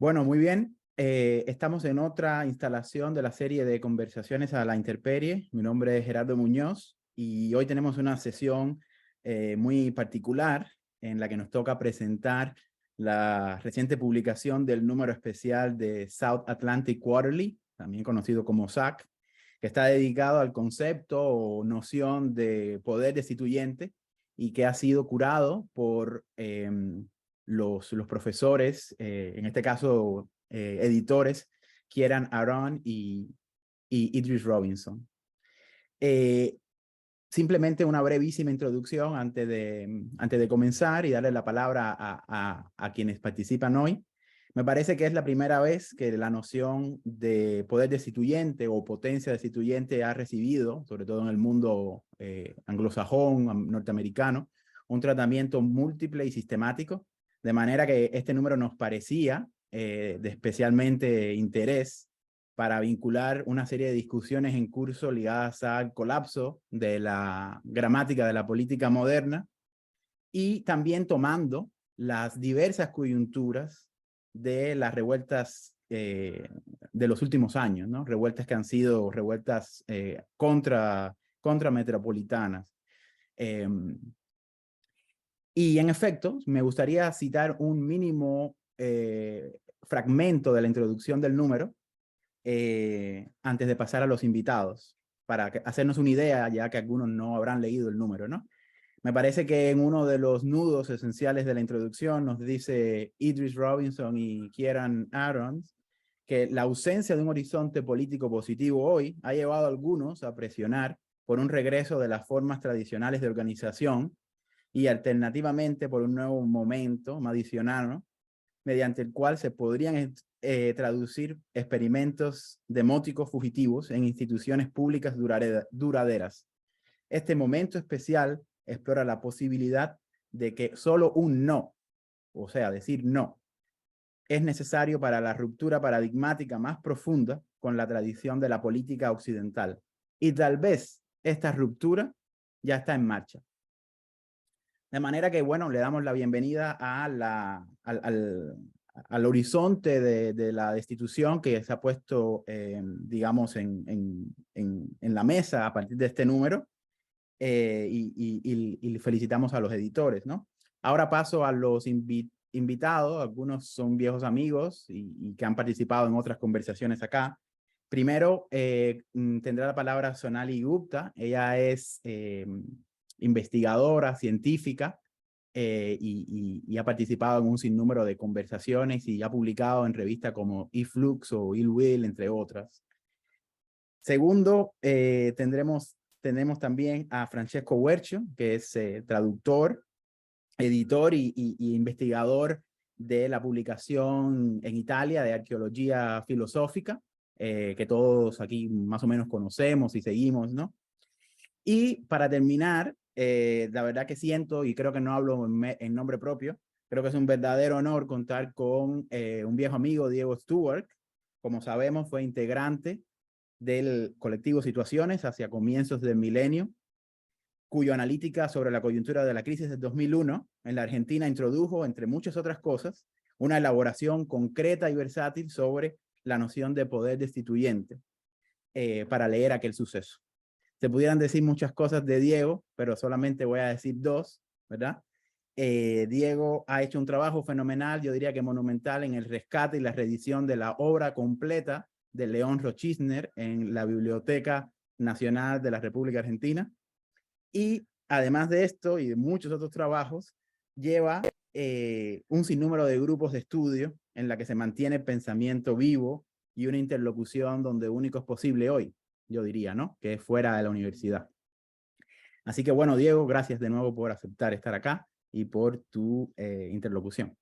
Bueno, muy bien. Estamos en otra instalación de la serie de Conversaciones a la Intemperie. Mi nombre es Gerardo Muñoz y hoy tenemos una sesión muy particular en la que nos toca presentar la reciente publicación del número especial de South Atlantic Quaterly, también conocido como SAQ, que está dedicado al concepto o noción de poder destituyente y que ha sido curado por los profesores, en este caso editores, Kieran Aarons y Idris Robison. Simplemente una brevísima introducción antes de comenzar y darle la palabra a quienes participan hoy. Me parece que es la primera vez que la noción de poder destituyente o potencia destituyente ha recibido, sobre todo en el mundo anglosajón, norteamericano, un tratamiento múltiple y sistemático, de manera que este número nos parecía de especialmente interés para vincular una serie de discusiones en curso ligadas al colapso de la gramática de la política moderna y también tomando las diversas coyunturas de las revueltas de los últimos años, ¿no? Revueltas que han sido revueltas contra metropolitanas. Y en efecto, me gustaría citar un mínimo fragmento de la introducción del número antes de pasar a los invitados, para hacernos una idea, ya que algunos no habrán leído el número, ¿no? Me parece que en uno de los nudos esenciales de la introducción nos dice Idris Robison y Kieran Aarons que la ausencia de un horizonte político positivo hoy ha llevado a algunos a presionar por un regreso de las formas tradicionales de organización y alternativamente por un nuevo momento madiciano, mediante el cual se podrían traducir experimentos demóticos fugitivos en instituciones públicas duraderas. Este momento especial explora la posibilidad de que solo un no, o sea, decir no, es necesario para la ruptura paradigmática más profunda con la tradición de la política occidental. Y tal vez esta ruptura ya está en marcha. De manera que, bueno, le damos la bienvenida al horizonte de la destitución que se ha puesto, digamos, en la mesa a partir de este número. Y felicitamos a los editores, ¿no? Ahora paso a los invitados. Algunos son viejos amigos y que han participado en otras conversaciones acá. Primero tendrá la palabra Sonali Gupta. Ella es investigadora, científica, y ha participado en un sinnúmero de conversaciones y ha publicado en revistas como eFlux o Ill Will, entre otras. Segundo, tenemos también a Francesco Guercio, que es traductor, editor y investigador de la publicación en Italia de arqueología filosófica, que todos aquí más o menos conocemos y seguimos, ¿no? Y para terminar, la verdad que siento, y creo que no hablo en nombre propio, creo que es un verdadero honor contar con un viejo amigo, Diego Sztulwark. Como sabemos, fue integrante del colectivo Situaciones hacia comienzos del milenio, cuyo analítica sobre la coyuntura de la crisis del 2001 en la Argentina introdujo, entre muchas otras cosas, una elaboración concreta y versátil sobre la noción de poder destituyente para leer aquel suceso. Se pudieran decir muchas cosas de Diego, pero solamente voy a decir dos, ¿verdad? Diego ha hecho un trabajo fenomenal, yo diría que monumental, en el rescate y la reedición de la obra completa de León Rochisner en la Biblioteca Nacional de la República Argentina. Y además de esto y de muchos otros trabajos, lleva un sinnúmero de grupos de estudio en la que se mantiene el pensamiento vivo y una interlocución donde único es posible hoy, yo diría, ¿no? Que es fuera de la universidad. Así que bueno, Diego, gracias de nuevo por aceptar estar acá y por tu interlocución.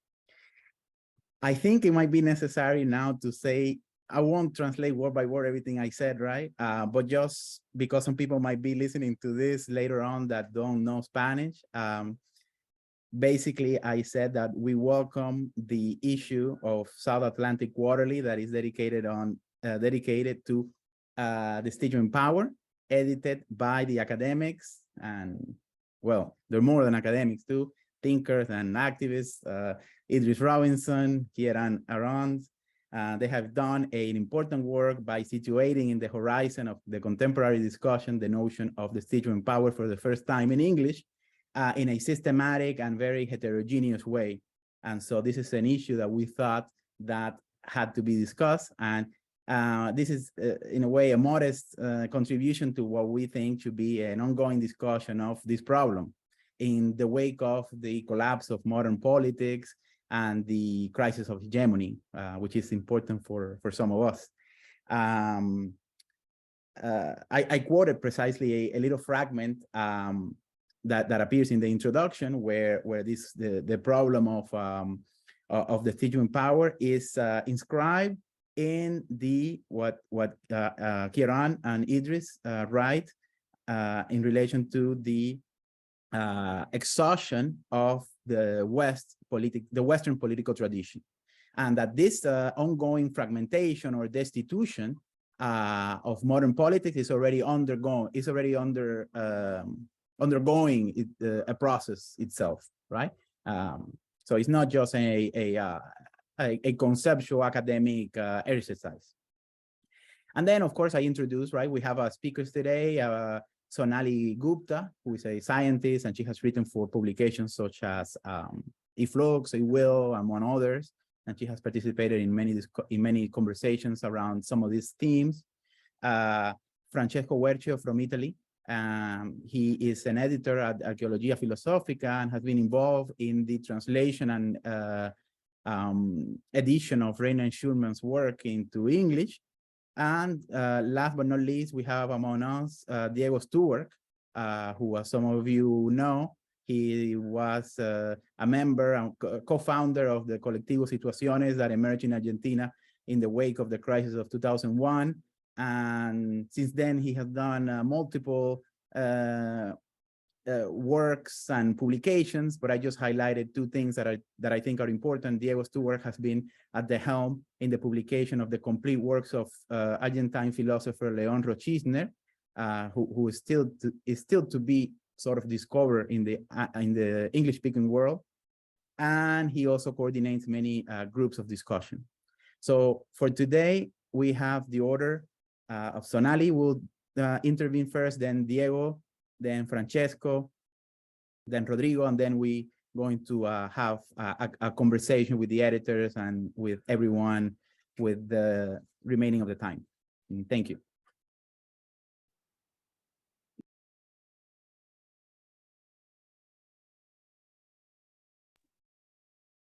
I think it might be necessary now to say, I won't translate word by word everything I said, right? But just because some people might be listening to this later on that don't know Spanish, basically I said that we welcome the issue of South Atlantic Quaterly that is dedicated to Destituent Power, edited by the academics, and well, they're more than academics too, thinkers and activists, Idris Robison, Kieran Aarons. They have done an important work by situating in the horizon of the contemporary discussion the notion of destituent power for the first time in English in a systematic and very heterogeneous way. And so this is an issue that we thought that had to be discussed. And this is, in a way, a modest contribution to what we think should be an ongoing discussion of this problem in the wake of the collapse of modern politics and the crisis of hegemony, which is important for some of us. I quoted precisely a little fragment that appears in the introduction, where the problem of destituent power is inscribed in what Kieran and Idris write in relation to the exhaustion of the Western political tradition, and that this ongoing fragmentation or destitution of modern politics is already undergoing a process itself, right? So it's not just a conceptual academic exercise. And then, of course, I introduced, right, we have speakers today, Sonali Gupta, who is a scientist, and she has written for publications such as eFlux, eWill, among others, and she has participated in many conversations around some of these themes. Francesco Guercio from Italy. He is an editor at Archeologia Filosofica and has been involved in the translation and edition of Reiner and Schulman's work into English. And last but not least, we have among us Diego Sztulwark, who, as some of you know, he was a member and co-founder of the Colectivo Situaciones that emerged in Argentina in the wake of the crisis of 2001. And since then, he has done multiple works and publications, but I just highlighted two things that I think are important. Diego Sztulwark has been at the helm in the publication of the complete works of Argentine philosopher Leon Rochisner, who is still to be sort of discovered in the English-speaking world, and he also coordinates many groups of discussion. So for today, we have the order of Sonali will intervene first, then Diego, then Francesco, then Rodrigo, and then we going to have a conversation with the editors and with everyone with the remaining of the time. Thank you.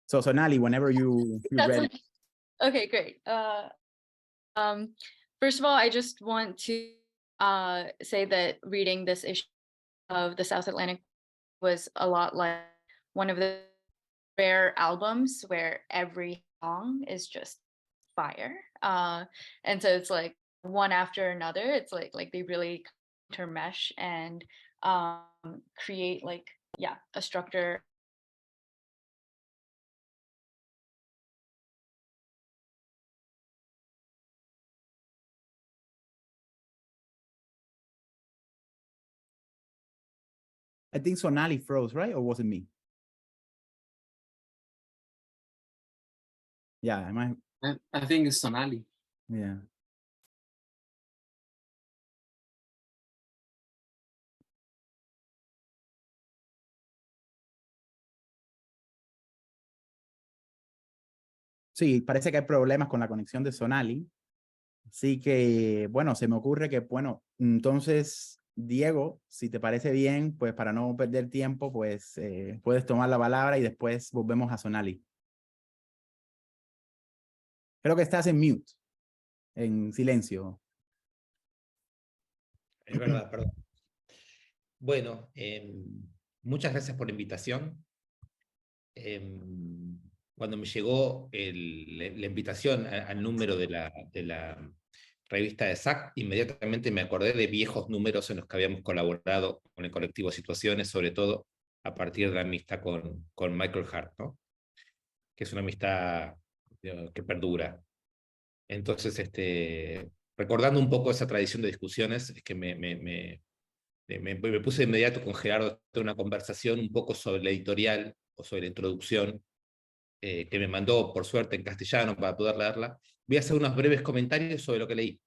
So Sonali, whenever you're ready. Okay, great. First of all, I just want to say that reading this issue of the South Atlantic was a lot like one of the rare albums where every song is just fire. And so it's like one after another. It's like they really intermesh and create like, yeah, a structure. I think Sonali froze, right? Or was it me? Yeah, am I think it's Sonali. Yeah. Sí, parece que hay problemas con la conexión de Sonali. Así que, bueno, se me ocurre que, bueno, entonces, Diego, si te parece bien, pues para no perder tiempo, pues puedes tomar la palabra y después volvemos a Sonali. Creo que estás en mute, en silencio. Es verdad, perdón. Bueno, muchas gracias por la invitación. Cuando me llegó la invitación al número de la revista de SAQ, inmediatamente me acordé de viejos números en los que habíamos colaborado con el colectivo Situaciones, sobre todo a partir de la amistad con Michael Hart, ¿no? Que es una amistad que perdura. Entonces, recordando un poco esa tradición de discusiones, es que me puse de inmediato con Gerardo una conversación un poco sobre la editorial o sobre la introducción, que me mandó, por suerte, en castellano para poder leerla, voy a hacer unos breves comentarios sobre lo que leí.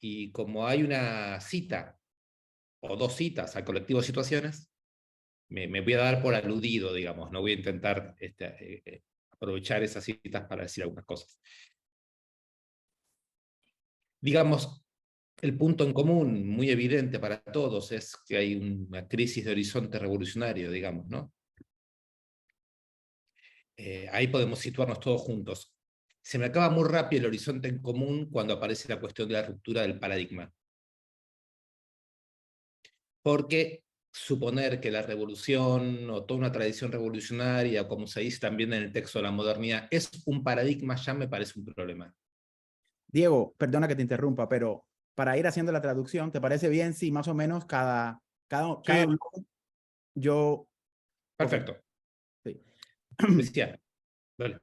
Y como hay una cita, o dos citas al colectivo Situaciones, me voy a dar por aludido, digamos, no voy a intentar aprovechar esas citas para decir algunas cosas. Digamos, el punto en común, muy evidente para todos, es que hay una crisis de horizonte revolucionario, digamos, ¿no? Ahí podemos situarnos todos juntos. Se me acaba muy rápido el horizonte en común cuando aparece la cuestión de la ruptura del paradigma. Porque suponer que la revolución, o toda una tradición revolucionaria, como se dice también en el texto de la modernidad, es un paradigma, ya me parece un problema. Diego, perdona que te interrumpa, pero para ir haciendo la traducción, ¿te parece bien si más o menos cada bloque yo... Perfecto. Okay. Decía, vale.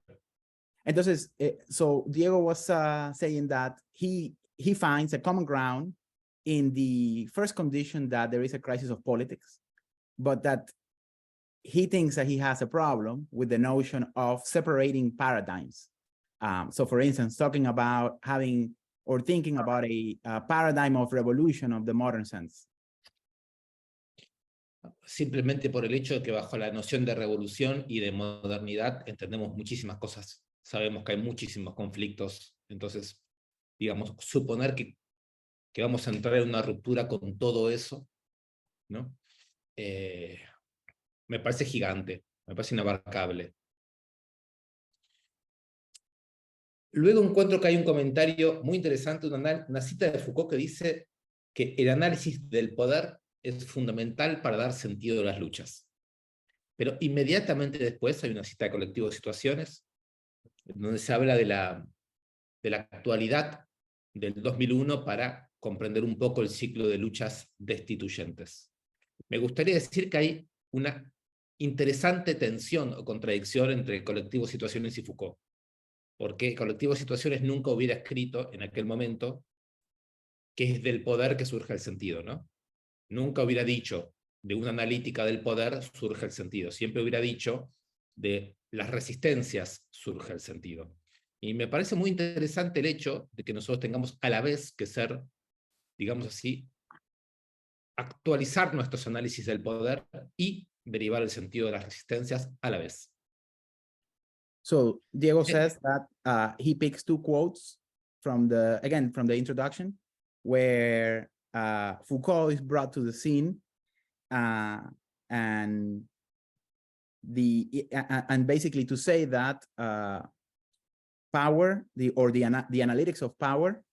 Entonces, so Diego was saying that he finds a common ground in the first condition that there is a crisis of politics, but that he thinks that he has a problem with the notion of separating paradigms. So for instance, talking about having or thinking about a paradigm of revolution of the modern sense. Simplemente por el hecho de que bajo la noción de revolución y de modernidad entendemos muchísimas cosas. Sabemos que hay muchísimos conflictos. Entonces, digamos, suponer que vamos a entrar en una ruptura con todo eso, ¿no? Me parece gigante, me parece inabarcable. Luego encuentro que hay un comentario muy interesante, una cita de Foucault que dice que el análisis del poder es fundamental para dar sentido a las luchas. Pero inmediatamente después hay una cita de colectivo de Situaciones, donde se habla de la actualidad del 2001 para comprender un poco el ciclo de luchas destituyentes. Me gustaría decir que hay una interesante tensión o contradicción entre el colectivo Situaciones y Foucault, porque el colectivo Situaciones nunca hubiera escrito en aquel momento que es del poder que surge el sentido, ¿no? Nunca hubiera dicho de una analítica del poder surge el sentido, siempre hubiera dicho de las resistencias surge el sentido. Y me parece muy interesante el hecho de que nosotros tengamos a la vez que ser, digamos así, actualizar nuestros análisis del poder y derivar el sentido de las resistencias a la vez. So Diego says that he picks two quotes from the introduction, where Foucault is brought to the scene, and basically to say that power, the analytics of power,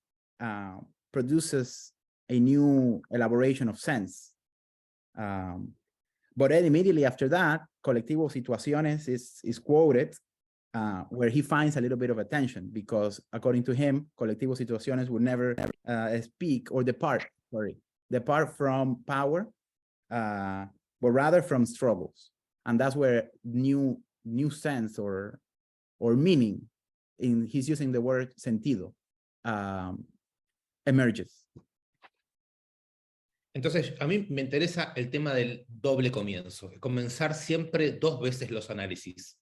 produces a new elaboration of sense. But then immediately after that, Colectivo Situaciones is quoted, where he finds a little bit of attention, because according to him, Colectivo Situaciones would never speak or depart from power, but rather from struggles. And that's where new sense or meaning, he's using the word sentido, emerges. Entonces, a mí me interesa el tema del doble comienzo, comenzar siempre dos veces los análisis.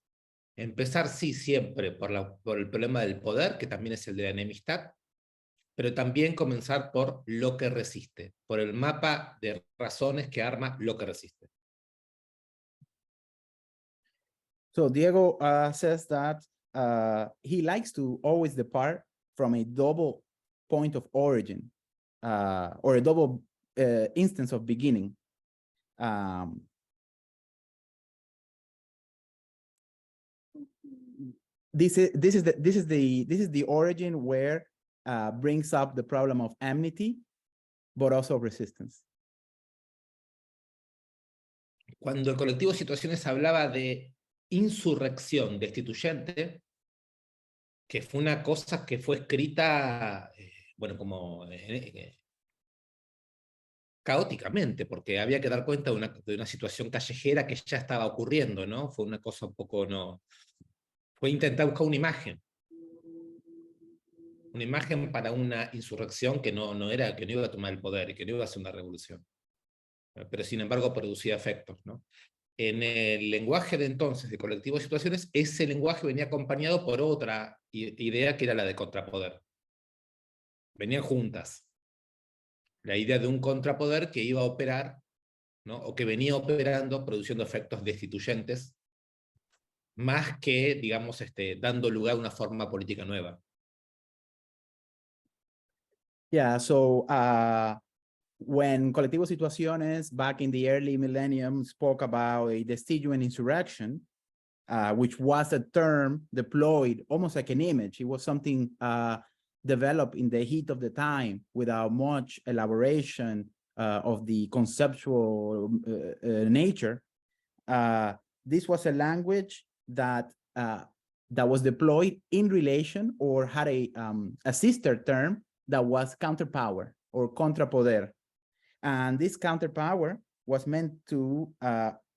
Empezar, sí, siempre por el problema del poder, que también es el de la enemistad, pero también comenzar por lo que resiste, por el mapa de razones que arma lo que resiste. So Diego says that he likes to always depart from a double point of origin, or a double instance of beginning. This is the origin where brings up the problem of enmity, but also resistance. Cuando el colectivo Situaciones hablaba de insurrección destituyente, que fue una cosa que fue escrita, bueno, como caóticamente, porque había que dar cuenta de una situación callejera que ya estaba ocurriendo, ¿no? Fue una cosa un poco, no... Fue intentar buscar una imagen para una insurrección que no iba a tomar el poder y que no iba a hacer una revolución. Pero sin embargo producía efectos, ¿no? en el lenguaje de entonces de colectivo de situaciones, ese lenguaje venía acompañado por otra idea que era la de contrapoder. Venían juntas. La idea de un contrapoder que iba a operar, ¿no? O que venía operando, produciendo efectos destituyentes, más que, digamos, dando lugar a una forma política nueva. Yeah, so when Colectivo Situaciones back in the early millennium spoke about a destituent insurrection, which was a term deployed almost like an image. It was something developed in the heat of the time without much elaboration of the conceptual nature. This was a language that was deployed in relation or had a sister term that was counterpower or contrapoder. And this counterpower was meant to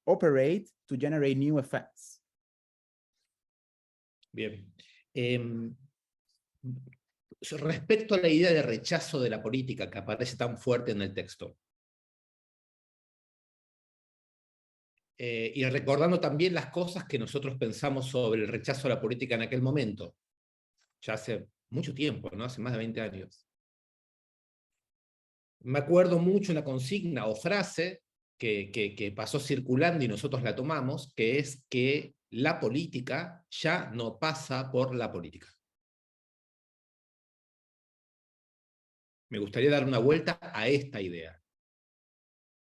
operate to generate new effects. Bien. Respecto a la idea de rechazo de la política que aparece tan fuerte en el texto, y recordando también las cosas que nosotros pensamos sobre el rechazo a la política en aquel momento, ya hace mucho tiempo, ¿no? Hace más de 20 años. Me acuerdo mucho una consigna o frase que pasó circulando y nosotros la tomamos, que es que la política ya no pasa por la política. Me gustaría dar una vuelta a esta idea.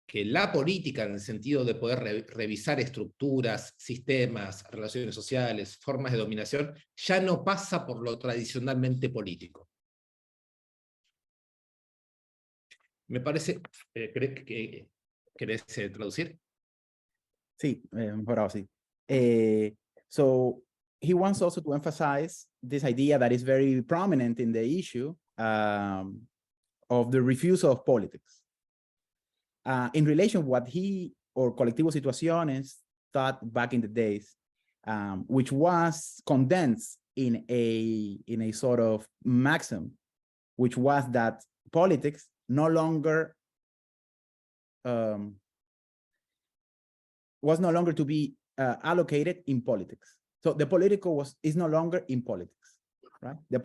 Que la política, en el sentido de poder revisar estructuras, sistemas, relaciones sociales, formas de dominación, ya no pasa por lo tradicionalmente político. Me parece, ¿querés traducir? Sí, mejor sí. So he wants also to emphasize this idea that is very prominent in the issue of the refusal of politics. In relation what he or Colectivo Situaciones thought back in the days, which was condensed in a sort of maxim, which was that politics no longer was no longer to be allocated in politics. So the political is no longer in politics, right? The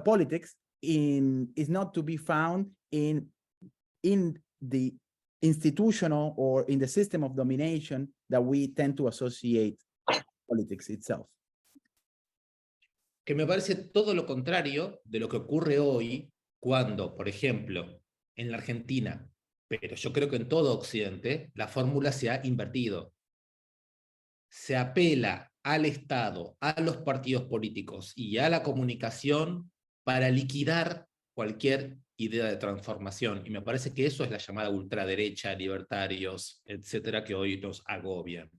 politics is not to be found in the institutional or in the system of domination that we tend to associate politics itself. Que me parece todo lo contrario de lo que ocurre hoy cuando, por ejemplo, en la Argentina, pero yo creo que en todo Occidente, la fórmula se ha invertido. Se apela al Estado, a los partidos políticos y a la comunicación para liquidar cualquier idea de transformación. Y me parece que eso es la llamada ultraderecha, libertarios, etcétera, que hoy nos agobian.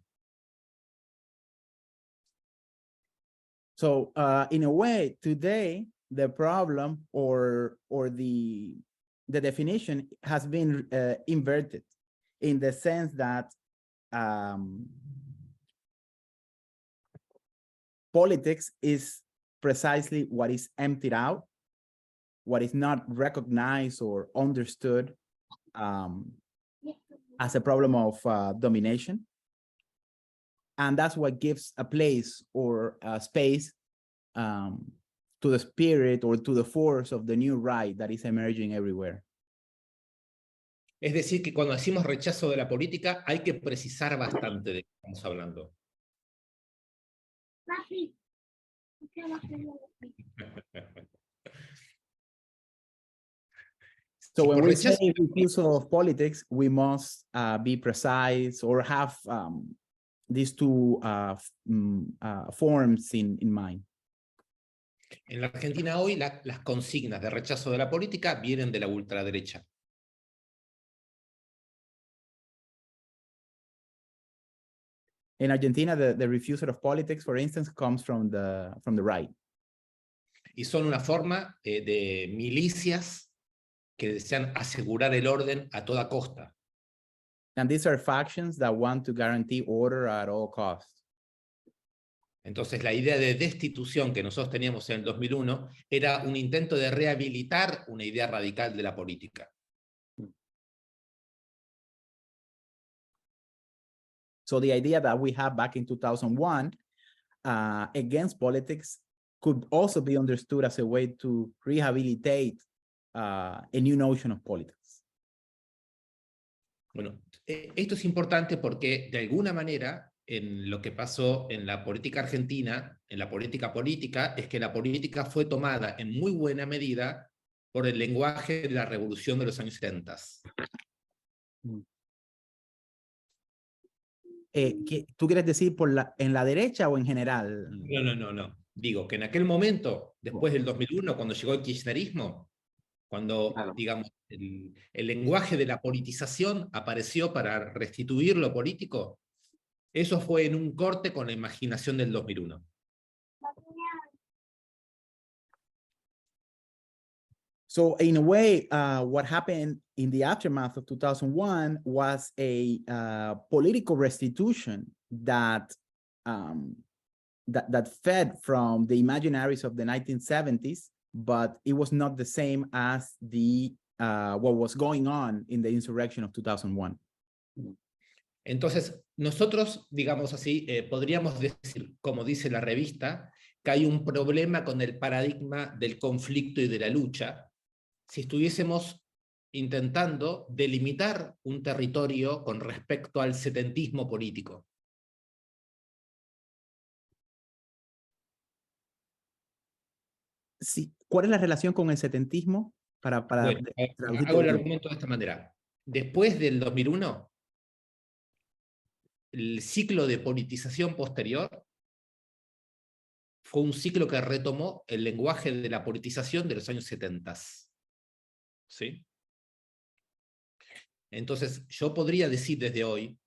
So in a way, today, the problem or the definition has been inverted in the sense that politics is precisely what is emptied out, what is not recognized or understood as a problem of domination. And that's what gives a place or a space to the spirit or to the force of the new right that is emerging everywhere. Es decir, que cuando decimos rechazo de la política, hay que precisar bastante de qué estamos hablando. So when we say refusal of politics, we must be precise or have these two forms in mind. En la Argentina hoy las consignas de rechazo de la política vienen de la ultraderecha. In Argentina, the refusal of politics, for instance, comes from the right. Y son una forma de milicias que desean asegurar el orden a toda costa. And these are factions that want to guarantee order at all costs. Entonces la idea de destitución que nosotros teníamos en el 2001 era un intento de rehabilitar una idea radical de la política. So the idea that we have back in 2001 against politics could also be understood as a way to rehabilitate a new notion of politics. Bueno, esto es importante porque de alguna manera en lo que pasó en la política argentina, en la política política, es que la política fue tomada en muy buena medida por el lenguaje de la revolución de los años 70. ¿Tú quieres decir en la derecha o en general? No. Digo que en aquel momento, después del 2001, cuando llegó el kirchnerismo, cuando, digamos, el lenguaje de la politización apareció para restituir lo político, eso fue en un corte con la imaginación del 2001. So in a way, what happened in the aftermath of 2001 was a political restitution that fed from the imaginaries of the 1970s, but it was not the same as the what was going on in the insurrection of 2001. Entonces, nosotros, digamos así, podríamos decir, como dice la revista, que hay un problema con el paradigma del conflicto y de la lucha, si estuviésemos intentando delimitar un territorio con respecto al setentismo político. Sí. ¿Cuál es la relación con el setentismo? Bueno, hago el argumento de esta manera. Después del 2001, el ciclo de politización posterior fue un ciclo que retomó el lenguaje de la politización de los años 70. ¿Sí? Entonces, yo podría decir desde hoy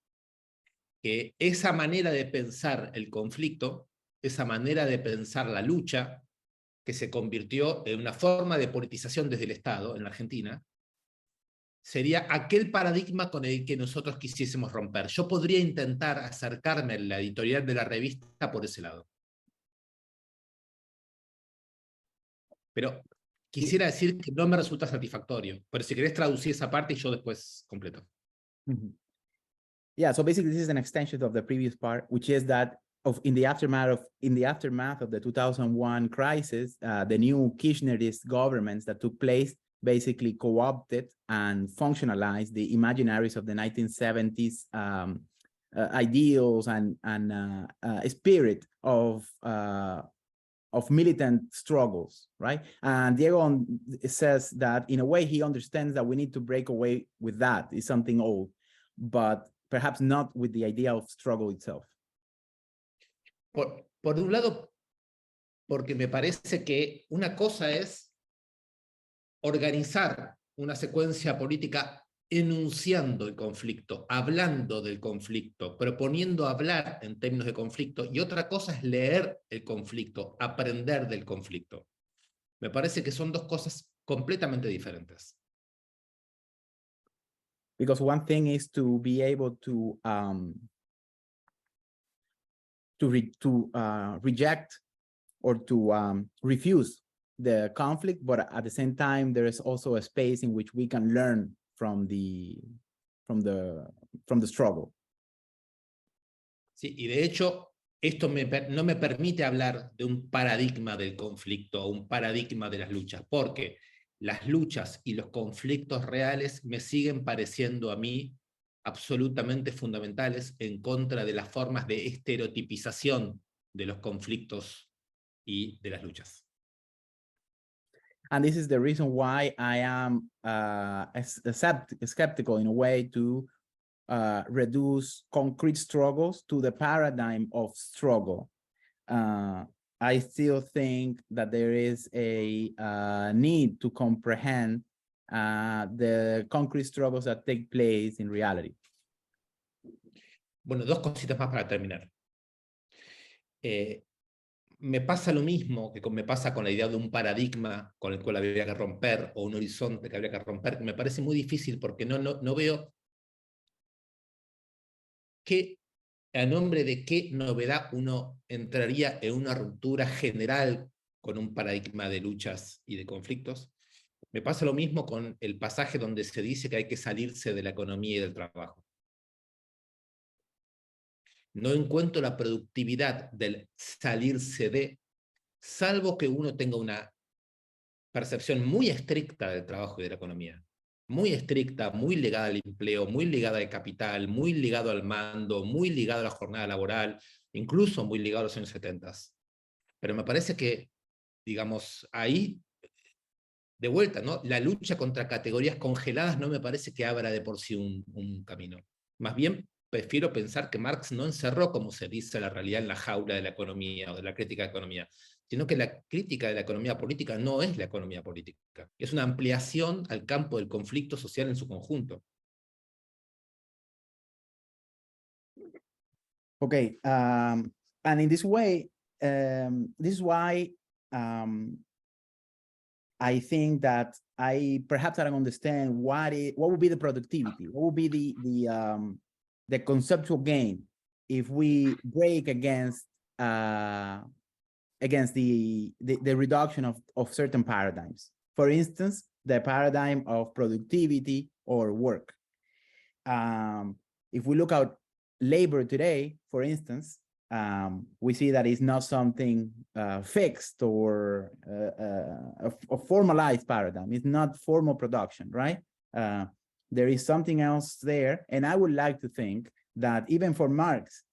que esa manera de pensar el conflicto, esa manera de pensar la lucha, que se convirtió en una forma de politización desde el Estado en la Argentina, sería aquel paradigma con el que nosotros quisiésemos romper. Yo podría intentar acercarme a la editorial de la revista por ese lado. Pero quisiera decir que no me resulta satisfactorio, pero si querés traducir esa parte y yo después completo. Yeah, so basically this is an extension of the previous part, which is that in the aftermath of the 2001 crisis, the new Kirchnerist governments that took place basically co-opted and functionalized the imaginaries of the 1970s ideals and spirit of militant struggles, right? And Diego says that in a way he understands that we need to break away with that. It's something old, but perhaps not with the idea of struggle itself. Por un lado, porque me parece que una cosa es organizar una secuencia política enunciando el conflicto, hablando del conflicto, proponiendo hablar en términos de conflicto, y otra cosa es leer el conflicto, aprender del conflicto. Me parece que son dos cosas completamente diferentes. Because one thing is to be able to reject or to refuse the conflict, but at the same time, there is also a space in which we can learn from the struggle. Sí, y de hecho, esto no me permite hablar de un paradigma del conflicto o un paradigma de las luchas, porque las luchas y los conflictos reales me siguen pareciendo a mí absolutamente fundamentales en contra de las formas de estereotipización de los conflictos y de las luchas. And this is the reason why I am skeptical in a way to reduce concrete struggles to the paradigm of struggle. I still think that there is a need to comprehend the concrete struggles that take place in reality. Bueno, dos cositas más para terminar. Me pasa lo mismo que me pasa con la idea de un paradigma con el cual habría que romper, o un horizonte que habría que romper, que me parece muy difícil porque no veo a nombre de qué novedad uno entraría en una ruptura general con un paradigma de luchas y de conflictos. Me pasa lo mismo con el pasaje donde se dice que hay que salirse de la economía y del trabajo. no encuentro la productividad del salirse de, salvo que uno tenga una percepción muy estricta del trabajo y de la economía. Muy estricta, muy ligada al empleo, muy ligada al capital, muy ligado al mando, muy ligado a la jornada laboral, incluso muy ligado a los años 70. Pero me parece que, digamos, ahí, de vuelta, ¿no? La lucha contra categorías congeladas no me parece que abra de por sí un camino. Más bien, prefiero pensar que Marx no encerró, como se dice, la realidad en la jaula de la economía o de la crítica de la economía, sino que la crítica de la economía política no es la economía política, es una ampliación al campo del conflicto social en su conjunto. Okay, and in this way, this is why I think that perhaps I don't understand what would be the productivity, what would be the conceptual gain if we break against the reduction of certain paradigms. For instance, the paradigm of productivity or work. If we look at labor today, for instance, we see that it's not something fixed or a formalized paradigm. It's not formal production, right? There is something else there. And I would like to think that even for Marx,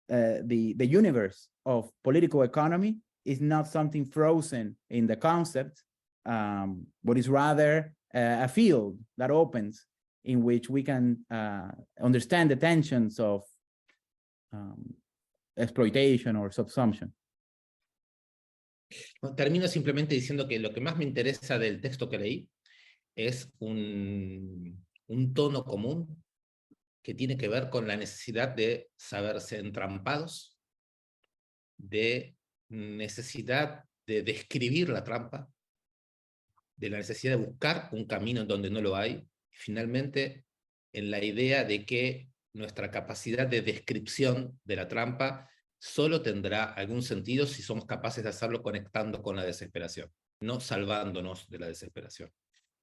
the universe of political economy is not something frozen in the concept, but is rather a field that opens in which we can understand the tensions of exploitation or subsumption. Termino simplemente diciendo que lo que más me interesa del texto que leí es un tono común que tiene que ver con la necesidad de saberse entrampados, de necesidad de describir la trampa, de la necesidad de buscar un camino en donde no lo hay, y finalmente en la idea de que nuestra capacidad de descripción de la trampa solo tendrá algún sentido si somos capaces de hacerlo conectando con la desesperación, no salvándonos de la desesperación.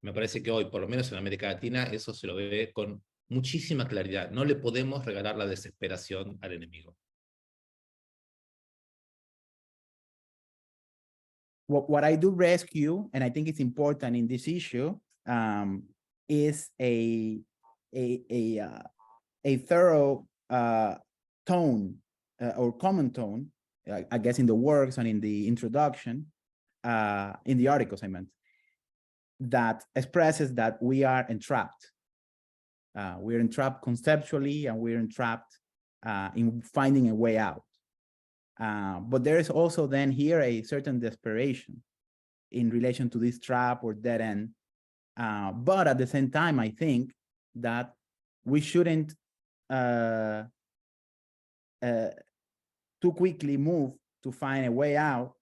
Me parece que hoy, por lo menos en América Latina, eso se lo ve con muchísima claridad. No le podemos regalar la desesperación al enemigo. What I do rescue, and I think it's important in this issue, is a thorough tone or common tone, I guess in the works and in the introduction, in the articles I meant, that expresses that we are entrapped. We're entrapped conceptually, and we're entrapped in finding a way out. But there is also then here a certain desperation in relation to this trap or dead end. But at the same time, I think that we shouldn't too quickly move to find a way out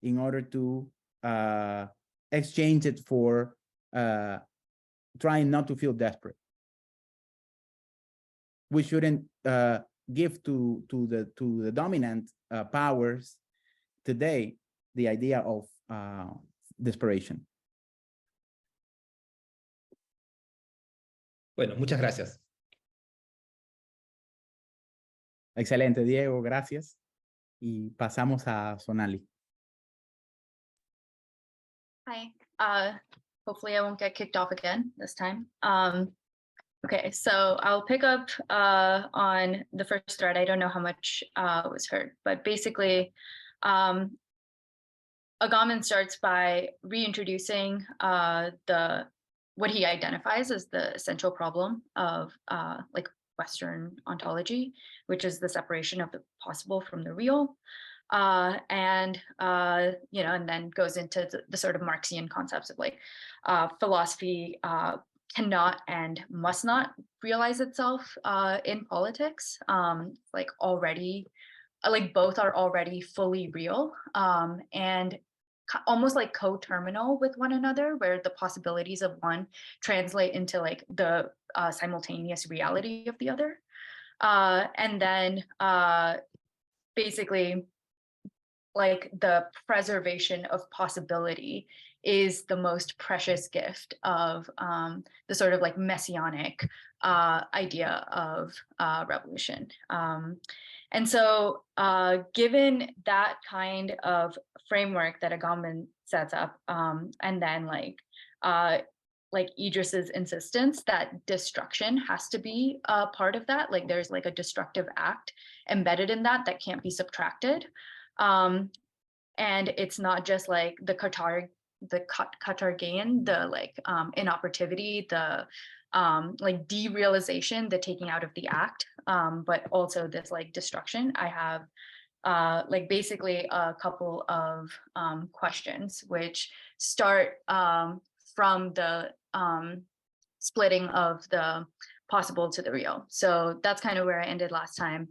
in order to exchange it for trying not to feel desperate. We shouldn't give to the dominant powers today the idea of desperation. Bueno, muchas gracias. Excelente, Diego, gracias. Y pasamos a Sonali. Hi, hopefully I won't get kicked off again this time. Okay, so I'll pick up on the first thread. I don't know how much was heard, but basically, Agamben starts by reintroducing what he identifies as the essential problem of like Western ontology, which is the separation of the possible from the real, and then goes into the sort of Marxian concepts of like philosophy cannot and must not realize itself in politics. Like already, like both are already fully real, and almost like co-terminal with one another, where the possibilities of one translate into like the simultaneous reality of the other. And then basically like the preservation of possibility is the most precious gift of the sort of like messianic idea of revolution. And so given that kind of framework that Agamben sets up, and then like Idris's insistence that destruction has to be a part of that, like there's like a destructive act embedded in that can't be subtracted. And it's not just like the katargein, the like inoperativity, the like derealization, the taking out of the act, but also this like destruction. I have like basically a couple of questions which start from the splitting of the possible to the real. So that's kind of where I ended last time.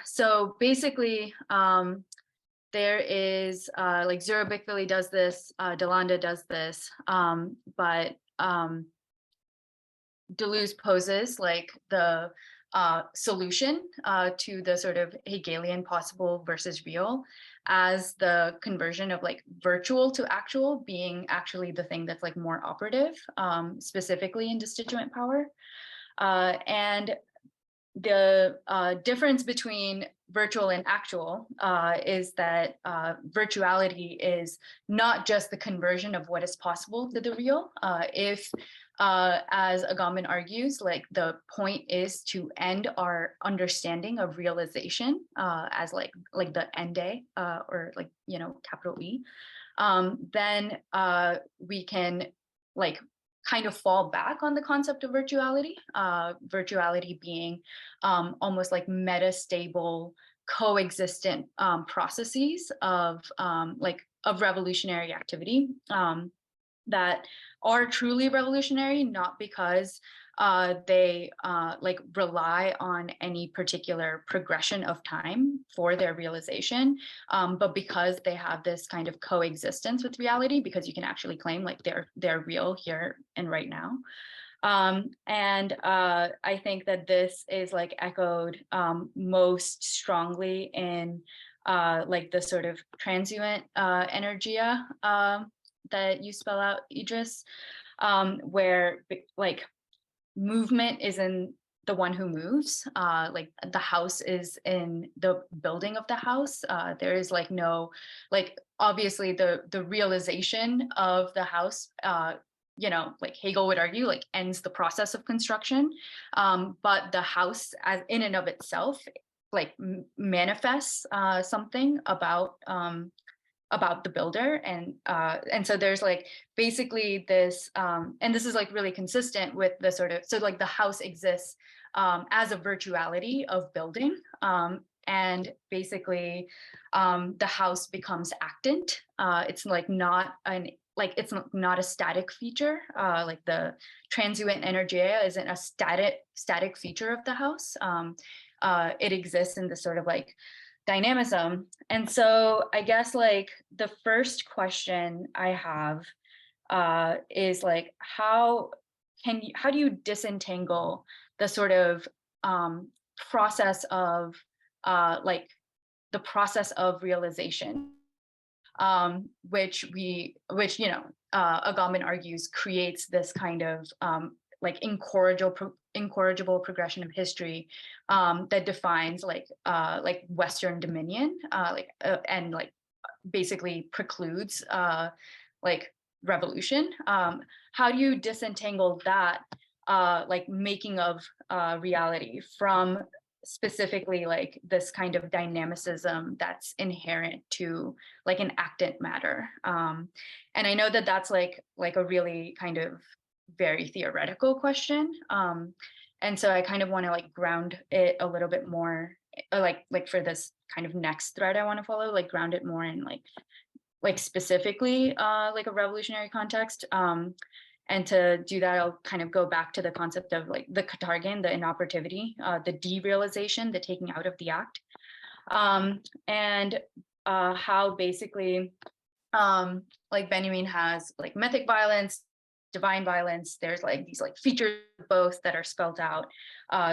So basically, there is like Zurabikvili does this, Delanda does this, but Deleuze poses like the solution to the sort of Hegelian possible versus real as the conversion of like virtual to actual being actually the thing that's like more operative, specifically in Destituent Power. And the difference between virtual and actual is that virtuality is not just the conversion of what is possible to the real. If, as Agamben argues, like the point is to end our understanding of realization as like the ende or like, you know, capital E, then we can like kind of fall back on the concept of virtuality, virtuality being almost like metastable, coexistent processes of revolutionary activity that are truly revolutionary, not because they like rely on any particular progression of time for their realization, but because they have this kind of coexistence with reality, because you can actually claim like they're real here and right now. And I think that this is like echoed most strongly in like the sort of transient energia that you spell out, Idris, where like movement is in the one who moves, like the house is in the building of the house. There is like no, like obviously the realization of the house, you know, like Hegel would argue, like ends the process of construction, but the house as in and of itself, like manifests something about the builder, and so there's like basically this, and this is like really consistent with the sort of, so like the house exists as a virtuality of building, and basically the house becomes actant. It's like not an it's not a static feature. Like the transient energia isn't a static feature of the house. It exists in this sort of like dynamism. And so I guess like the first question I have is like, how do you disentangle the sort of process of like the process of realization, which you know, Agamben argues creates this kind of like incorrigible progression of history that defines like Western dominion, and like basically precludes like revolution. How do you disentangle that like making of reality from specifically like this kind of dynamicism that's inherent to like an actant matter? And I know that that's like a really kind of very theoretical question, and so I kind of want to like ground it a little bit more, like for this kind of next thread I want to follow, like ground it more in like specifically like a revolutionary context. And to do that, I'll kind of go back to the concept of like the katargen, the inoperativity, the derealization, the taking out of the act, and how basically like Benjamin has like mythic violence, divine violence. There's like these like features of both that are spelled out.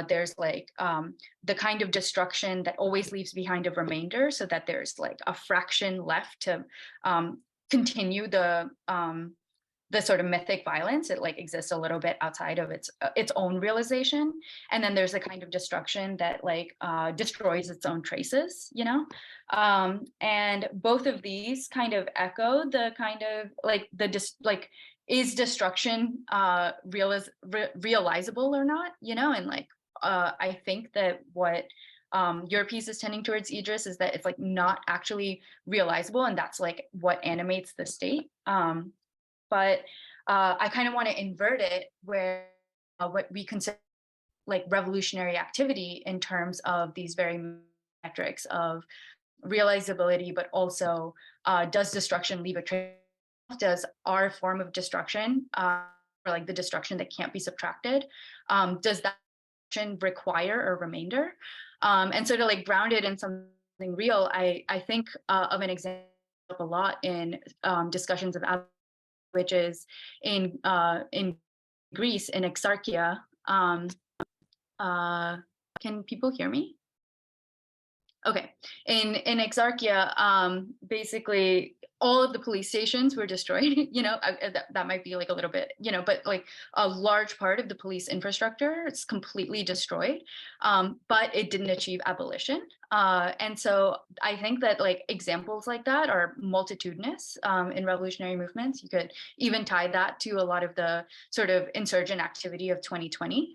There's like the kind of destruction that always leaves behind a remainder, so that there's like a fraction left to continue the sort of mythic violence. It like exists a little bit outside of its own realization, and then there's a kind of destruction that like destroys its own traces, you know. And both of these kind of echo the kind of like is destruction realizable or not, you know? And like I think that what your piece is tending towards, Idris, is that it's like not actually realizable, and that's like what animates the state. But I kind of want to invert it, where what we consider like revolutionary activity in terms of these very metrics of realizability, but also does destruction leave a trace? Does our form of destruction, or like the destruction that can't be subtracted, does that require a remainder? And so to like ground it in something real, I think of an example a lot in discussions of, which is in Greece, in Exarchia. Can people hear me? Okay, in Exarchia, basically all of the police stations were destroyed. You know, that might be like a little bit, you know, but like a large part of the police infrastructure is completely destroyed, but it didn't achieve abolition. And so I think that like examples like that are multitudinous in revolutionary movements. You could even tie that to a lot of the sort of insurgent activity of 2020,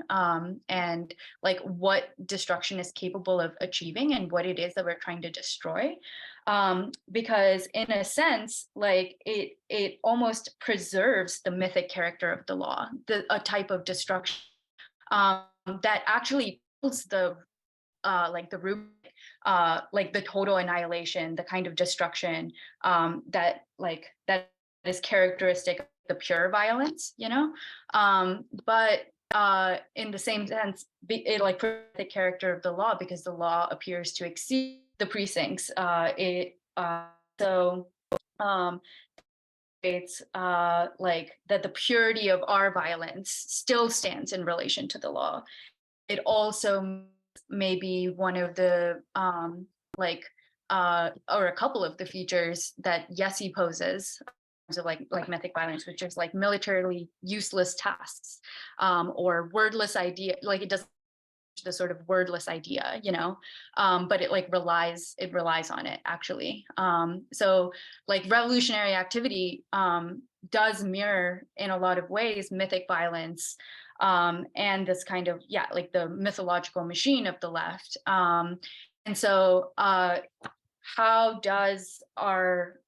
and like what destruction is capable of achieving and what it is that we're trying to destroy. Because in a sense, like it almost preserves the mythic character of the law, a type of destruction that actually builds the like the rubric, like the total annihilation, the kind of destruction that is characteristic of the pure violence, you know. But in the same sense, it like preserves the character of the law because the law appears to exceed the precincts. It's like that the purity of our violence still stands in relation to the law. It also may be one of the or a couple of the features that Yessi poses, so like mythic violence, which is like militarily useless tasks, or wordless idea. Like it doesn't the sort of wordless idea, you know, but it like relies on it actually. So like revolutionary activity does mirror in a lot of ways mythic violence, and this kind of, yeah, like the mythological machine of the left. And so how does our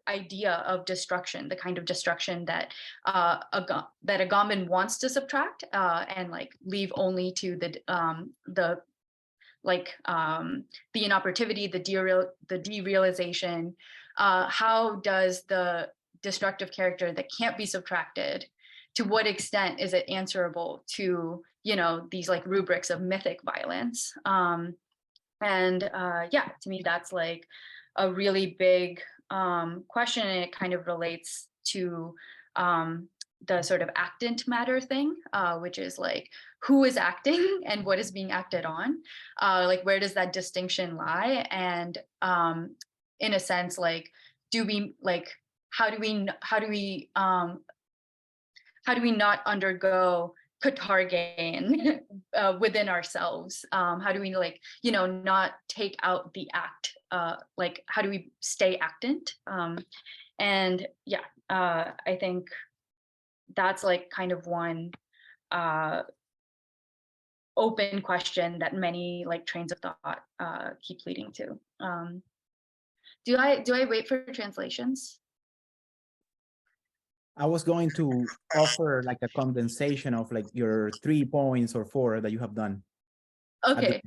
idea of destruction, the kind of destruction that that Agamben wants to subtract and like leave only to the inoperativity, the derealization, how does the destructive character that can't be subtracted, to what extent is it answerable to, you know, these like rubrics of mythic violence? Yeah, to me that's like a really big question, and it kind of relates to the sort of actant matter thing, which is like who is acting and what is being acted on, like where does that distinction lie? And in a sense, like do we like how do we not undergo katargain within ourselves? How do we like, you know, not take out the act? Like how do we stay actant? And yeah, I think that's like kind of one open question that many like trains of thought keep leading to. Do I wait for translations? I was going to offer like a condensation of like your 3 points or 4 that you have done. Okay.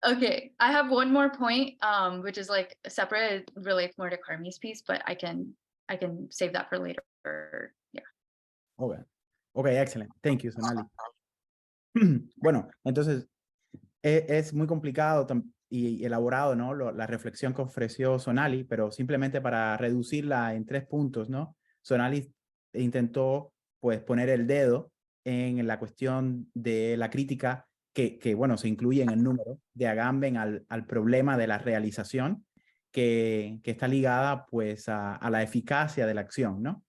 Okay, I have one more point, which is like separate. It relates more to Karmy's piece, but I can save that for later. Yeah. Okay. Okay, excellent. Thank you, Sonali. Bueno, entonces es muy complicado y elaborado, ¿no? La reflexión que ofreció Sonali, pero simplemente para reducirla en 3 puntos, ¿no? Sonali intentó pues poner el dedo en la cuestión de la crítica que bueno, se incluye en el número de Agamben al problema de la realización, que está ligada pues a la eficacia de la acción, ¿no?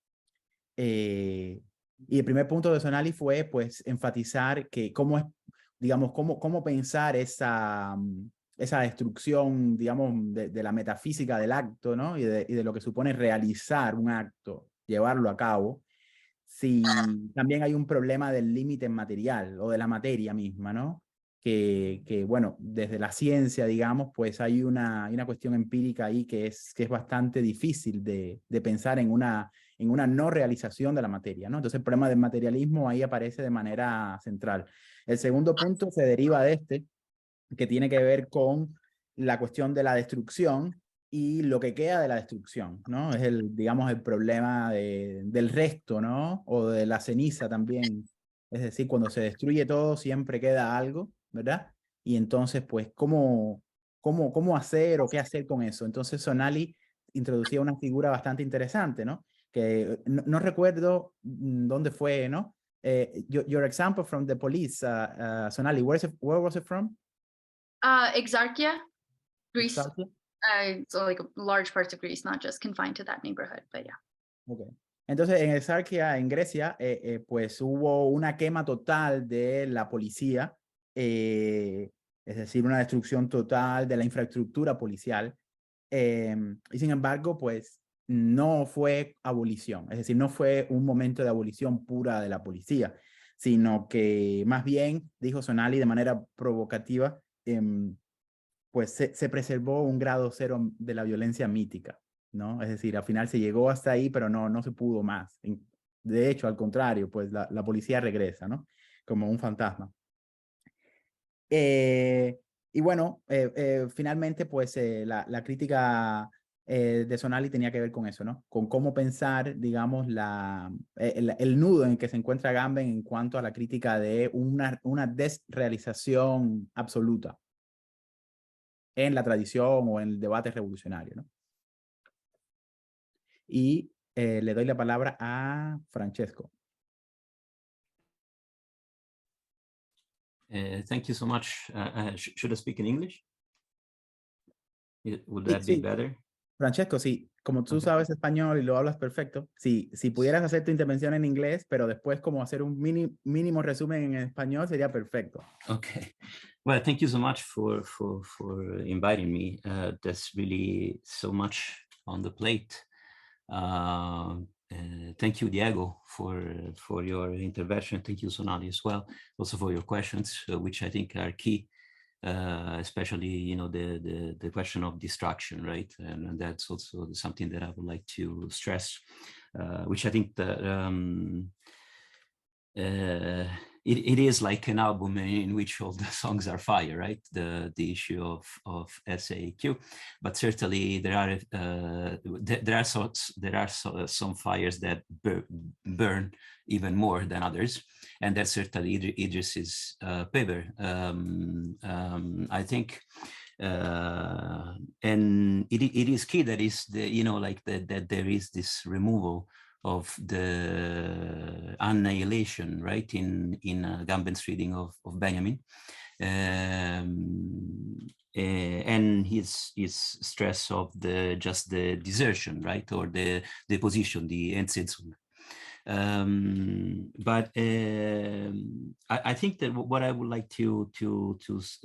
Y el primer punto de Sonali fue pues enfatizar que cómo es, digamos, cómo pensar esa destrucción, digamos, de la metafísica del acto, ¿no? Y de lo que supone realizar un acto, llevarlo a cabo, si también hay un problema del límite material o de la materia misma, ¿no? Que bueno, desde la ciencia, digamos, pues hay una cuestión empírica ahí que es bastante difícil de pensar en una no realización de la materia, ¿no? Entonces el problema del materialismo ahí aparece de manera central. El segundo punto se deriva de este, que tiene que ver con la cuestión de la destrucción y lo que queda de la destrucción, ¿no? Es digamos, el problema del resto, ¿no? O de la ceniza también. Es decir, cuando se destruye todo, siempre queda algo, ¿verdad? Y entonces, pues, ¿cómo hacer o qué hacer con eso? Entonces, Sonali introducía una figura bastante interesante, ¿no? Que no recuerdo dónde fue, ¿no? Your example from the police, Sonali, where was it from? Exarchia, Greece. Exarchia? So like large parts of Greece, not just confined to that neighborhood, but yeah. Okay. Entonces, en Exarchia, en Grecia, pues hubo una quema total de la policía, es decir, una destrucción total de la infraestructura policial. Y sin embargo, pues no fue abolición, es decir, no fue un momento de abolición pura de la policía, sino que más bien, dijo Sonali de manera provocativa, pues se preservó un grado cero de la violencia mítica, ¿no? Es decir, al final se llegó hasta ahí, pero no se pudo más. De hecho, al contrario, pues la policía regresa, ¿no? Como un fantasma. Y bueno, finalmente, pues la crítica de Sonali tenía que ver con eso, ¿no? Con cómo pensar, digamos, el nudo en el que se encuentra Agamben en cuanto a la crítica de una desrealización absoluta en la tradición o en el debate revolucionario, ¿no? Y le doy la palabra a Francesco. Thank you so much. Should I speak in English? Would that be better? Francesco, sí, como tú sabes español y lo hablas perfecto, si pudieras hacer tu intervención en inglés, pero después como hacer un mínimo resumen en español sería perfecto. Okay. Well, thank you so much for inviting me. That's really so much on the plate. Thank you, Diego, for your intervention. Thank you, Sonali, as well, also for your questions, which I think are key. Especially, you know, the question of destruction, right? And that's also something that I would like to stress, which I think that it is like an album in which all the songs are fire, right? The issue of SAQ, but certainly there are some fires that burn even more than others, and that's certainly Idris's paper. I think, and it is key that is that there is this removal of the annihilation, right, in Agamben's reading of Benjamin, and his stress of the desertion, right, or the position, the Entsitzung. But I think that what I would like to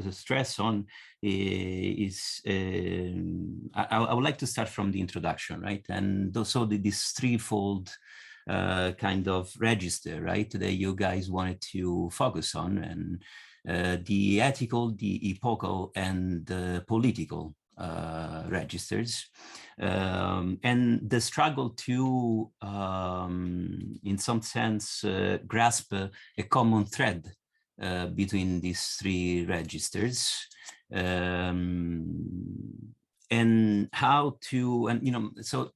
stress on is I would like to start from the introduction, right? And also this threefold kind of register, right, that you guys wanted to focus on, and the ethical, the epochal, and the political registers, and the struggle to, in some sense, grasp a common thread between these three registers, and how to, and you know, so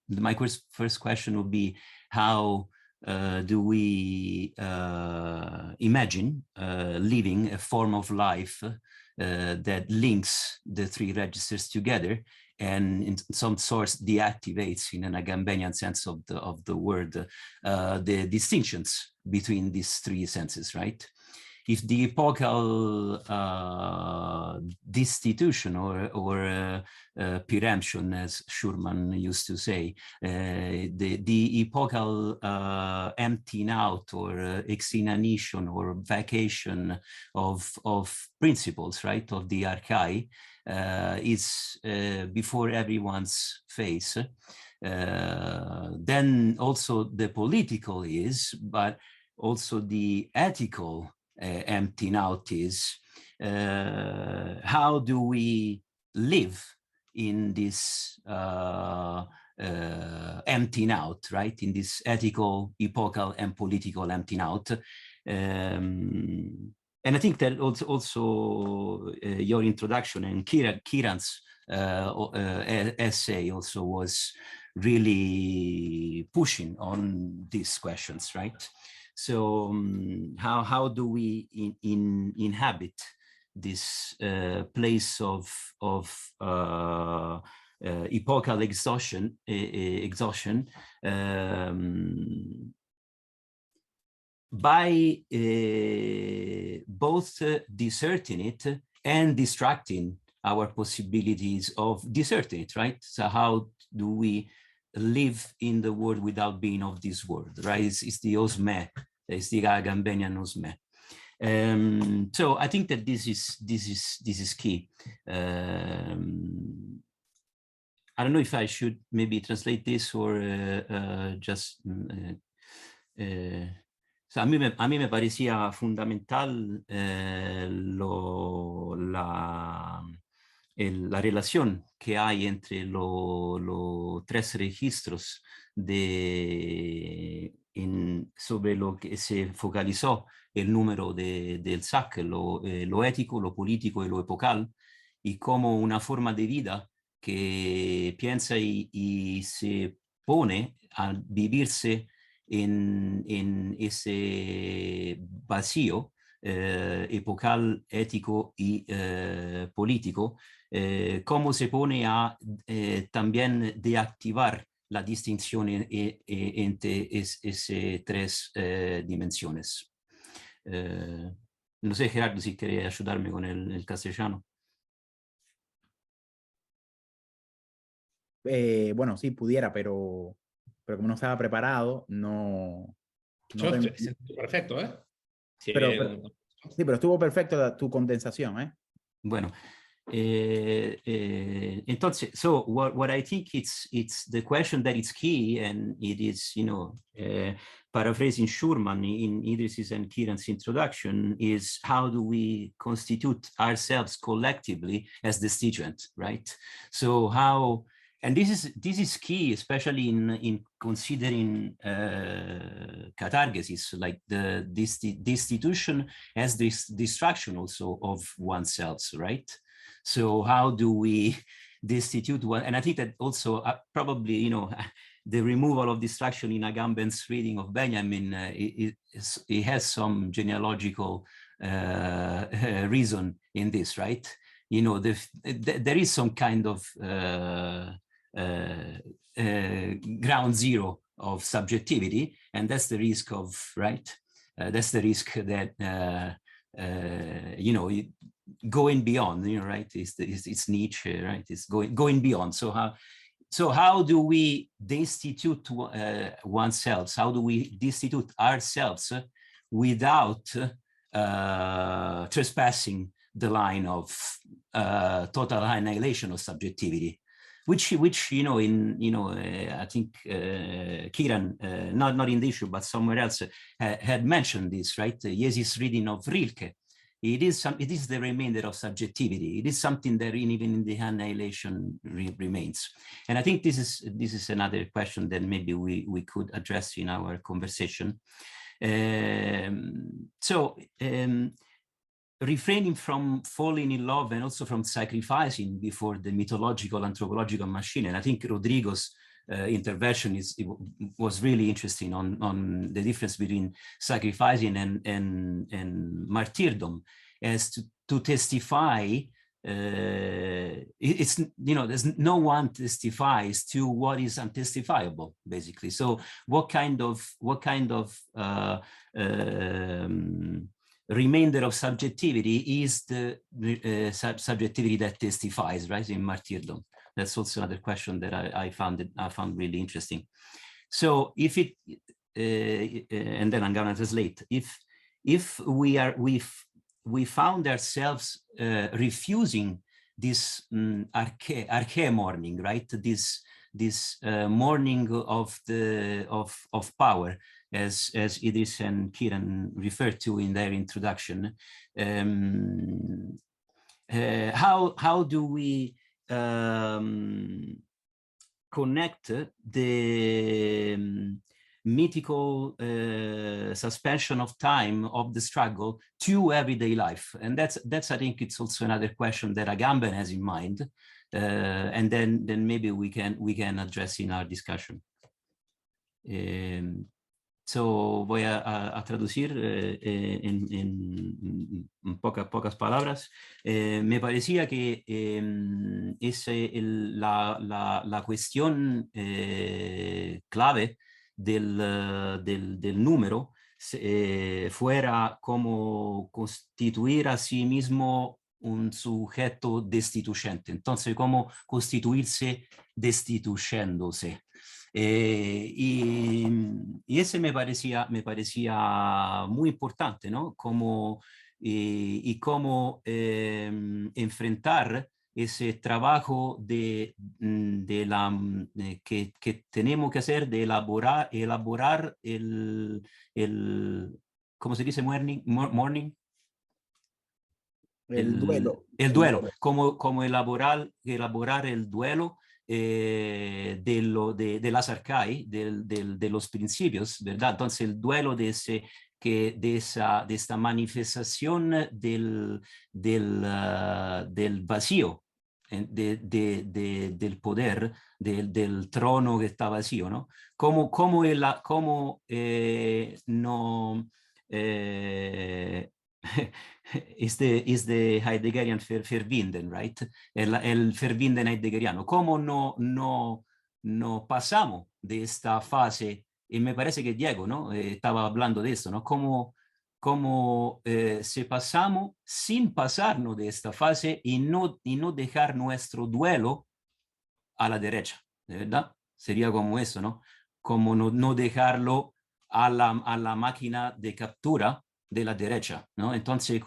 my first question would be, how do we imagine living a form of life that links the three registers together and in some source deactivates, in an Agambenian sense of the word, the distinctions between these three senses, right? if the epochal destitution or preemption, as Schurman used to say, the epochal emptying out or exinanition or vacation of principles, right, of the archai, is before everyone's face. Then also the political is, but also the ethical emptying out is. How do we live in this emptying out, right? In this ethical, epochal, and political emptying out. And I think that also your introduction and Kieran's essay also was really pushing on these questions, right? So how do we inhabit this place of epochal exhaustion by both deserting it and distracting our possibilities of deserting it, right? So how do we live in the world without being of this world, right? It's the osme, it's the Agambenian osme. So I think that this is key. I don't know if I should maybe translate this or just. So a mí me parecía fundamental la relación que hay entre los tres registros sobre lo que se focalizó el número del SAQ, lo ético, lo político y lo epocal, y como una forma de vida que piensa y se pone a vivirse en ese vacío epocal, ético y político, cómo se pone a también deactivar la distinción entre esas tres dimensiones. No sé, Gerardo, si quería ayudarme con el castellano. Bueno, sí, pudiera, pero como no estaba preparado, no perfecto, ¿eh? Sí, pero estuvo perfecto tu condensación, ¿eh? Bueno, entonces, so what I think it's the question that is key, and it is, paraphrasing Schurman in Idris's and Kieran's introduction, is how do we constitute ourselves collectively as destituent, right? So how, and this is key, especially in considering catargesis, like the destitution as this destruction also of oneself, right? So how do we destitute one? And I think that also probably, the removal of distraction in Agamben's reading of Benjamin, it has some genealogical reason in this, right? There is some kind of ground zero of subjectivity, and that's the risk of, right? That's the risk that, going beyond, right? It's Nietzsche, right? It's going beyond. So how do we destitute oneself? How do we destitute ourselves without trespassing the line of total annihilation of subjectivity, which I think Kieran, not in the issue, but somewhere else, had mentioned this, right? Jesi's reading of Rilke. It is the remainder of subjectivity. It is something that even in the annihilation remains. And I think this is another question that maybe we could address in our conversation. Refraining from falling in love and also from sacrificing before the mythological anthropological machine. And I think Rodrigo's intervention was really interesting on the difference between sacrificing and martyrdom, as to testify. It's there's no one testifies to what is untestifiable, basically. So what kind of remainder of subjectivity is the subjectivity that testifies, right, in martyrdom. That's also another question that I found really interesting. So if it, and then I'm gonna translate. If we found ourselves refusing this arche mourning, right? This mourning of power, as Idris and Kieran referred to in their introduction. How do we connect the mythical suspension of time of the struggle to everyday life? And that's I think it's also another question that Agamben has in mind, and then maybe we can address in our discussion. So voy a traducir en pocas palabras. Me parecía que la cuestión clave del número fuera como constituir a sí mismo un sujeto destituyente. Entonces, cómo constituirse destituyéndose. Y ese me parecía muy importante, ¿no? Cómo enfrentar ese trabajo que tenemos que hacer de elaborar el ¿cómo se dice morning? El duelo. El duelo, como elaborar el duelo de las arcai, de los principios, ¿verdad? Entonces el duelo de esta manifestación del vacío, del poder, del trono que está vacío, ¿no? No... is the Heideggerian Verbinden, right? El Verbinden heideggeriano. ¿Cómo no pasamos de esta fase? Y me parece que Diego, ¿no? Estaba hablando de esto, ¿no? Cómo se pasamos sin pasarnos de esta fase y no dejar nuestro duelo a la derecha, ¿verdad? Sería como eso, ¿no? Como no dejarlo a la máquina de captura de la derecha, ¿no? Entonces,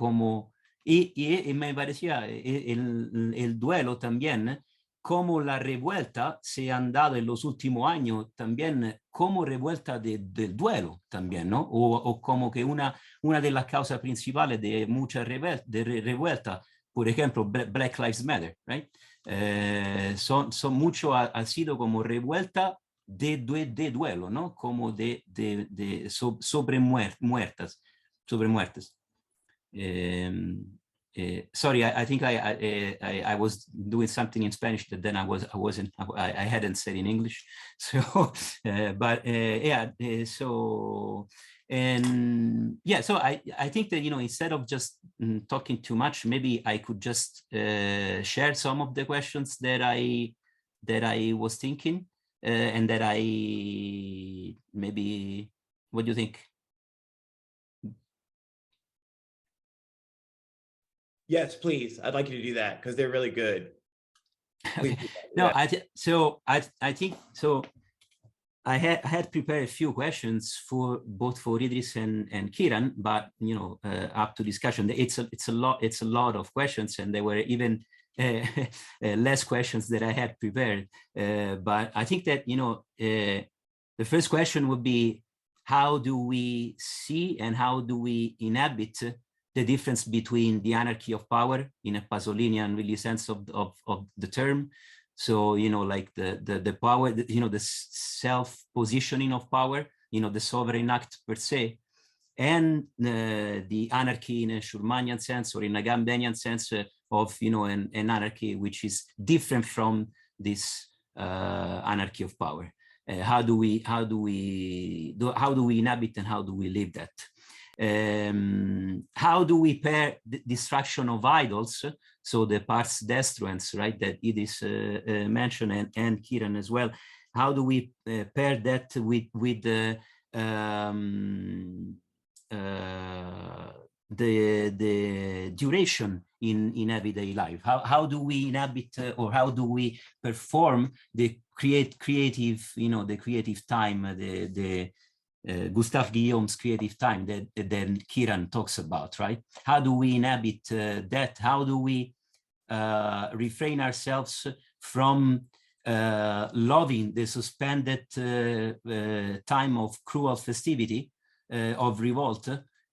y me parecía el duelo también, como la revuelta se han dado en los últimos años también, como revuelta del duelo también, ¿no? O como que una de las causas principales de mucha revuelta, por ejemplo, Black Lives Matter, right? Son mucho, ha sido como revuelta de duelo, ¿no? Como sobre muertes. Sorry, I think I was doing something in Spanish that then I hadn't said in English. So, so I think that, you know, instead of just talking too much, maybe I could just share some of the questions that I was thinking, and that maybe, what do you think? Yes, please. I'd like you to do that because they're really good. Okay. No, I think so. I had prepared a few questions for both Idris and Kieran, but you know, up to discussion, it's a lot of questions, and there were even less questions that I had prepared. But I think that, you know, the first question would be, how do we see and how do we inhabit the difference between the anarchy of power in a Pasolinian really sense of the term? So, you know, like the power, you know, the self-positioning of power, you know, the sovereign act per se, and the anarchy in a Schurmanian sense or in a Gambenian sense of, you know, an anarchy which is different from this anarchy of power. How do we inhabit and how do we live that? How do we pair the destruction of idols, so the pars destruens, right, that Idris mentioned, and Kieran as well? How do we pair that with the the duration in everyday life? How do we inhabit or how do we perform the creative, the creative time, the Gustave Guillaume's creative time that Kieran talks about, right? How do we inhabit that? How do we refrain ourselves from loving the suspended time of cruel festivity, of revolt,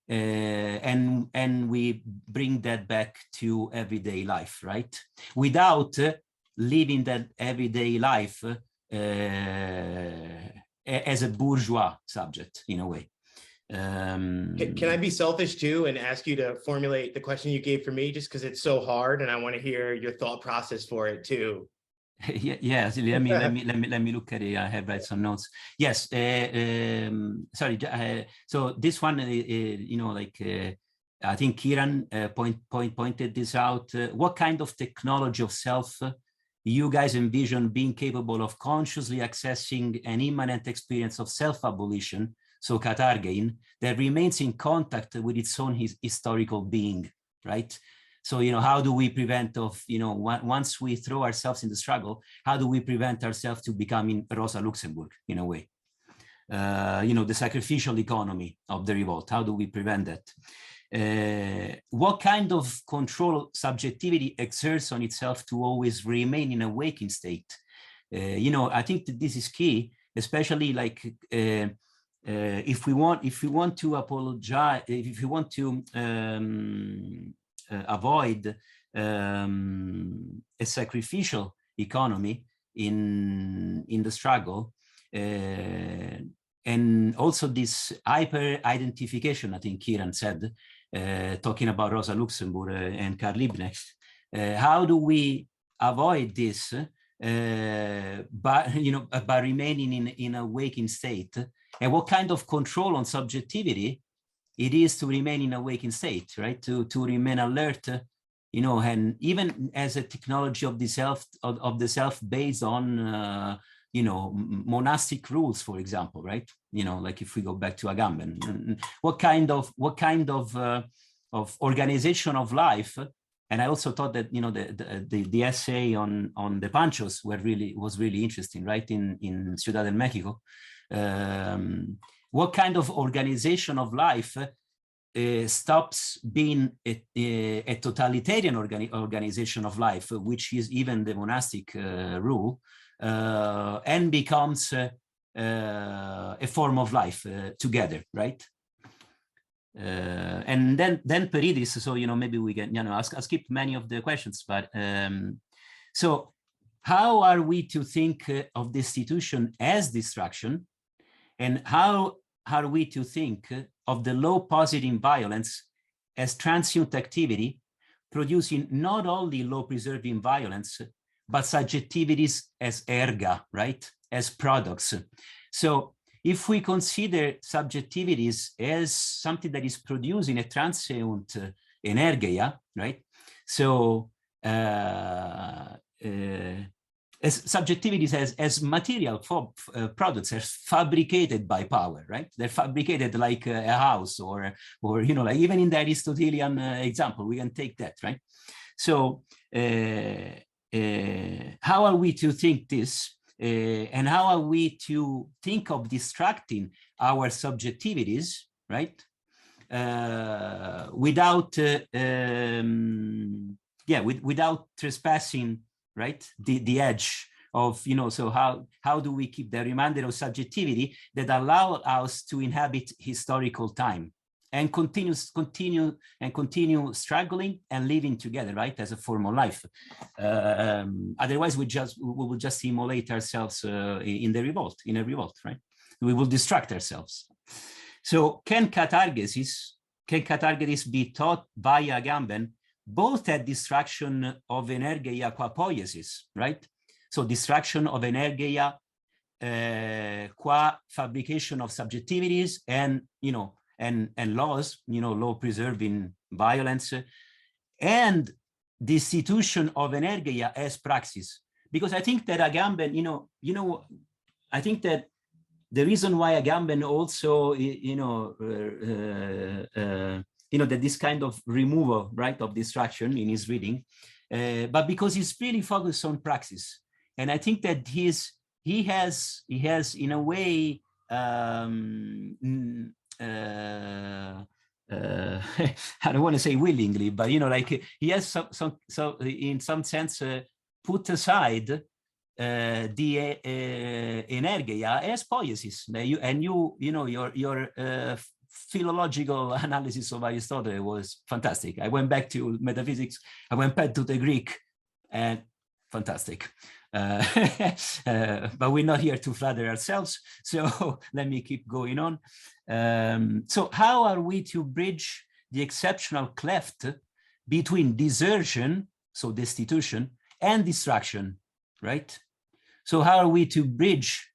and we bring that back to everyday life, right? Without living that everyday life as a bourgeois subject, in a way. Can I be selfish too and ask you to formulate the question you gave for me, just because it's so hard and I want to hear your thought process for it too? Yes, let me look at it. I have read some notes. Yes, sorry. So this one, I think Kieran pointed this out. What kind of technology of self you guys envision being capable of consciously accessing an immanent experience of self-abolition, so katargein, that remains in contact with its own historical being, right? So, how do we prevent once we throw ourselves in the struggle, how do we prevent ourselves to becoming Rosa Luxemburg, in a way? The sacrificial economy of the revolt, how do we prevent that? What kind of control subjectivity exerts on itself to always remain in a waking state? I think that this is key, especially if we want to apologize, if we want to avoid a sacrificial economy in the struggle, and also this hyper-identification, I think Kieran said, talking about Rosa Luxemburg and Karl Liebknecht. How do we avoid this by remaining in a waking state? And what kind of control on subjectivity it is to remain in a waking state, right? To remain alert, and even as a technology of the self based on monastic rules, for example, right? Like if we go back to Agamben, what kind of organization of life? And I also thought that the essay on the Panchos was really interesting, right? In Ciudad de Mexico. What kind of organization of life stops being a totalitarian organization of life, which is even the monastic rule, and becomes a form of life together, right? And then Peridis, so maybe we can I'll skip many of the questions, but so how are we to think of destitution as destruction, and how are we to think of the low positive violence as transient activity, producing not only low preserving violence, but subjectivities as erga, right, as products? So if we consider subjectivities as something that is producing a transient energeia, right? So as subjectivities as material products, as fabricated by power, right? They're fabricated like a house, or like even in the Aristotelian example, we can take that, right? So how are we to think this, and how are we to think of distracting our subjectivities, right? Without without trespassing, right, the edge of, so how do we keep the remainder of subjectivity that allow us to inhabit historical time and continue struggling and living together, right, as a form of life? Otherwise, we will just immolate ourselves in a revolt, right? We will distract ourselves. So can catargesis be taught via Agamben, both at distraction of energeia qua poiesis, right? So distraction of energeia qua fabrication of subjectivities and laws, law preserving violence, and destitution of energeia as praxis. Because I think that Agamben, I think that the reason why Agamben also, that this kind of removal, right, of distraction in his reading, but because he's really focused on praxis. And I think that he has in a way, I don't want to say willingly, but like he has some in some sense put aside the energia as poiesis. Your philological analysis of Aristotle was fantastic. I went back to metaphysics. I went back to the Greek, and fantastic. But we're not here to flatter ourselves, so let me keep going on. So how are we to bridge the exceptional cleft between desertion, so destitution, and distraction, right? So how are we to bridge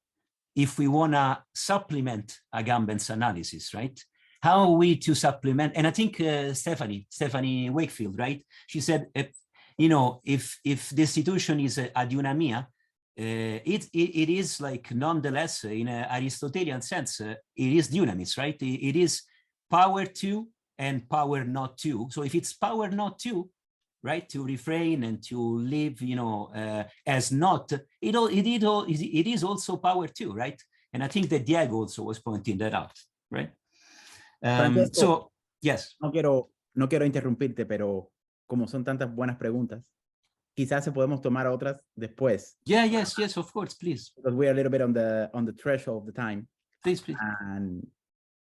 if we want to supplement Agamben's analysis, right? How are we to supplement? And I think Stephanie Wakefield, right? She said, if destitution is a dynamia, it is like nonetheless, in an Aristotelian sense, it is dynamis, right? It is power to and power not to. So if it's power not to, right, to refrain and to live, as not, it is also power to, right? And I think that Diego also was pointing that out, right? So, yes. No quiero interrumpirte, pero como son tantas buenas preguntas, quizás se podemos tomar otras después. Yeah, yes, of course, please. Because we are a little bit on the threshold of the time. Please. And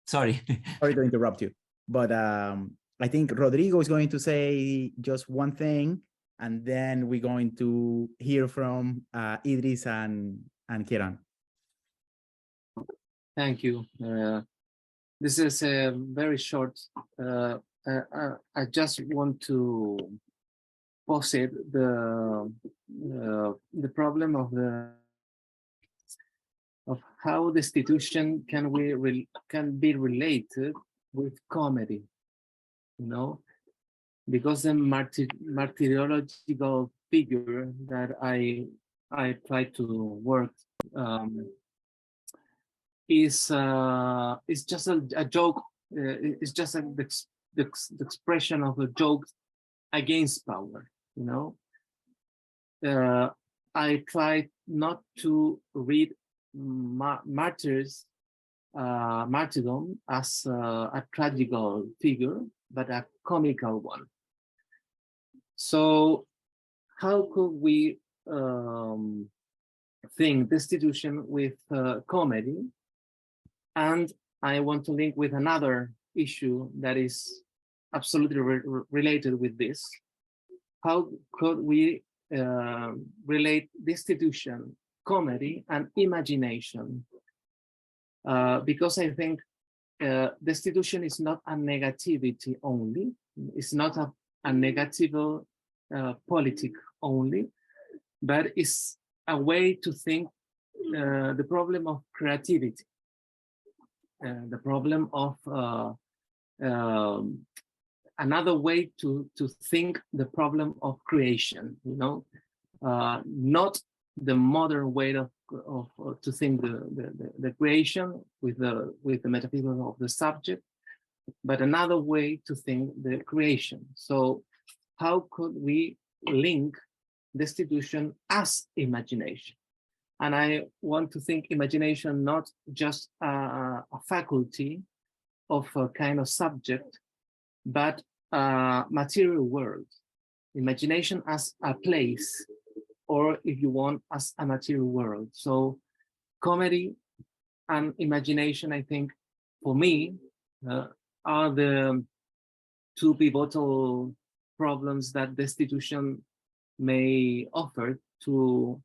sorry to interrupt you, but I think Rodrigo is going to say just one thing, and then we're going to hear from Idris and Kieran. Thank you. This is a very short. I just want to posit the problem of how destitution can be related with comedy, because the martyrological figure that I try to work is just a joke. It's just the expression of a joke against power. I try not to read martyrdom as a tragical figure, but a comical one. So how could we think destitution with comedy? And I want to link with another issue that is absolutely related with this. How could we relate destitution, comedy, and imagination? Because I think destitution is not a negativity only. It's not a negative politic only, but it's a way to think the problem of creativity, the problem of another way to think the problem of creation, not the modern way to think the creation with the metaphysics of the subject, but another way to think the creation. So how could we link destitution as imagination? And I want to think imagination not just a faculty of a kind of subject, but a material world. Imagination as a place, or if you want, as a material world. So comedy and imagination, I think, for me, are the two pivotal problems that destitution may offer to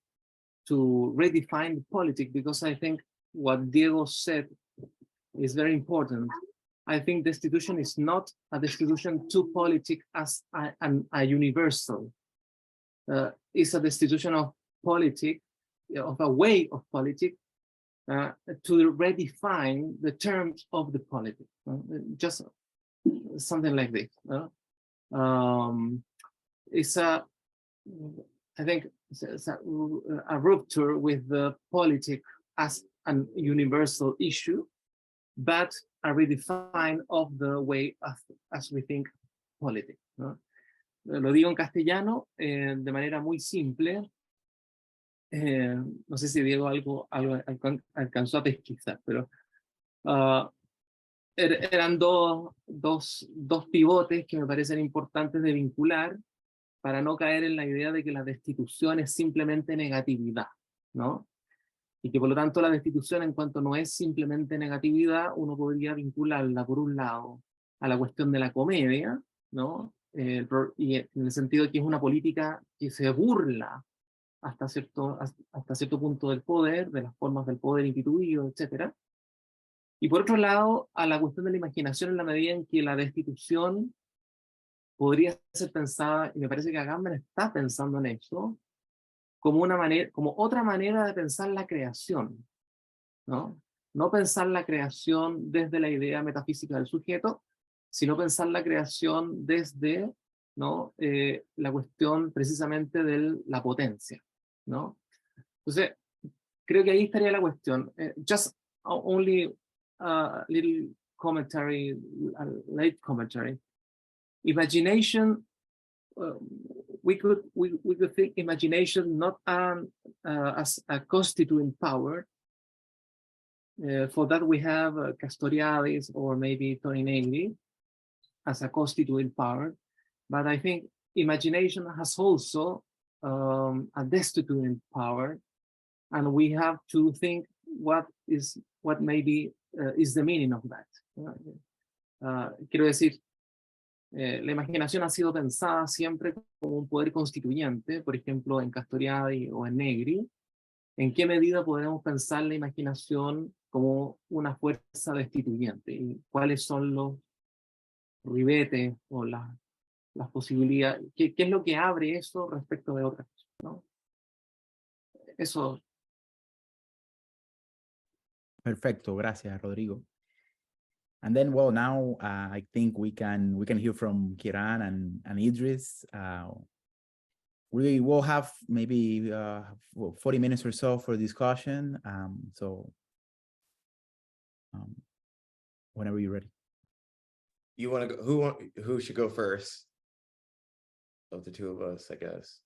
redefine politics, because I think what Diego said is very important. I think destitution is not a destitution to politics as a universal. It's a destitution of politics, of a way of politics, to redefine the terms of the politics. Just something like this. It's a, I think, it's a rupture with the politics as a universal issue, but a redefine of the way as we think politics, ¿no? Lo digo en castellano de manera muy simple. No sé si Diego algo alcanzó a pesquisar, pero eran dos pivotes que me parecen importantes de vincular para no caer en la idea de que la destitución es simplemente negatividad, ¿no? Y que por lo tanto la destitución, en cuanto no es simplemente negatividad, uno podría vincularla, por un lado, a la cuestión de la comedia, ¿no? Y en el sentido de que es una política que se burla hasta cierto punto del poder, de las formas del poder instituido, etc. Y por otro lado, a la cuestión de la imaginación, en la medida en que la destitución podría ser pensada, y me parece que Agamben está pensando en eso, como otra manera de pensar la creación, ¿no? No pensar la creación desde la idea metafísica del sujeto, sino pensar la creación desde, ¿no? La cuestión precisamente de la potencia, ¿no? Entonces, creo que ahí estaría la cuestión. Just only a little commentary, a late commentary. Imagination, we could think imagination not as a constituent power. For that we have Castoriadis or maybe Tony Negri as a constituent power. But I think imagination has also a destituent power, and we have to think what maybe is the meaning of that. Quiero decir, la imaginación ha sido pensada siempre como un poder constituyente, por ejemplo, en Castoriadi o en Negri. ¿En qué medida podemos pensar la imaginación como una fuerza destituyente? ¿Y cuáles son los ribetes o las posibilidades? ¿Qué es lo que abre eso respecto de otras cosas, ¿no? Eso. Perfecto, gracias, Rodrigo. And then, well, now I think we can hear from Kieran and Idris. We will have maybe 40 minutes or so for discussion. Whenever you're ready. You want to go? Who should go first? Of the two of us, I guess.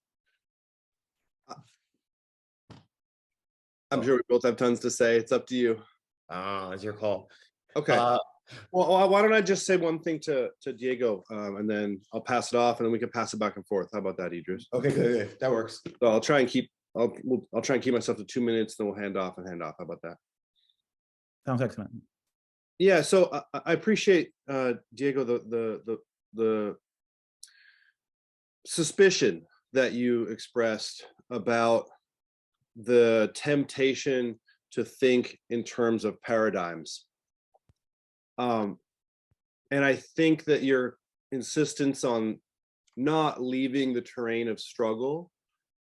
I'm sure we both have tons to say. It's up to you. It's your call. Okay. Well, why don't I just say one thing to Diego, and then I'll pass it off, and then we can pass it back and forth. How about that, Idris? Okay, good. That works. So I'll try and keep myself to 2 minutes, then we'll hand off. How about that? Sounds excellent. Yeah. So I appreciate Diego the suspicion that you expressed about the temptation to think in terms of paradigms. And I think that your insistence on not leaving the terrain of struggle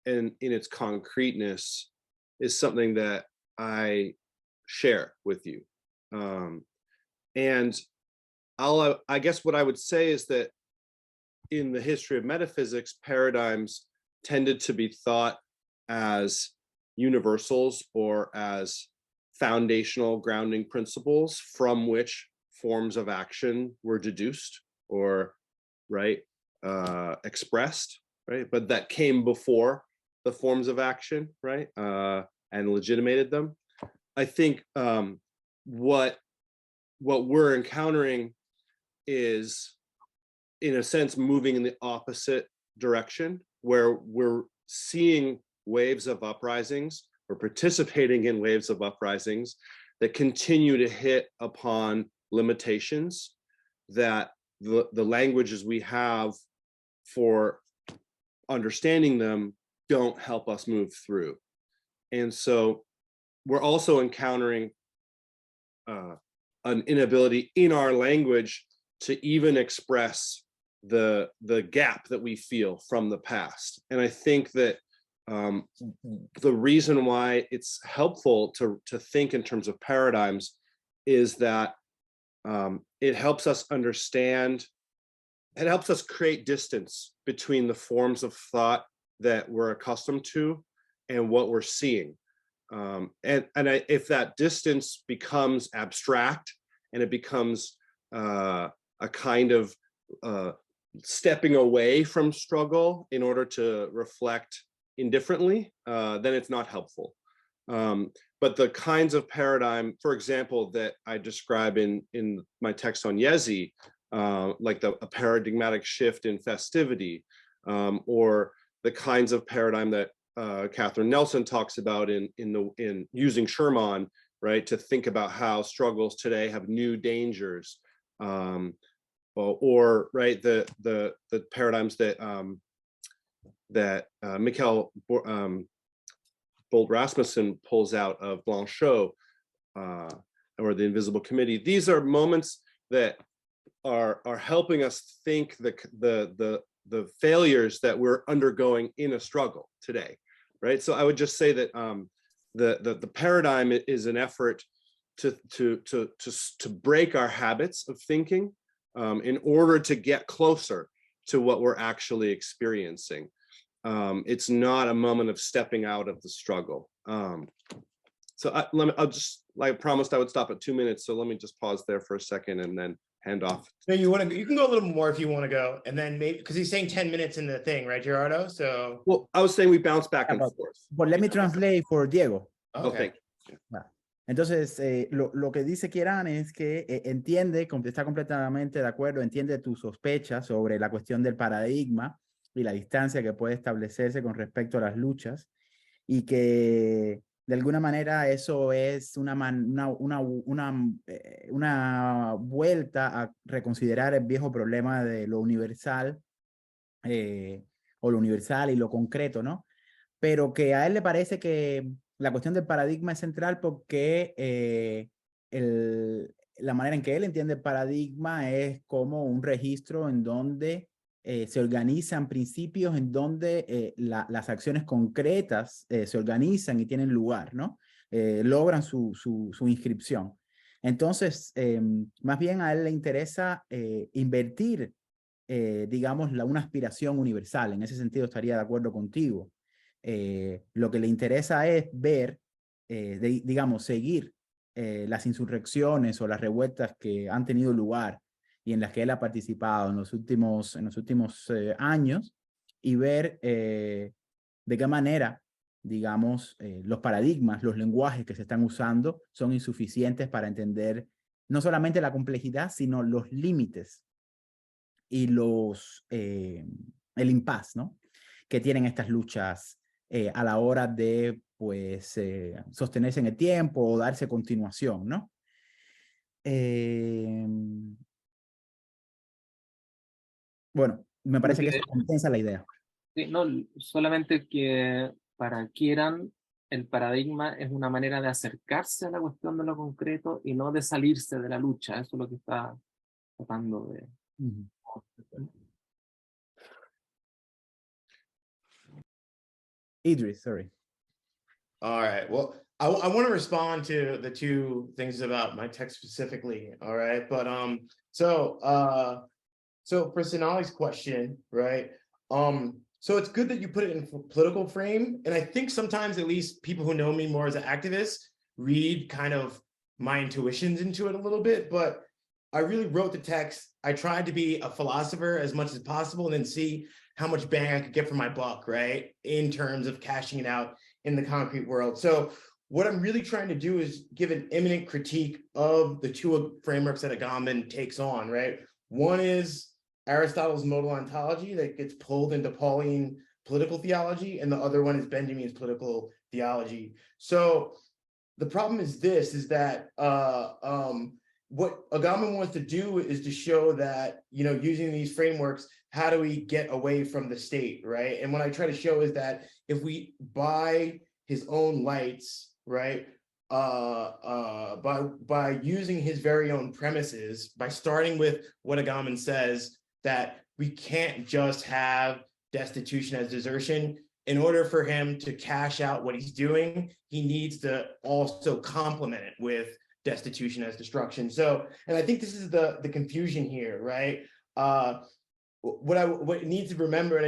and in its concreteness is something that I share with you. And I guess what I would say is that in the history of metaphysics, paradigms tended to be thought as universals or as foundational grounding principles from which forms of action were deduced or expressed, right? But that came before the forms of action, right? And legitimated them. I think what we're encountering is, in a sense, moving in the opposite direction, where we're seeing waves of uprisings or participating in waves of uprisings that continue to hit upon limitations that the languages we have for understanding them don't help us move through. And so we're also encountering an inability in our language to even express the gap that we feel from the past. And I think that the reason why it's helpful to think in terms of paradigms is that it helps us understand, it helps us create distance between the forms of thought that we're accustomed to and what we're seeing. If that distance becomes abstract and it becomes a kind of stepping away from struggle in order to reflect indifferently, then it's not helpful. But the kinds of paradigm, for example, that I describe in my text on Yezi, like a paradigmatic shift in festivity, or the kinds of paradigm that Catherine Nelson talks about in using Sherman, right, to think about how struggles today have new dangers, or right the paradigms that Mikkel Bolt Rasmussen pulls out of Blanchot, or the Invisible Committee. These are moments that are helping us think the failures that we're undergoing in a struggle today, right? So I would just say that the paradigm is an effort to break our habits of thinking in order to get closer to what we're actually experiencing. It's not a moment of stepping out of the struggle. So I promised I would stop at 2 minutes. So let me just pause there for a second and then hand off. No, you can go a little more if you want to go, and then maybe, because he's saying 10 minutes in the thing, right, Gerardo? So, well, I was saying we bounce back and forth. But let me translate for Diego. okay. Entonces, lo que dice Kieran es que entiende, está completamente de acuerdo, entiende tu sospecha sobre la cuestión del paradigma y la distancia que puede establecerse con respecto a las luchas, y que de alguna manera eso es una vuelta a reconsiderar el viejo problema de lo universal, o lo universal y lo concreto, ¿no? Pero que a él le parece que la cuestión del paradigma es central porque la manera en que él entiende el paradigma es como un registro en donde se organizan principios, en donde las acciones concretas se organizan y tienen lugar, ¿no? Logran su inscripción. Entonces, más bien a él le interesa invertir, digamos, una aspiración universal. En ese sentido estaría de acuerdo contigo. Lo que le interesa es ver, digamos, seguir las insurrecciones o las revueltas que han tenido lugar y en las que él ha participado en los últimos años, y ver de qué manera, digamos, los paradigmas, los lenguajes que se están usando son insuficientes para entender no solamente la complejidad, sino los límites y el impas, ¿no?, que tienen estas luchas a la hora de, pues, sostenerse en el tiempo o darse continuación, ¿no? Bueno, me parece que eso compensa la idea. Sí, no, solamente que para Kieran el paradigma es una manera de acercarse a la cuestión de lo concreto y no de salirse de la lucha. Eso es lo que está tratando de... Idris, sorry. All right. Well, I want to respond to the two things about my text specifically. All right. But so for Sonali's question, right? So it's good that you put it in political frame. And I think sometimes, at least people who know me more as an activist, read kind of my intuitions into it a little bit. But I really wrote the text. I tried to be a philosopher as much as possible and then see how much bang I could get for my buck, right? In terms of cashing it out in the concrete world. So what I'm really trying to do is give an imminent critique of the two frameworks that Agamben takes on, right? One is Aristotle's modal ontology that gets pulled into Pauline political theology, and the other one is Benjamin's political theology. So the problem is this, is that what Agamben wants to do is to show that, you know, using these frameworks, how do we get away from the state, right? And what I try to show is that if we buy his own lights, right, by using his very own premises, by starting with what Agamben says, that we can't just have destitution as desertion. In order for him to cash out what he's doing, he needs to also complement it with destitution as destruction. So, and I think this is the confusion here, right? What needs to be remembered,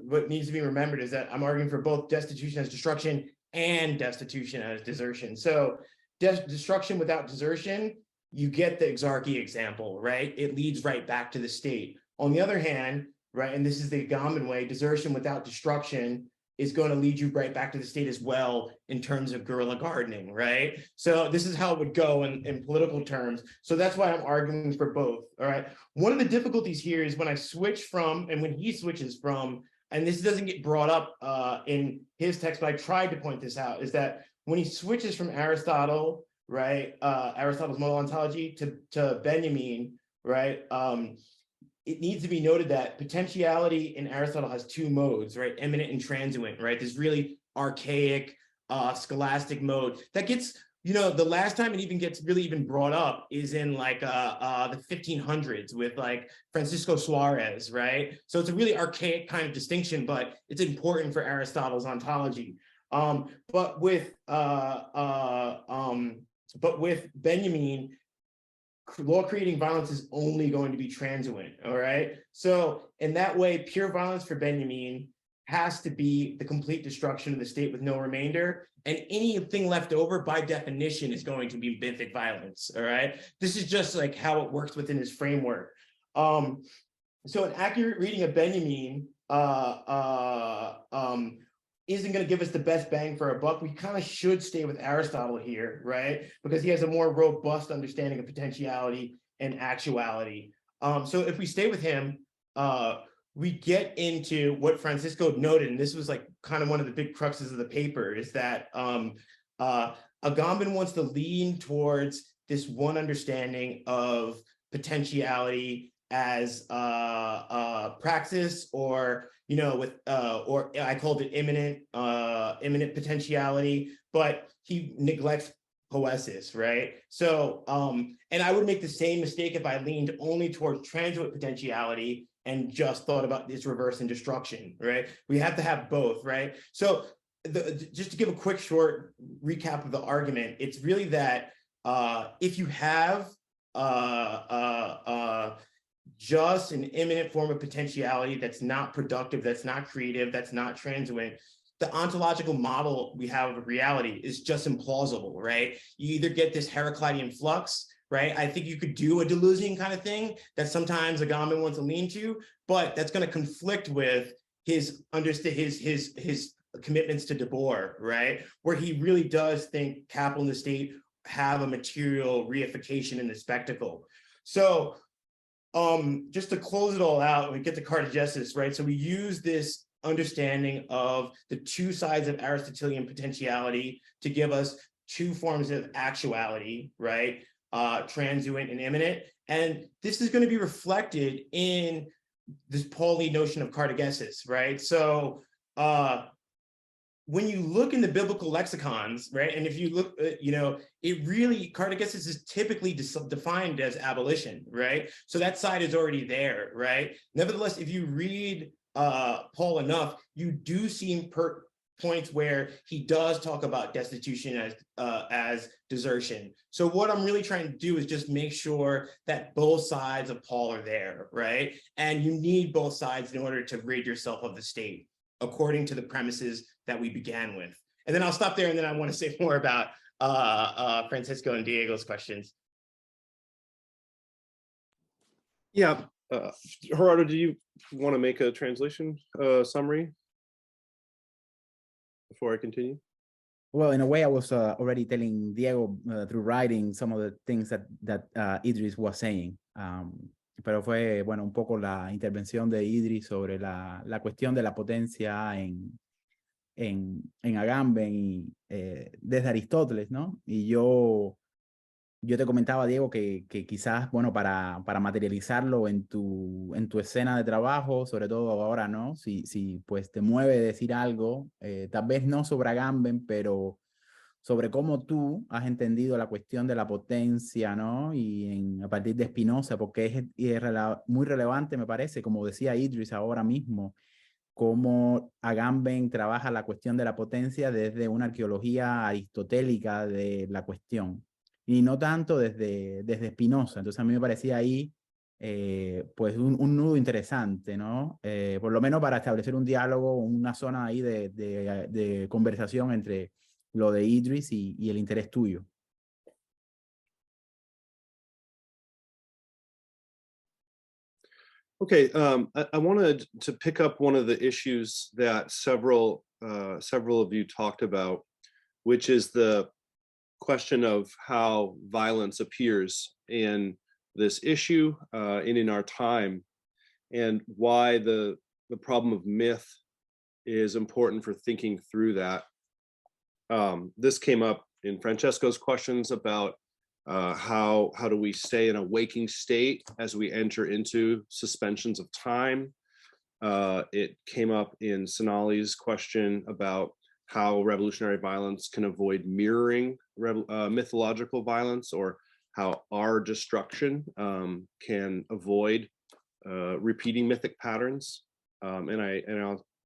what needs to be remembered is that I'm arguing for both destitution as destruction and destitution as desertion. So destruction without desertion you get the exarchy example, right? It leads right back to the state. On the other hand, right, and this is the Agamben way, desertion without destruction is going to lead you right back to the state as well in terms of guerrilla gardening, right? So this is how it would go in political terms. So that's why I'm arguing for both, all right? One of the difficulties here is when I switch from, and when he switches from, and this doesn't get brought up in his text, but I tried to point this out, is that when he switches from Aristotle, right, Aristotle's modal ontology to Benjamin, right, it needs to be noted that potentiality in Aristotle has two modes, right? Immanent and transuent, right? This really archaic scholastic mode that gets, you know, the last time it even gets really even brought up is in like the 1500s with like Francisco Suarez, right? So it's a really archaic kind of distinction, but it's important for Aristotle's ontology. But with Benjamin, law creating violence is only going to be transuent, all right? So in that way, pure violence for Benjamin has to be the complete destruction of the state with no remainder, and anything left over by definition is going to be benthic violence, all right? This is just like how it works within his framework. So an accurate reading of Benjamin isn't going to give us the best bang for our buck. We kind of should stay with Aristotle here, right? Because he has a more robust understanding of potentiality and actuality. So if we stay with him, we get into what Francisco noted, and this was like kind of one of the big cruxes of the paper, is that Agamben wants to lean towards this one understanding of potentiality as praxis, or, you know, with or I called it imminent potentiality, but he neglects poesis, right? So and I would make the same mistake if I leaned only towards transuent potentiality and just thought about this reverse and destruction, right? We have to have both, right? So just to give a quick short recap of the argument, it's really that if you have just an imminent form of potentiality that's not productive, that's not creative, that's not transuent, the ontological model we have of reality is just implausible, right? You either get this Heraclitean flux, right? I think you could do a Deleuzian kind of thing that sometimes Agamben wants to lean to, but that's going to conflict with his commitments to Debord, right? Where he really does think capital and the state have a material reification in the spectacle. So just to close it all out, we get to Cartagessus, right? So we use this understanding of the two sides of Aristotelian potentiality to give us two forms of actuality, right? Transuent and imminent. And this is going to be reflected in this Pauline notion of Cartagessus, right? So when you look in the biblical lexicons, right, and if you look, you know, it really, Cartagessus is typically defined as abolition, right? So that side is already there, right? Nevertheless, if you read Paul enough, you do see points where he does talk about destitution as desertion. So what I'm really trying to do is just make sure that both sides of Paul are there, right? And you need both sides in order to rid yourself of the state, according to the premises that we began with. And then I'll stop there, and then I want to say more about Francisco and Diego's questions. Yeah, Gerardo, do you want to make a translation summary before I continue? Well, in a way, I was already telling Diego through writing some of the things that Idris was saying. Pero fue, bueno, un poco la intervención de Idris sobre la cuestión de la potencia en Agamben y desde Aristóteles, ¿no? Y yo te comentaba, Diego, que quizás, bueno, para materializarlo en tu escena de trabajo, sobre todo ahora, ¿no? Si pues te mueve decir algo, tal vez no sobre Agamben, pero sobre cómo tú has entendido la cuestión de la potencia, ¿no? Y a partir de Spinoza, porque es muy relevante, me parece, como decía Idris ahora mismo, cómo Agamben trabaja la cuestión de la potencia desde una arqueología aristotélica de la cuestión, y no tanto desde Spinoza. Entonces a mí me parecía ahí pues un nudo interesante, ¿no? Por lo menos para establecer un diálogo, una zona ahí de conversación entre lo de Idris y el interés tuyo. Okay, I wanted to pick up one of the issues that several of you talked about, which is the question of how violence appears in this issue and in our time, and why the problem of myth is important for thinking through that. This came up in Francesco's questions about how do we stay in a waking state as we enter into suspensions of time. It came up in Sonali's question about how revolutionary violence can avoid mirroring mythological violence, or how our destruction can avoid repeating mythic patterns.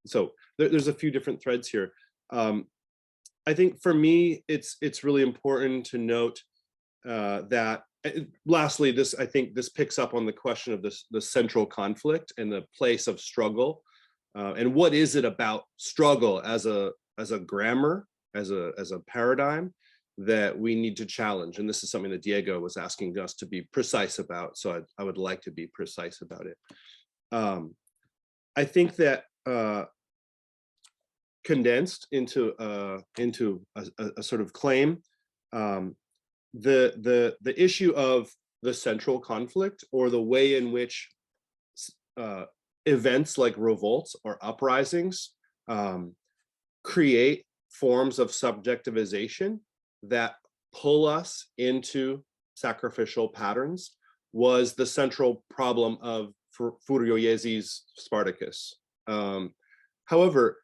So there's a few different threads here. I think for me, it's really important to note that, lastly, I think this picks up on the question of the central conflict and the place of struggle, and what is it about struggle as a grammar, as a paradigm that we need to challenge. And this is something that Diego was asking us to be precise about, so I would like to be precise about it. I think that condensed into a sort of claim, the issue of the central conflict, or the way in which events like revolts or uprisings create forms of subjectivization that pull us into sacrificial patterns, was the central problem of Furio Jezi's Spartacus. However,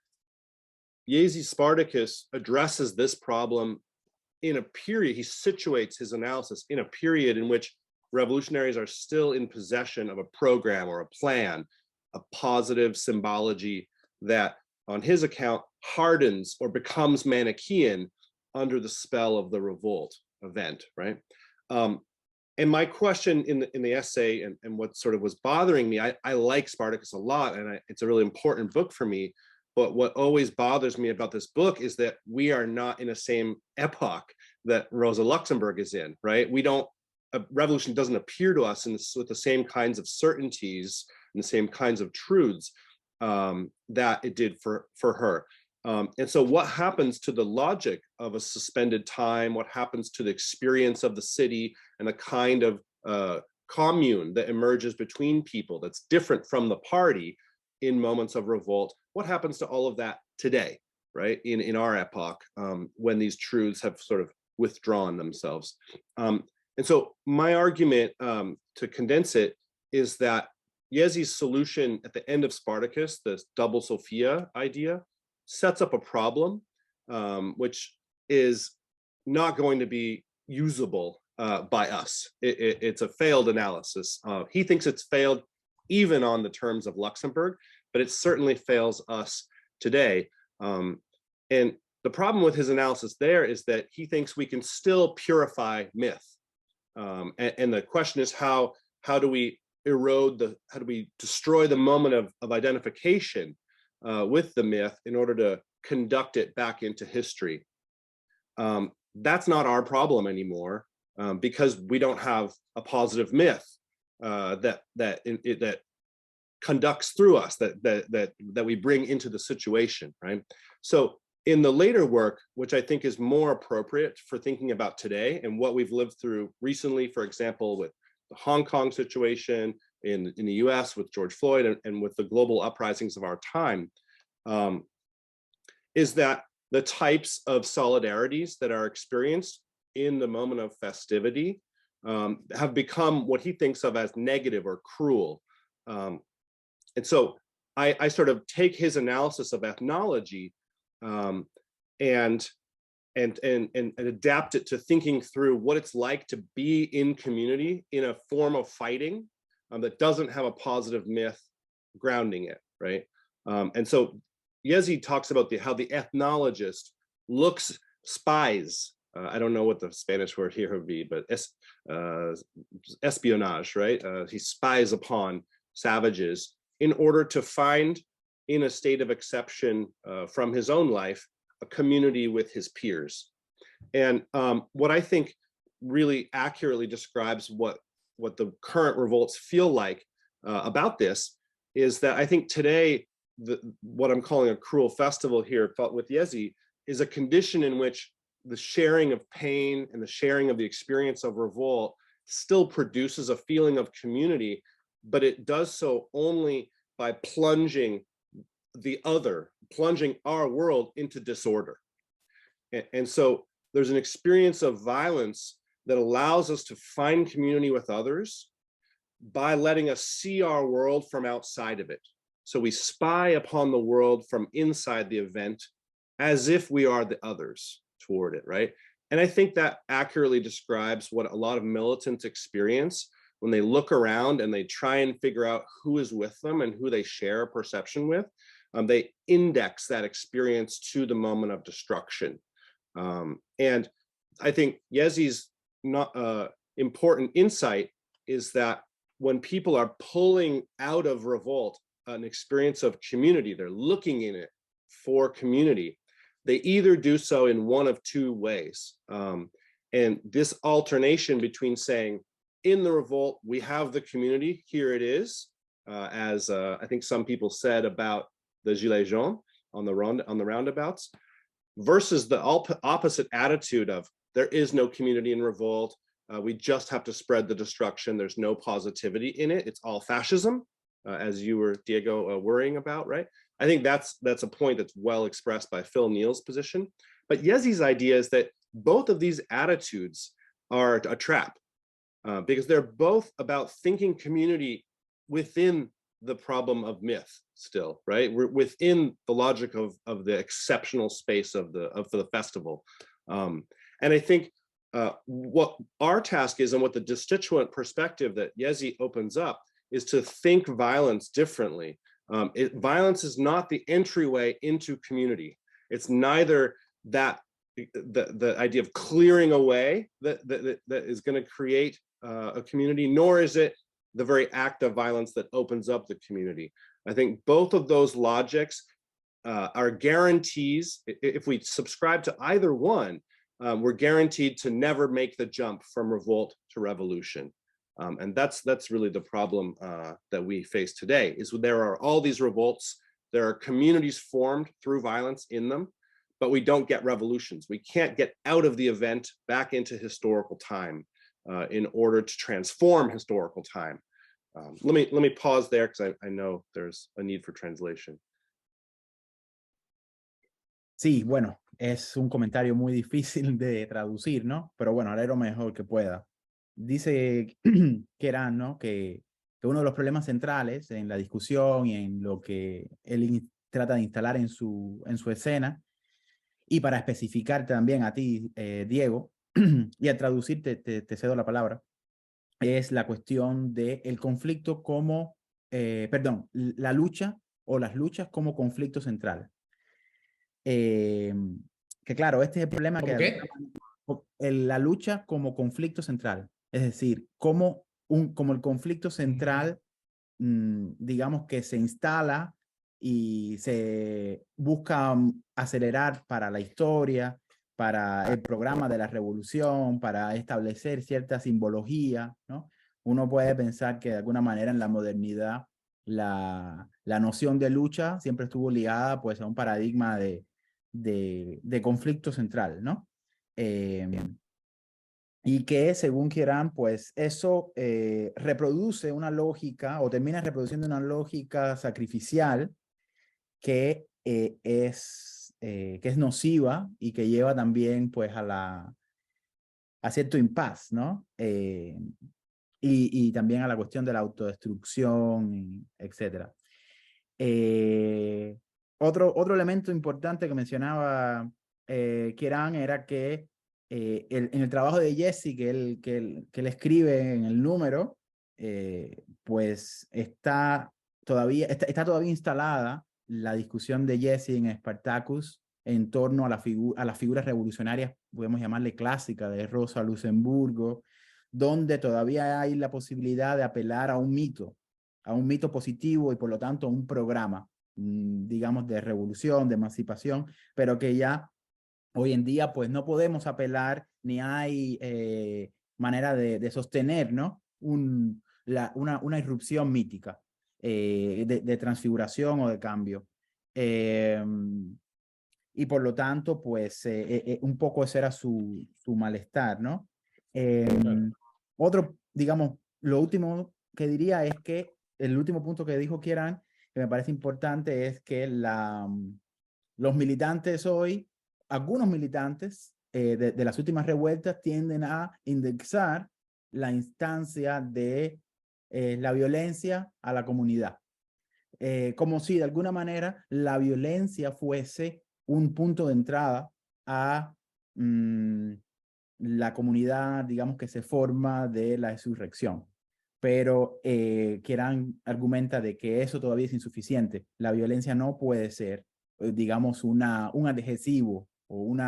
Jezi's Spartacus addresses this problem in a period, he situates his analysis in a period in which revolutionaries are still in possession of a program or a plan, a positive symbology that, on his account, hardens or becomes Manichaean under the spell of the revolt event, right? And my question in the essay, and what sort of was bothering me, I like Spartacus a lot, and it's a really important book for me, but what always bothers me about this book is that we are not in the same epoch that Rosa Luxemburg is in, right? A revolution doesn't appear to us with the same kinds of certainties and the same kinds of truths that it did for her. And so what happens to the logic of a suspended time? What happens to the experience of the city and the kind of commune that emerges between people that's different from the party in moments of revolt? What happens to all of that today, right? In our epoch, when these truths have sort of withdrawn themselves. And so my argument, to condense it, is that Jezi's solution at the end of Spartacus, this double Sophia idea, sets up a problem which is not going to be usable by us. It's a failed analysis. He thinks it's failed even on the terms of Luxemburg, but it certainly fails us today. And the problem with his analysis there is that he thinks we can still purify myth. And the question is, how do we how do we destroy the moment of identification with the myth in order to conduct it back into history? That's not our problem anymore, because we don't have a positive myth that conducts through us, that we bring into the situation, right? So in the later work, which I think is more appropriate for thinking about today and what we've lived through recently, for example, with the Hong Kong situation, in the US with George Floyd, and with the global uprisings of our time, is that the types of solidarities that are experienced in the moment of festivity have become what he thinks of as negative or cruel. And so I sort of take his analysis of ethnology and adapt it to thinking through what it's like to be in community in a form of fighting that doesn't have a positive myth grounding it, right? And so Jezi talks about how the ethnologist spies, I don't know what the Spanish word here would be, but espionage, right? He spies upon savages in order to find, in a state of exception from his own life, a community with his peers. And what I think really accurately describes what the current revolts feel like about this is that I think today, what I'm calling a cruel festival here with Yezi is a condition in which the sharing of pain and the sharing of the experience of revolt still produces a feeling of community, but it does so only by plunging our world into disorder. And so there's an experience of violence that allows us to find community with others by letting us see our world from outside of it. So we spy upon the world from inside the event as if we are the others toward it, right? And I think that accurately describes what a lot of militants experience when they look around and they try and figure out who is with them and who they share a perception with. They index that experience to the moment of destruction. And I think Yezi's important insight is that when people are pulling out of revolt an experience of community, they're looking in it for community, they either do so in one of two ways. And this alternation between saying, in the revolt, we have the community, here it is, as I think some people said about the Gilets jaunes on the roundabouts, versus the opposite attitude of there is no community in revolt, we just have to spread the destruction, there's no positivity in it, it's all fascism, as you were, Diego, worrying about, right? I think that's a point that's well expressed by Phil Neal's position. But Yezi's idea is that both of these attitudes are a trap, because they're both about thinking community within the problem of myth still, right? We're within the logic of the exceptional space of the festival. And I think what our task is, and what the destituent perspective that Yezi opens up, is to think violence differently. Violence is not the entryway into community. It's neither that the idea of clearing away that is going to create a community, nor is it the very act of violence that opens up the community. I think both of those logics are guarantees. If we subscribe to either one, we're guaranteed to never make the jump from revolt to revolution. And that's really the problem that we face today, is there are all these revolts, there are communities formed through violence in them, but we don't get revolutions. We can't get out of the event back into historical time in order to transform historical time. Let me pause there, because I know there's a need for translation. Sí, bueno, es un comentario muy difícil de traducir, ¿no? Pero bueno, haré lo mejor que pueda. Dice Kieran, ¿no? que uno de los problemas centrales en la discusión y en lo que él trata de instalar en su escena, y para especificar también a ti, Diego, y al traducir te cedo la palabra, es la cuestión del conflicto como, la lucha o las luchas como conflicto central. Que claro, este es el problema. La lucha como conflicto central, es decir, como el conflicto central, digamos, que se instala y se busca acelerar para la historia, para el programa de la revolución, para establecer cierta simbología, ¿no? Uno puede pensar que de alguna manera en la modernidad la noción de lucha siempre estuvo ligada pues a un paradigma de conflicto central, ¿no? Y que según Kieran, pues eso reproduce una lógica, o termina reproduciendo una lógica sacrificial que es nociva y que lleva también pues a cierto impas, ¿no? Y también a la cuestión de la autodestrucción, etc. Otro elemento importante que mencionaba Kieran era que en el trabajo de Jesse que él escribe en el número, pues está todavía instalada la discusión de Jesse en Spartacus en torno a las figuras revolucionarias, podemos llamarle clásica, de Rosa Luxemburgo, donde todavía hay la posibilidad de apelar a un mito positivo y por lo tanto a un programa, digamos, de revolución, de emancipación, pero que ya hoy en día pues no podemos apelar, ni hay manera de sostener, ¿no? una irrupción mítica de transfiguración o de cambio. Y por lo tanto, pues, un poco ese era su malestar, ¿no? Otro, digamos, lo último que diría es que el último punto que dijo Kieran, que me parece importante, es que los militantes hoy, algunos militantes de las últimas revueltas tienden a indexar la instancia de la violencia a la comunidad. Como si de alguna manera la violencia fuese un punto de entrada a la comunidad, digamos, que se forma de la insurrección. Pero Kieran argumenta de que eso todavía es insuficiente. La violencia no puede ser, digamos, un adhesivo o un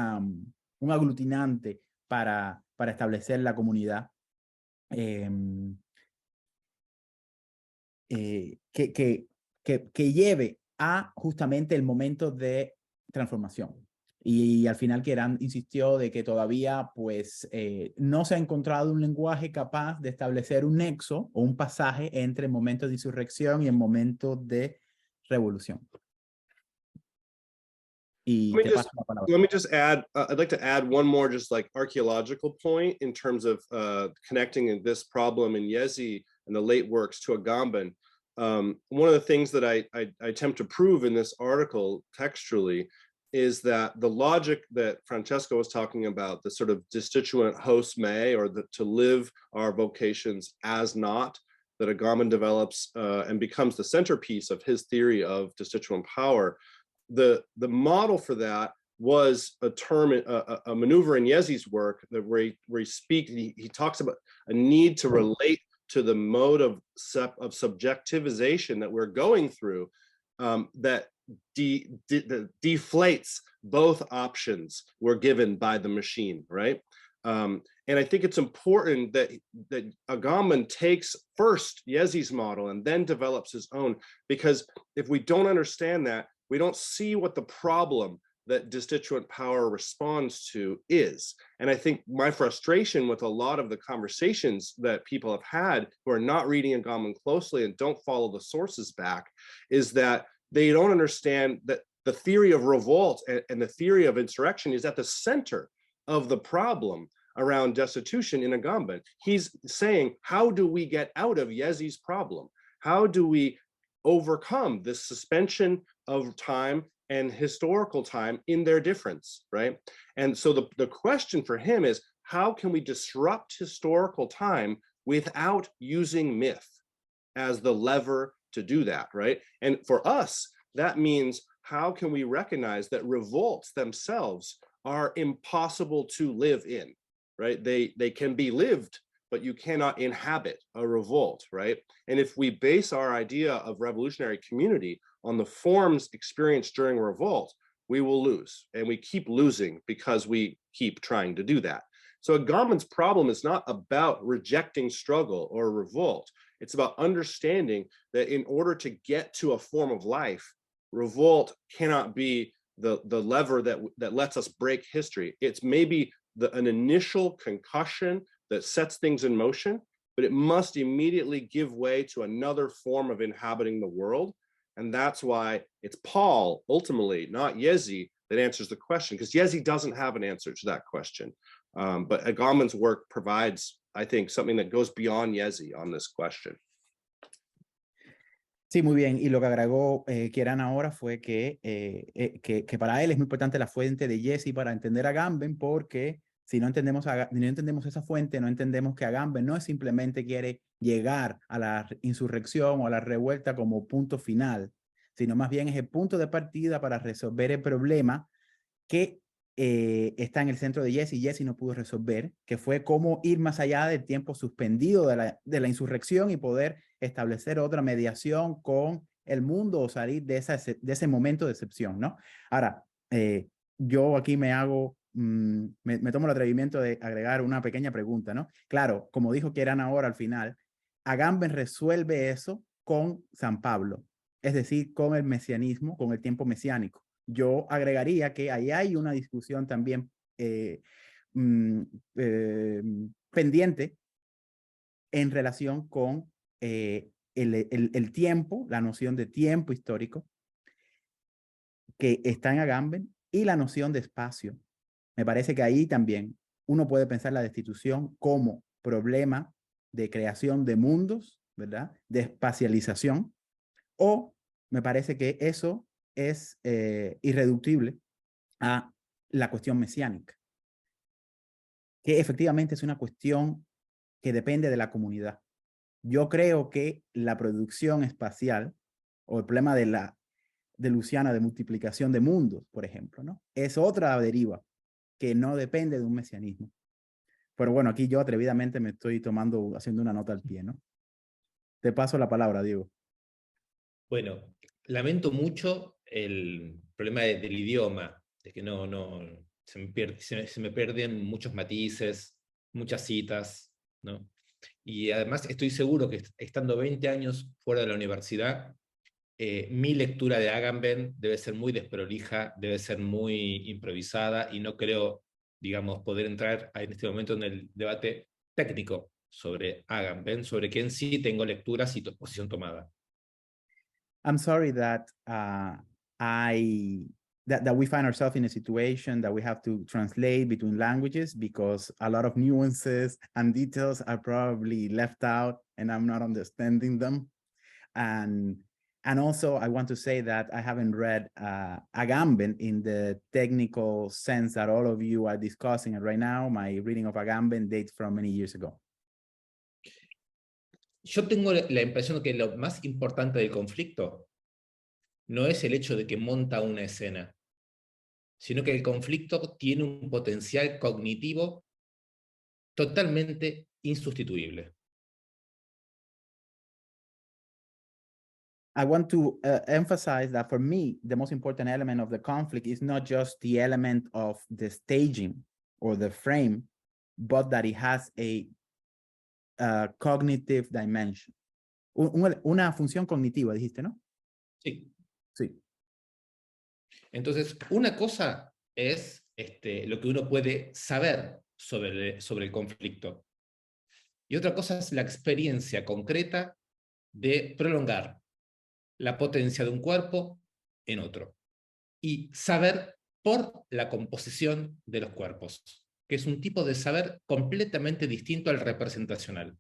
aglutinante para establecer la comunidad. Que lleve a justamente el momento de transformación. Y al final Kieran insistió de que todavía pues no se ha encontrado un lenguaje capaz de establecer un nexo o un pasaje entre el momento de insurrección y el momento de revolución. Y te paso la palabra. Let me just add, I'd like to add one more just like archaeological point in terms of connecting this problem in Yezi and the late works to Agamben. One of the things that I attempt to prove in this article textually is that the logic that Francesco was talking about, the sort of destituent host may, or to live our vocations as not, that Agamben develops and becomes the centerpiece of his theory of destituent power. The model for that was a term, a maneuver in Yezi's work that where he talks about a need to relate to the mode of subjectivization that we're going through, that deflates both options were given by the machine, right? And I think it's important that Agamben takes first Yezi's model and then develops his own, because if we don't understand that, we don't see what the problem that destituent power responds to is. And I think my frustration with a lot of the conversations that people have had who are not reading Agamben closely and don't follow the sources back is that they don't understand that the theory of revolt and the theory of insurrection is at the center of the problem around destitution in Agamben. He's saying, how do we get out of Yezi's problem? How do we overcome this suspension of time and historical time in their difference, right? And so the question for him is, how can we disrupt historical time without using myth as the lever to do that, right? And for us, that means how can we recognize that revolts themselves are impossible to live in, right? They can be lived, but you cannot inhabit a revolt, right? And if we base our idea of revolutionary community on the forms experienced during revolt, we will lose, and we keep losing because we keep trying to do that. So Agamben's problem is not about rejecting struggle or revolt. It's about understanding that in order to get to a form of life, revolt cannot be the lever that lets us break history. It's maybe an initial concussion that sets things in motion, but it must immediately give way to another form of inhabiting the world. And that's why it's Paul, ultimately, not Yezi, that answers the question, because Yezi doesn't have an answer to that question. But Agamben's work provides, I think, something that goes beyond Yezi on this question. Sí, muy bien. Y lo que agregó Kieran ahora fue que para él es muy importante la fuente de Yezi para entender a Agamben, porque si no entendemos esa fuente, no entendemos que Agamben no es simplemente quiere llegar a la insurrección o a la revuelta como punto final, sino más bien es el punto de partida para resolver el problema que está en el centro de Yezi y Yezi no pudo resolver, que fue cómo ir más allá del tiempo suspendido de la insurrección y poder establecer otra mediación con el mundo o salir de ese momento de excepción, ¿no? Ahora, yo aquí me tomo el atrevimiento de agregar una pequeña pregunta, ¿no? Claro, como dijo Kieran ahora al final, Agamben resuelve eso con San Pablo, es decir, con el mesianismo, con el tiempo mesiánico. Yo agregaría que ahí hay una discusión también pendiente en relación con el tiempo, la noción de tiempo histórico que está en Agamben y la noción de espacio. Me parece que ahí también uno puede pensar la destitución como problema de creación de mundos, ¿verdad? De espacialización, o me parece que eso es irreductible a la cuestión mesiánica, que efectivamente es una cuestión que depende de la comunidad. Yo creo que la producción espacial o el problema de Luciana de multiplicación de mundos, por ejemplo, ¿no? Es otra deriva que no depende de un mesianismo. Pero bueno, aquí yo atrevidamente me estoy haciendo una nota al pie, ¿no? Te paso la palabra, Diego. Bueno, lamento mucho el problema del idioma, de que se me pierden muchos matices, muchas citas, ¿no? Y además estoy seguro que estando 20 años fuera de la universidad, mi lectura de Agamben debe ser muy desprolija, debe ser muy improvisada, y no creo, digamos, poder entrar en este momento en el debate técnico sobre Agamben, sobre que en sí tengo lecturas y posición tomada. I'm sorry that that we find ourselves in a situation that we have to translate between languages because a lot of nuances and details are probably left out and I'm not understanding them. And also I want to say that I haven't read Agamben in the technical sense that all of you are discussing it right now. My reading of Agamben dates from many years ago. Yo tengo la impresión de que lo más importante del conflicto no es el hecho de que monta una escena, sino que el conflicto tiene un potencial cognitivo totalmente insustituible. I want to emphasize that for me, the most important element of the conflict is not just the element of the staging or the frame, but that it has a cognitive dimension. Una función cognitiva, dijiste, ¿no? Sí. Sí. Entonces, una cosa es lo que uno puede saber sobre el conflicto, y otra cosa es la experiencia concreta de prolongar la potencia de un cuerpo en otro, y saber por la composición de los cuerpos, que es un tipo de saber completamente distinto al representacional.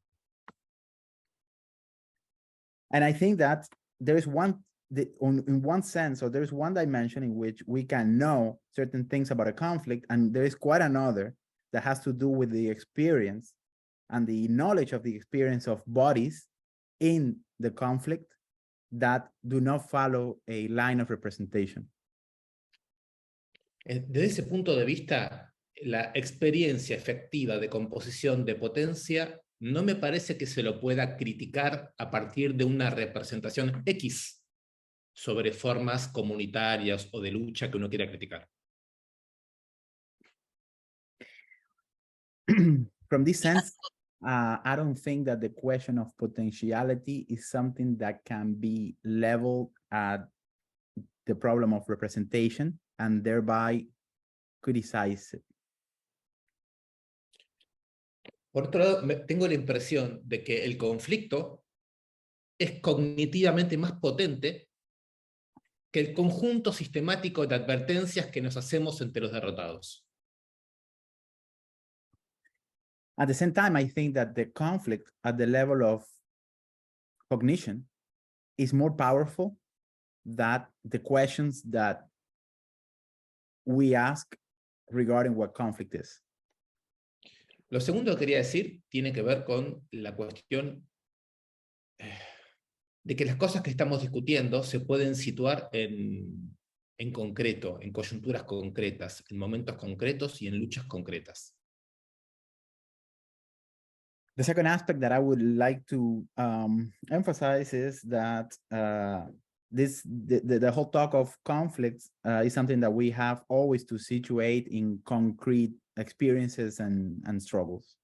And I think that there is in one sense, or there is one dimension in which we can know certain things about a conflict, and there is quite another that has to do with the experience and the knowledge of the experience of bodies in the conflict that do not follow a line of representation. Desde ese punto de vista, la experiencia efectiva de composición de potencia no me parece que se lo pueda criticar a partir de una representación X sobre formas comunitarias o de lucha que uno quiera criticar. From this sense, I don't think that the question of potentiality is something that can be leveled at the problem of representation and thereby criticize it. Por otro lado, tengo la impresión de que el conflicto es cognitivamente más potente que el conjunto sistemático de advertencias que nos hacemos entre los derrotados. At the same time, I think that the conflict at the level of cognition is more powerful than the questions that we ask regarding what conflict is. Lo segundo que quería decir tiene que ver con la cuestión de que las cosas que estamos discutiendo se pueden situar en concreto, en coyunturas concretas, en momentos concretos y en luchas concretas. The second aspect that I would like to emphasize is that the whole talk of conflicts is something that we have always to situate in concrete experiences and struggles.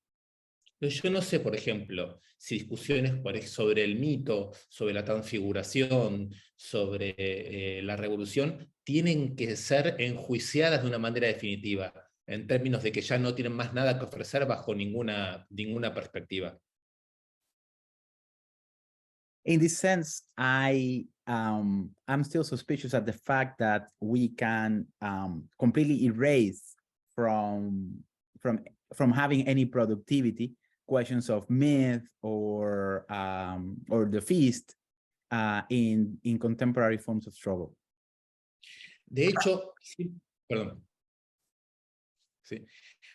Yo no sé, por ejemplo, si discusiones sobre el mito, sobre la transfiguración, sobre la revolución, tienen que ser enjuiciadas de una manera definitiva, en términos de que ya no tienen más nada que ofrecer bajo ninguna perspectiva. In this sense, I'm still suspicious at the fact that we can completely erase from having any productivity questions of myth or the feast in contemporary forms of struggle. De hecho, sí, perdón. Sí.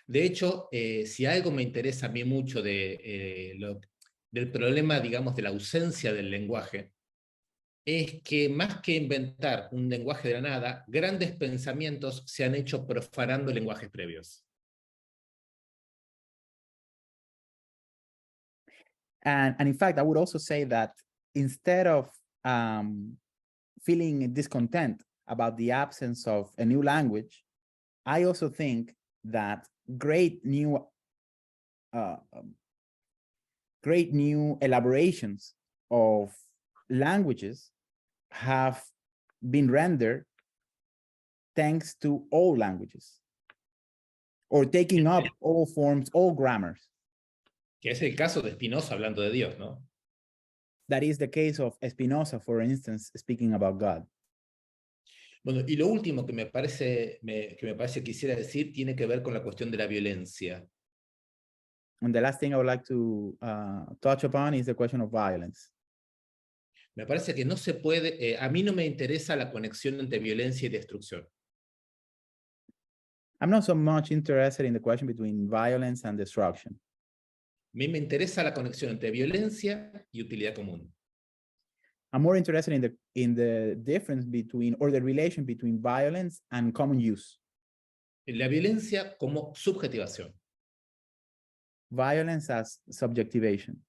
De hecho, si algo me interesa a mí mucho del problema, digamos, de la ausencia del lenguaje, es que más que inventar un lenguaje de la nada, grandes pensamientos se han hecho profanando lenguajes previos. And in fact, I would also say that instead of feeling discontent about the absence of a new language, I also think that great new elaborations of languages have been rendered thanks to all languages, or taking up all forms, all grammars. Que es el caso de Spinoza hablando de Dios, ¿no? That is the case of Spinoza, for instance, speaking about God. Bueno, y lo último que me parece quisiera decir tiene que ver con la cuestión de la violencia. And the last thing I would like to touch upon is the question of violence. Me parece que no se puede, a mí no me interesa la conexión entre violencia y destrucción. I'm not so much interested in the question between violence and destruction. A mí me interesa la conexión entre violencia y utilidad común. I'm more interested in the difference between, or the relation between violence and common use. La violencia como subjetivación. Violence as subjectivation.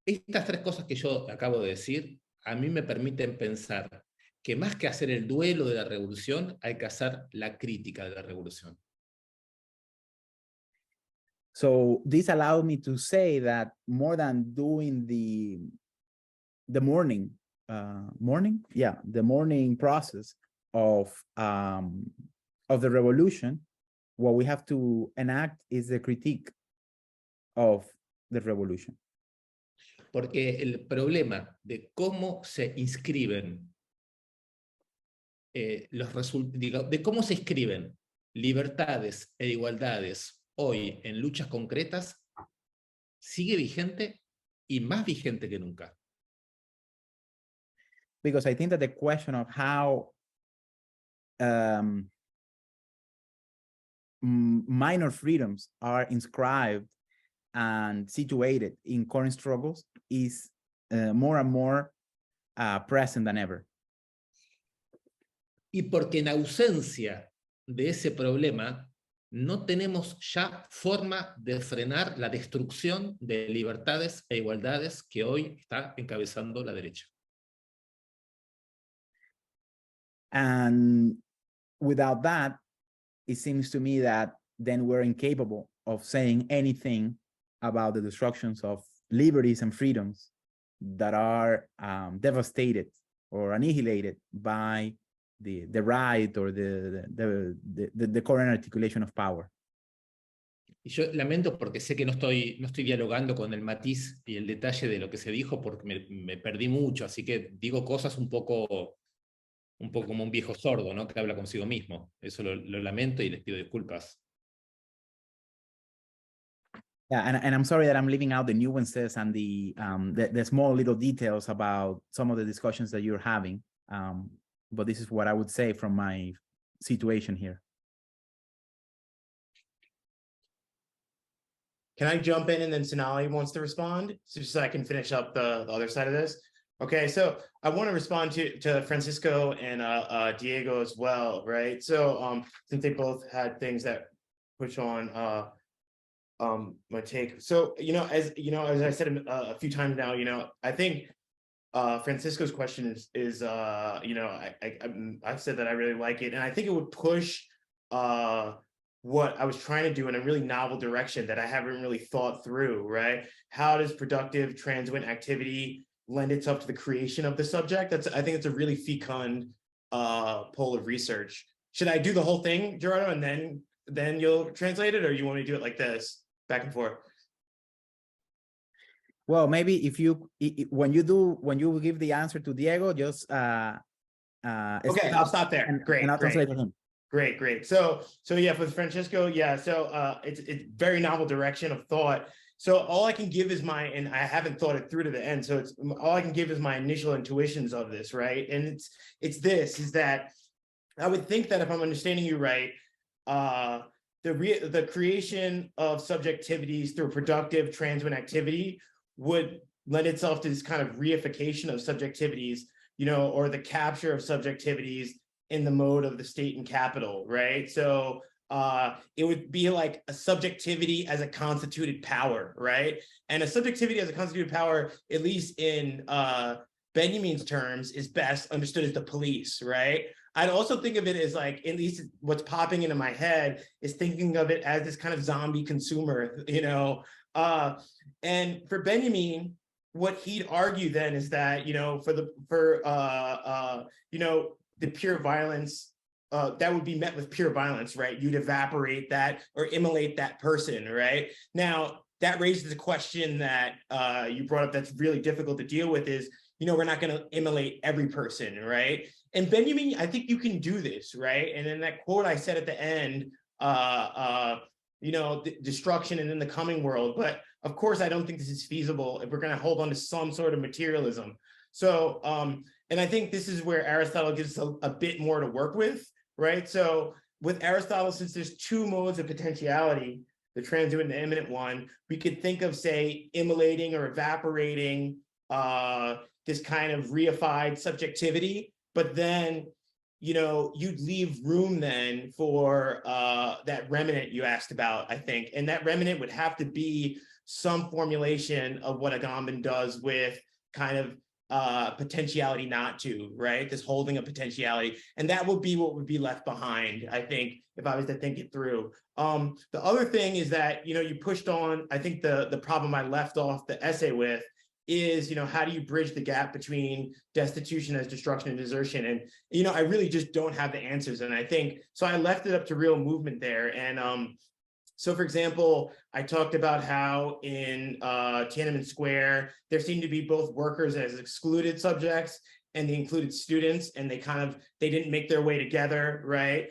Estas tres cosas que yo acabo de decir, a mí me permiten pensar que más que hacer el duelo de la revolución, hay que hacer la crítica de la revolución. So this allowed me to say that more than doing the mourning process of the revolution, what we have to enact is the critique of the revolution. Porque el problema de cómo se inscriben de cómo se inscriben libertades e igualdades hoy en luchas concretas sigue vigente y más vigente que nunca. Because I think that the question of how minor freedoms are inscribed and situated in current struggles is more and more present than ever. Y porque en ausencia de ese problema, no tenemos ya forma de frenar la destrucción de libertades e igualdades que hoy está encabezando la derecha. And without that, it seems to me that then we're incapable of saying anything about the destructions of liberties and freedoms that are devastated or annihilated by the right or the current articulation of power. Y yo lamento porque sé que no estoy dialogando con el matiz y el detalle de lo que se dijo porque me perdí mucho, así que digo cosas un poco como un viejo sordo, ¿no? Que habla consigo mismo. Eso lo lamento y les pido disculpas. Yeah, and I'm sorry that I'm leaving out the nuances and the small little details about some of the discussions that you're having. But this is what I would say from my situation here. Can I jump in and then Sonali wants to respond? So I can finish up the other side of this. Okay, so I want to respond to Francisco and Diego as well, right? So since they both had things that push on my take. So, as I said a few times now, I think Francisco's question is I've said that I really like it, and I think it would push what I was trying to do in a really novel direction that I haven't really thought through, right? How does productive transit activity lend itself to the creation of the subject? I think it's a really fecund pole of research. Should I do the whole thing, Gerardo, and then you'll translate it, or you want me to do it like this, back and forth? Well, maybe if you when you give the answer to Diego, just okay, I'll stop there. Great, and I'll great. translate to him. Great. So yeah, for Francesco, yeah. So it's very novel direction of thought. So all I can give is and I haven't thought it through to the end. So it's all I can give is my initial intuitions of this, right? And it's that I would think that if I'm understanding you right, the creation of subjectivities through productive transient activity would lend itself to this kind of reification of subjectivities, or the capture of subjectivities in the mode of the state and capital, right? So it would be like a subjectivity as a constituted power, right? And a subjectivity as a constituted power, at least in Benjamin's terms, is best understood as the police, right? I'd also think of it as like, at least what's popping into my head is thinking of it as this kind of zombie consumer, and for Benjamin, what he'd argue then is that, the pure violence, that would be met with pure violence, right? You'd evaporate that or immolate that person, right? Now, that raises a question that you brought up that's really difficult to deal with is, we're not going to immolate every person, right? And Benjamin, I think you can do this, right? And then that quote I said at the end, destruction and in the coming world. But of course, I don't think this is feasible if we're going to hold on to some sort of materialism. So, and I think this is where Aristotle gives us a bit more to work with, right? So with Aristotle, since there's two modes of potentiality, the transient and the immanent one, we could think of, say, immolating or evaporating this kind of reified subjectivity, but then, you'd leave room then for that remnant you asked about, I think. And that remnant would have to be some formulation of what Agamben does with kind of potentiality not to, right? This holding of potentiality. And that would be what would be left behind, I think, if I was to think it through. The other thing is that, you pushed on, I think the problem I left off the essay with is, how do you bridge the gap between destitution as destruction and desertion? And, I really just don't have the answers. And I think, so I left it up to real movement there. And so, for example, I talked about how in Tiananmen Square, there seemed to be both workers as excluded subjects and the included students, and they didn't make their way together, right?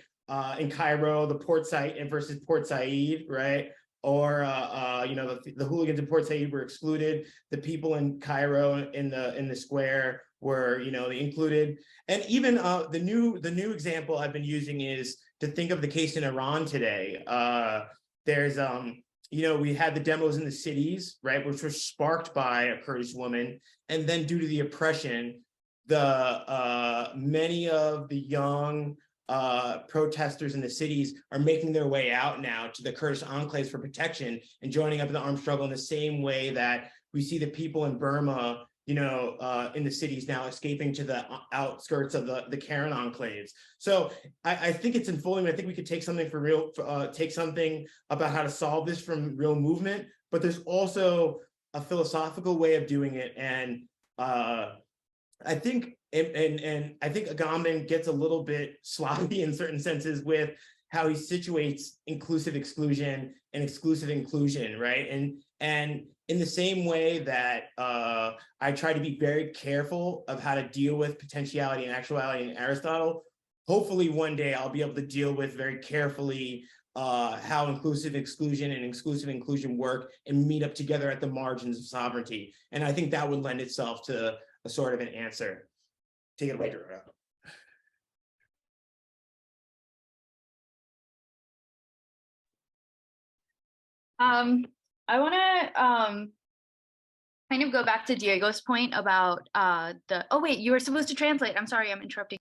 In Cairo, the Port Said versus Port Said, right? Or the hooligans in Port Said were excluded. The people in Cairo in the square were the included. And even the new example I've been using is to think of the case in Iran today. There's we had the demos in the cities, right, which were sparked by a Kurdish woman, and then due to the oppression, many of the young protesters in the cities are making their way out now to the Kurdish enclaves for protection and joining up in the armed struggle in the same way that we see the people in Burma, in the cities now escaping to the outskirts of the Karen enclaves. So I think it's unfolding. I think we could take something take something about how to solve this from real movement, but there's also a philosophical way of doing it. And I think and I think Agamben gets a little bit sloppy in certain senses with how he situates inclusive exclusion and exclusive inclusion, right? And in the same way that I try to be very careful of how to deal with potentiality and actuality in Aristotle, hopefully one day I'll be able to deal with very carefully how inclusive exclusion and exclusive inclusion work and meet up together at the margins of sovereignty. And I think that would lend itself to a sort of an answer. Take it away, Gerardo. I want to kind of go back to Diego's point about oh wait, you were supposed to translate. I'm sorry, I'm interrupting.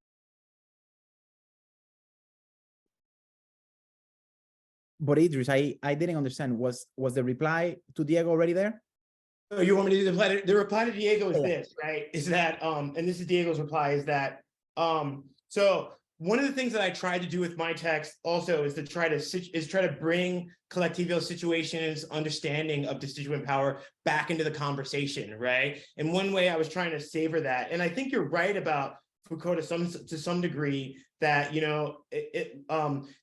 But Idris, I didn't understand. Was the reply to Diego already there? Oh, you want me to do the reply to Diego is this, right? Is that and this is Diego's reply, is that so one of the things that I tried to do with my text also is to try to bring collectivo situations understanding of destituent power back into the conversation, right? And one way I was trying to savor that, and I think you're right about Foucault to some degree that, you know,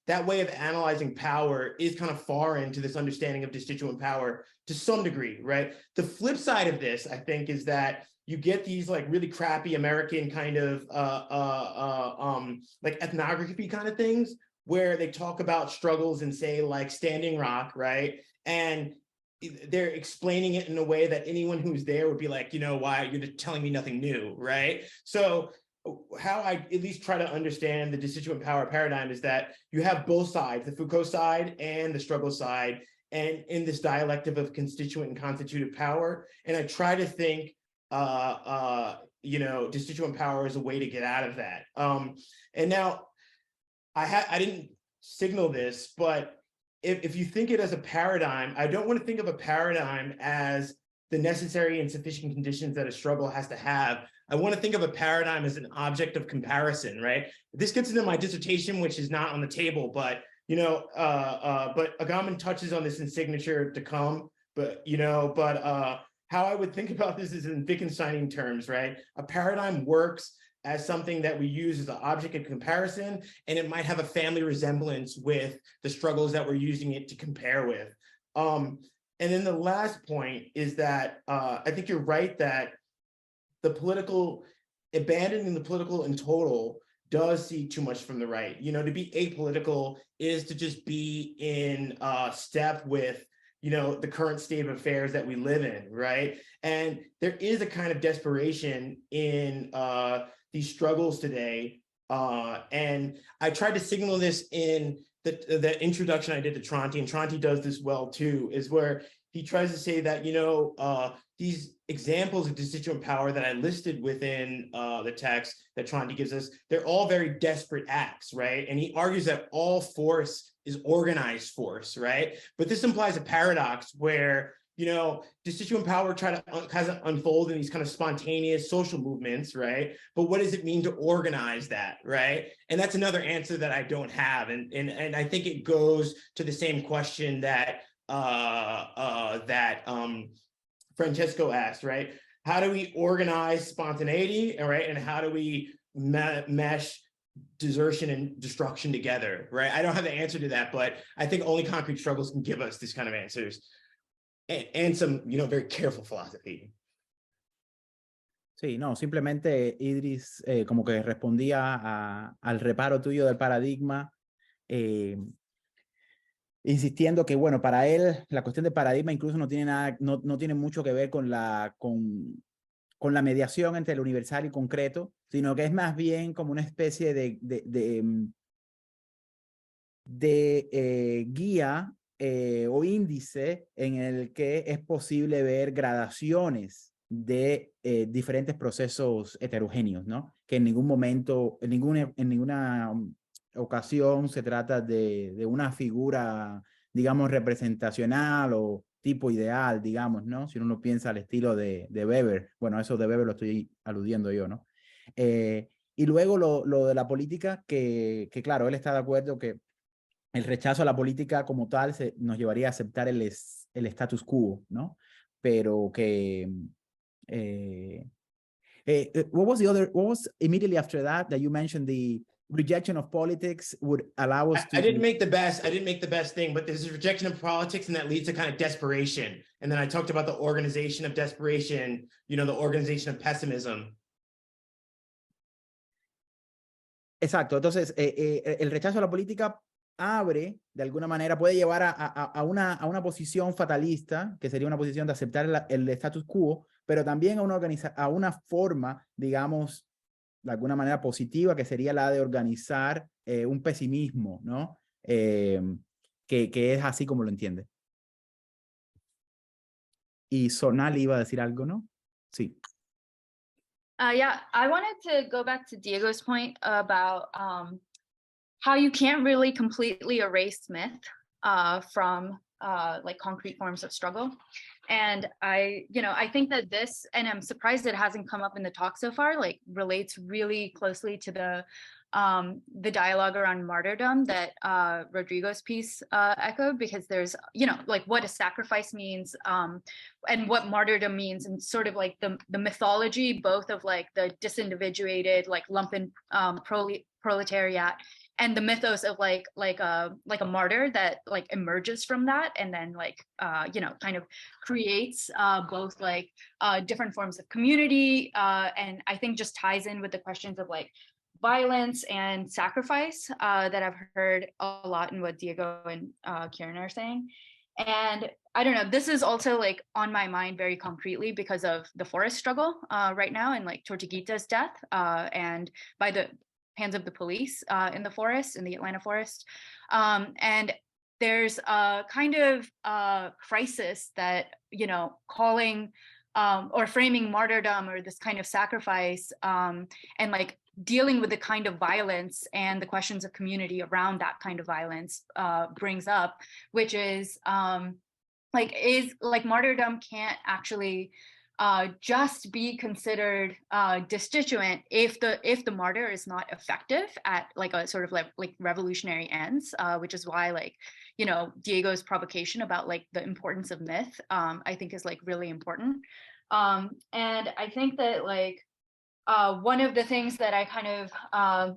that way of analyzing power is kind of foreign to this understanding of destituent power to some degree, right? The flip side of this, I think, is that you get these like really crappy American kind of like ethnography kind of things where they talk about struggles and say like Standing Rock, right? And they're explaining it in a way that anyone who's there would be like, you know, why you're telling me nothing new, right? So how I at least try to understand the destituent power paradigm is that you have both sides, the Foucault side and the struggle side, and in this dialectic of constituent and constitutive power. And I try to think, you know, destituent power is a way to get out of that. And now I didn't signal this, but if you think it as a paradigm, I don't want to think of a paradigm as the necessary and sufficient conditions that a struggle has to have. I want to think of a paradigm as an object of comparison, right? This gets into my dissertation, which is not on the table, but, you know, but Agamben touches on this in Signature to Come, but, you know, but how I would think about this is in Wittgensteinian terms, right? A paradigm works as something that we use as an object of comparison, and it might have a family resemblance with the struggles that we're using it to compare with. And then the last point is that I think you're right that the political, abandoning the political in total does see too much from the right. You know, to be apolitical is to just be in step with, you know, the current state of affairs that we live in, right? And there is a kind of desperation in these struggles today. And I tried to signal this in the introduction I did to Tronti, and Tronti does this well too, is where he tries to say that, you know, these examples of destituent power that I listed within the text that Tronti gives us, they're all very desperate acts, right? And he argues that all force is organized force, right? But this implies a paradox where, you know, destituent power kind of unfold in these kind of spontaneous social movements, right? But what does it mean to organize that, right? And that's another answer that I don't have. And I think it goes to the same question that Francesco asked, right? How do we organize spontaneity, all right? And how do we mesh desertion and destruction together, right? I don't have the answer to that, but I think only concrete struggles can give us these kind of answers. And some, you know, very careful philosophy. Sí, no, simplemente Idris como que respondía al reparo tuyo del paradigma, insistiendo que, bueno, para él la cuestión del paradigma incluso no tiene nada, no tiene mucho que ver con la mediación entre lo universal y concreto, sino que es más bien como una especie de guía o índice en el que es posible ver gradaciones de diferentes procesos heterogéneos, ¿no? Que en ningún momento, en ninguna ocasión se trata de una figura, digamos, representacional o tipo ideal, digamos, ¿no? Si uno lo piensa al estilo de Weber, bueno, eso de Weber lo estoy aludiendo yo, ¿no? Y luego lo de la política, que claro, él está de acuerdo que el rechazo a la política como tal nos llevaría a aceptar el status quo, ¿no? Pero que... what was immediately after that you mentioned the rejection of politics would allow us to... I didn't make the best thing, but there's a rejection of politics and that leads to kind of desperation. And then I talked about the organization of desperation, you know, the organization of pessimism. Exacto, entonces el rechazo a la política abre, de alguna manera, puede llevar a una posición fatalista, que sería una posición de aceptar el status quo, pero también a una forma, digamos, de alguna manera positiva, que sería la de organizar un pesimismo, ¿no? Que es así como lo entiende. Y Sonali iba a decir algo, ¿no? Sí. Yeah, I wanted to go back to Diego's point about how you can't really completely erase Smith from like concrete forms of struggle. And I think that this, and I'm surprised it hasn't come up in the talk so far, like relates really closely to the dialogue around martyrdom that Rodrigo's piece echoed, because there's, like what a sacrifice means and what martyrdom means, and sort of like the mythology, both of like the disindividuated, like lumpen proletariat, and the mythos of like a martyr that like emerges from that, and then like kind of creates both like different forms of community, and I think just ties in with the questions of like violence and sacrifice that I've heard a lot in what Diego and Kieran are saying. And I don't know, this is also like on my mind very concretely because of the forest struggle right now, and like Tortuguita's death and by the hands of the police in the forest, in the Atlanta forest. And there's a kind of crisis that, calling or framing martyrdom or this kind of sacrifice and like dealing with the kind of violence and the questions of community around that kind of violence brings up, which is martyrdom can't actually just be considered destituent if the martyr is not effective at like a sort of like revolutionary ends, which is why like Diego's provocation about like the importance of myth I think is like really important. And I think that like one of the things that I kind of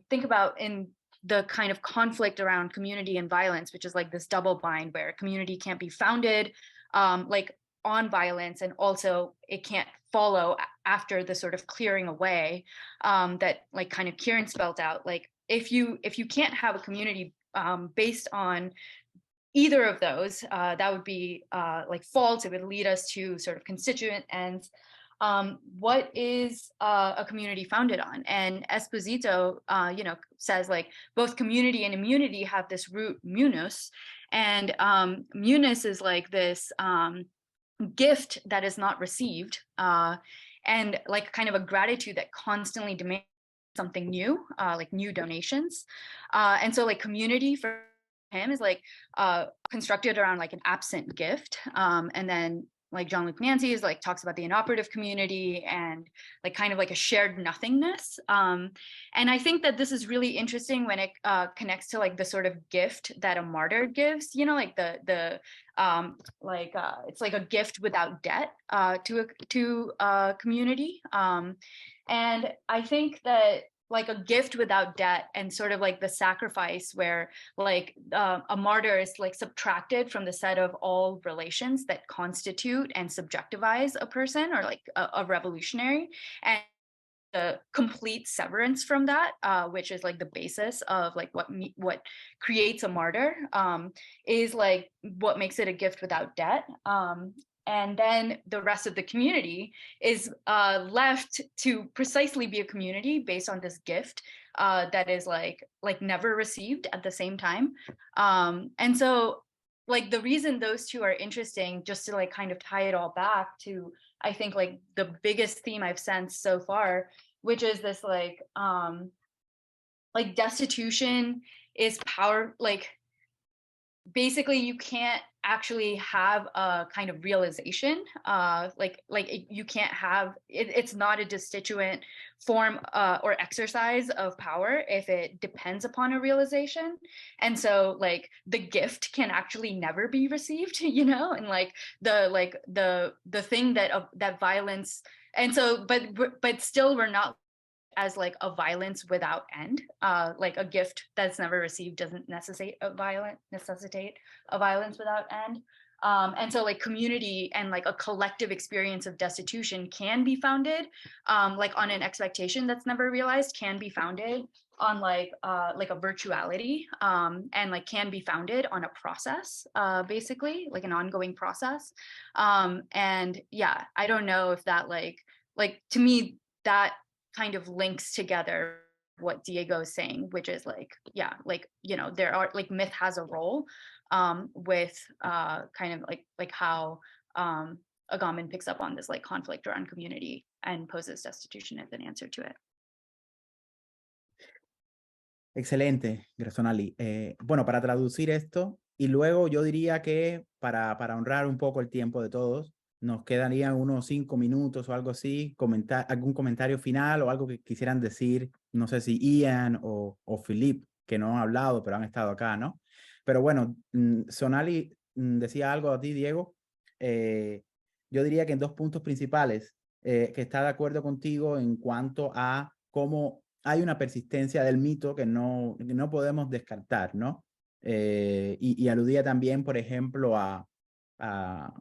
think about in the kind of conflict around community and violence, which is like this double bind where community can't be founded like on violence, and also it can't follow after the sort of clearing away that like kind of Kieran spelled out. Like if you can't have a community based on either of those, that would be like false. It would lead us to sort of constituent ends. What is a community founded on? And Esposito, says like both community and immunity have this root munus, and munus is like this gift that is not received, and like kind of a gratitude that constantly demands something new, like new donations. And so like community for him is like constructed around like an absent gift, and then like Jean-Luc Nancy is like talks about the inoperative community and like kind of like a shared nothingness. And I think that this is really interesting when it connects to like the sort of gift that a martyr gives, like it's like a gift without debt to a community. And I think that like a gift without debt and sort of like the sacrifice where like a martyr is like subtracted from the set of all relations that constitute and subjectivize a person or like a revolutionary, and the complete severance from that, which is like the basis of like what creates a martyr, is like what makes it a gift without debt. And then the rest of the community is left to precisely be a community based on this gift that is like never received at the same time. And so like the reason those two are interesting, just to like kind of tie it all back to, I think like the biggest theme I've sensed so far, which is this like destitution is power, like basically you can't actually have a kind of realization, like you can't have it's not a destituent form or exercise of power if it depends upon a realization. And so like the gift can actually never be received, and like the thing that violence, and so but still we're not as like a violence without end, like a gift that's never received doesn't necessitate a violence without end. And so like community and like a collective experience of destitution can be founded like on an expectation that's never realized, can be founded on like a virtuality, and like can be founded on a process, basically like an ongoing process. And yeah, I don't know if that like to me that kind of links together what Diego is saying, which is like, yeah, like, there are like myth has a role with kind of like how Agamben picks up on this like conflict around community and poses destitution as an answer to it. Excelente, Sonali. Bueno, para traducir esto, Y luego yo diría que para honrar un poco el tiempo de todos, nos quedarían unos 5 minutos o algo así, algún comentario final o algo que quisieran decir, no sé si Ian o Philip, que no han hablado, pero han estado acá, ¿no? Pero bueno, Sonali decía algo a ti, Diego. Yo diría que en 2 puntos principales, que está de acuerdo contigo en cuanto a cómo hay una persistencia del mito que no podemos descartar, ¿no? Y aludía también, por ejemplo, a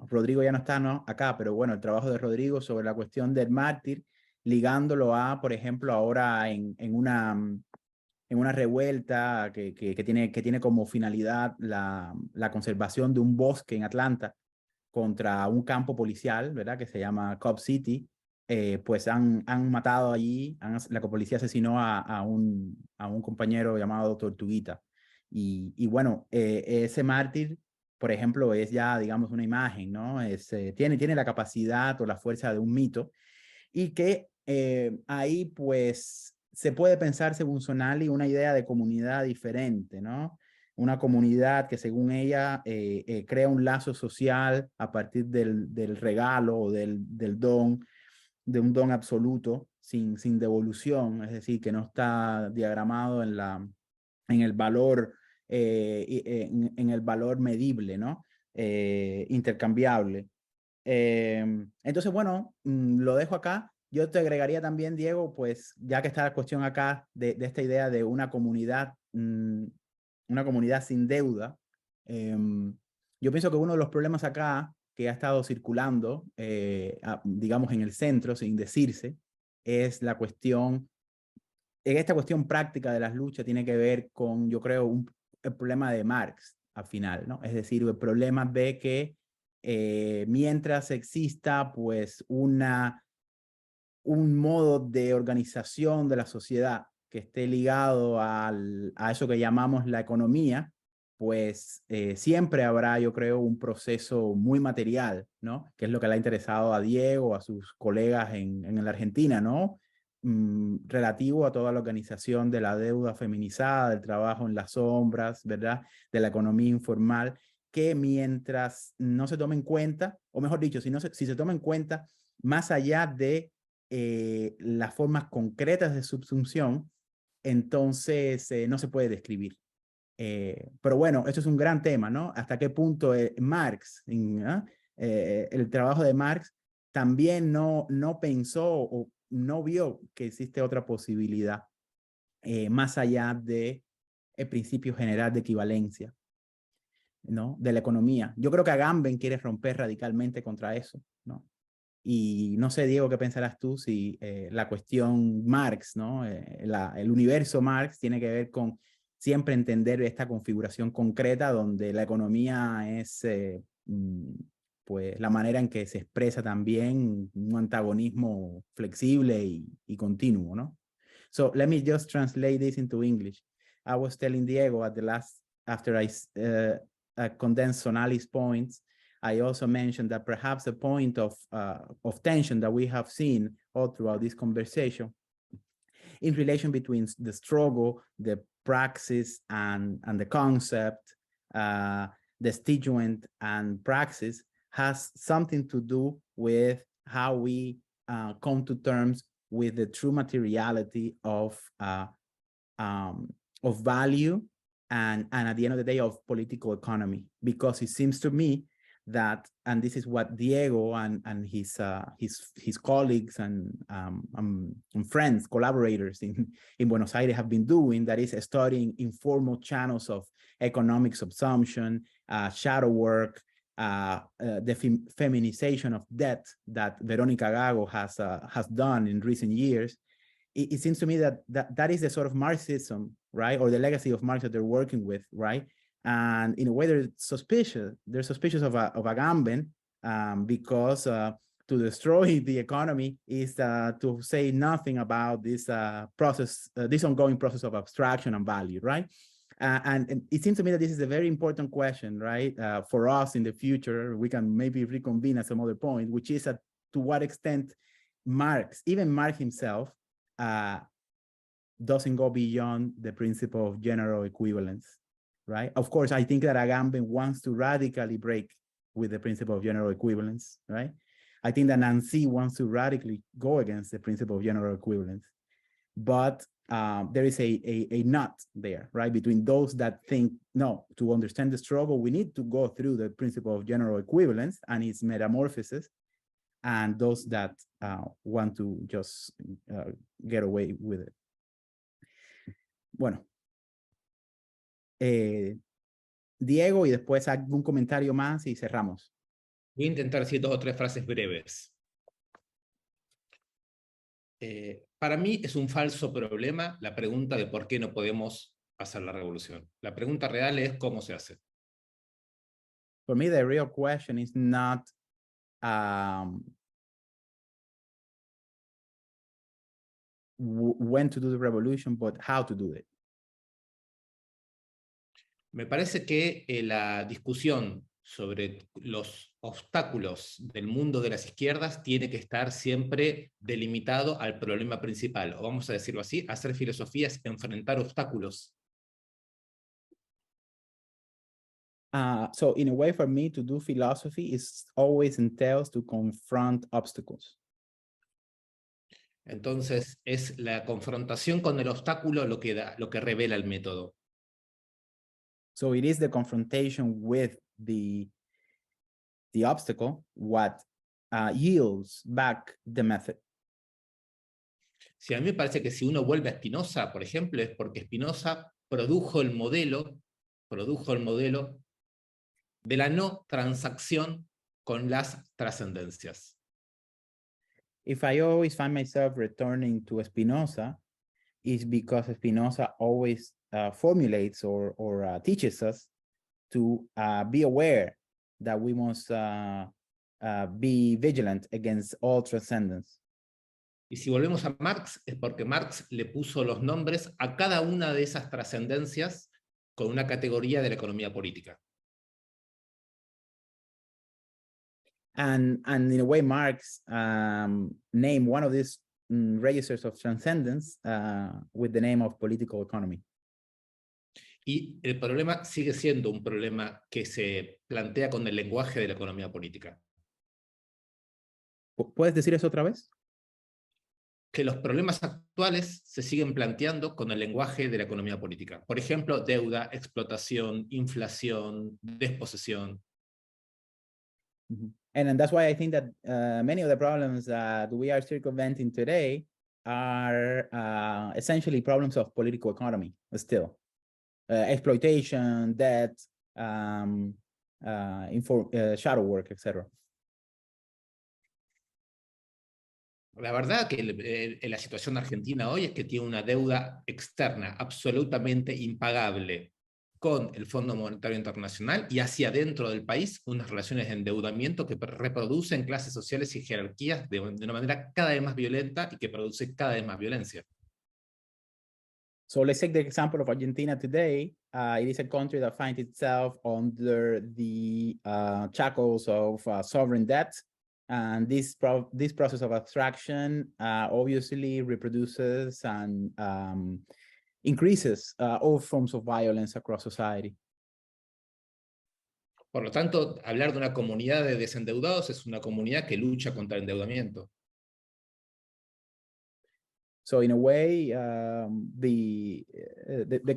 Rodrigo ya no está, ¿no? Acá, pero bueno, el trabajo de Rodrigo sobre la cuestión del mártir, ligándolo a, por ejemplo, ahora en una revuelta que tiene como finalidad la conservación de un bosque en Atlanta contra un campo policial, ¿verdad? Que se llama Cop City. Pues han matado allí, la policía asesinó a un compañero llamado Tortuguita. Y bueno, ese mártir, por ejemplo, es ya, digamos, una imagen, ¿no? Tiene la capacidad o la fuerza de un mito, y que ahí pues se puede pensar, según Sonali, una idea de comunidad diferente, ¿no? Una comunidad que, según ella, crea un lazo social a partir del regalo o del don, de un don absoluto, sin devolución, es decir, que no está diagramado en el valor, en el valor medible, ¿no? Intercambiable. Entonces, bueno, lo dejo acá. Yo te agregaría también, Diego, pues ya que está la cuestión acá de esta idea de una comunidad sin deuda, yo pienso que uno de los problemas acá que ha estado circulando, digamos, en el centro, sin decirse, es esta cuestión práctica de las luchas tiene que ver con, yo creo, el problema de Marx al final, ¿no? Es decir, el problema de que mientras exista pues un modo de organización de la sociedad que esté ligado a eso que llamamos la economía, pues siempre habrá, yo creo, un proceso muy material, ¿no? Que es lo que le ha interesado a Diego, a sus colegas en la Argentina, ¿no? Relativo a toda la organización de la deuda feminizada, del trabajo en las sombras, ¿verdad? De la economía informal, que mientras no se tome en cuenta, o mejor dicho, si se toma en cuenta, más allá de las formas concretas de subsunción, entonces no se puede describir. Pero bueno, esto es un gran tema, ¿no? Hasta qué punto Marx, el trabajo de Marx, también no pensó o no vio que existe otra posibilidad más allá de el principio general de equivalencia, ¿no? De la economía. Yo creo que Agamben quiere romper radicalmente contra eso, ¿no? Y no sé, Diego, ¿qué pensarás tú si la cuestión Marx, ¿no? El universo Marx tiene que ver con siempre entender esta configuración concreta donde la economía es pues la manera en que se expresa también un antagonismo flexible y continuo, ¿no? So let me just translate this into English. I was telling Diego at the last, after I condensed Sonali's points, I also mentioned that perhaps a point of tension that we have seen all throughout this conversation in relation between the struggle, the praxis, and the concept, destituent and praxis, has something to do with how we come to terms with the true materiality of value and at the end of the day of political economy, because it seems to me that, and this is what Diego and his colleagues and friends, collaborators in Buenos Aires have been doing, that is studying informal channels of economic subsumption, shadow work, the feminization of debt that Veronica Gago has done in recent years. It seems to me that is the sort of Marxism, right, or the legacy of Marx that they're working with, right? And in a way, they're suspicious. They're suspicious of Agamben because to destroy the economy is to say nothing about this process, this ongoing process of abstraction and value, right? And it seems to me that this is a very important question, right, for us in the future. We can maybe reconvene at some other point, which is to what extent Marx, even Marx himself, doesn't go beyond the principle of general equivalence. right? Of course, I think that Agamben wants to radically break with the principle of general equivalence, right? I think that Nancy wants to radically go against the principle of general equivalence. But there is a knot there, right? Between those that think, no, to understand the struggle, we need to go through the principle of general equivalence and its metamorphosis, and those that want to just get away with it. Bueno. Diego, y después algún comentario más y cerramos. Voy a intentar decir 2 o 3 frases breves. Para mí es un falso problema la pregunta de por qué no podemos hacer la revolución. La pregunta real es cómo se hace. For me, the real question is not when to do the revolution, but how to do it. Me parece que la discusión sobre los obstáculos del mundo de las izquierdas tiene que estar siempre delimitado al problema principal, o vamos a decirlo así, hacer filosofía es enfrentar obstáculos. So in a way, for me, to do philosophy is always entails to confront obstacles. Entonces es la confrontación con el obstáculo lo que revela el método. So it is the confrontation with the obstacle what yields back the method. Si a mí me parece que si uno vuelve a Spinoza, por ejemplo, es porque Spinoza produjo el modelo de la no transacción con las trascendencias. If I always find myself returning to Spinoza, it's because Spinoza always formulates or teaches us to be aware that we must be vigilant against all transcendence. Y si volvemos a Marx, es porque Marx le puso los nombres a cada una de esas trascendencias con una categoría de la economía política. And in a way, Marx named one of these registers of transcendence with the name of political economy. Y el problema sigue siendo un problema que se plantea con el lenguaje de la economía política. ¿Puedes decir eso otra vez? Que los problemas actuales se siguen planteando con el lenguaje de la economía política. Por ejemplo, deuda, explotación, inflación, desposesión. And that's why I think that many of the problems that we are circumventing today are essentially problems of political economy still. Exploitation, debt, shadow work, etc. La verdad que la situación argentina hoy es que tiene una deuda externa absolutamente impagable con el Fondo Monetario Internacional y hacia dentro del país unas relaciones de endeudamiento que reproducen clases sociales y jerarquías de una manera cada vez más violenta y que produce cada vez más violencia. So let's take the example of Argentina today. It is a country that finds itself under the shackles of sovereign debt. And this process of abstraction obviously reproduces and increases all forms of violence across society. Por lo tanto, hablar de una comunidad de desendeudados es una comunidad que lucha contra el endeudamiento. So in a way, the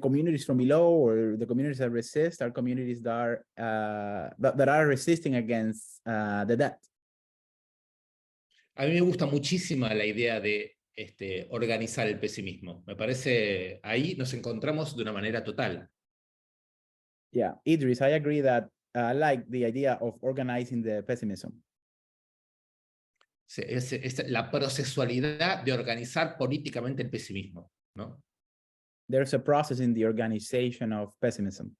communities from below or the communities that resist are communities that are resisting against the debt. A mí me gusta muchísimo la idea de organizar el pesimismo. Me parece, ahí nos encontramos de una manera total. Yeah, Idris, I agree that I like the idea of organizing the pessimism. Es la procesualidad de organizar políticamente el pesimismo, ¿no? There's a process in the organization of pessimism.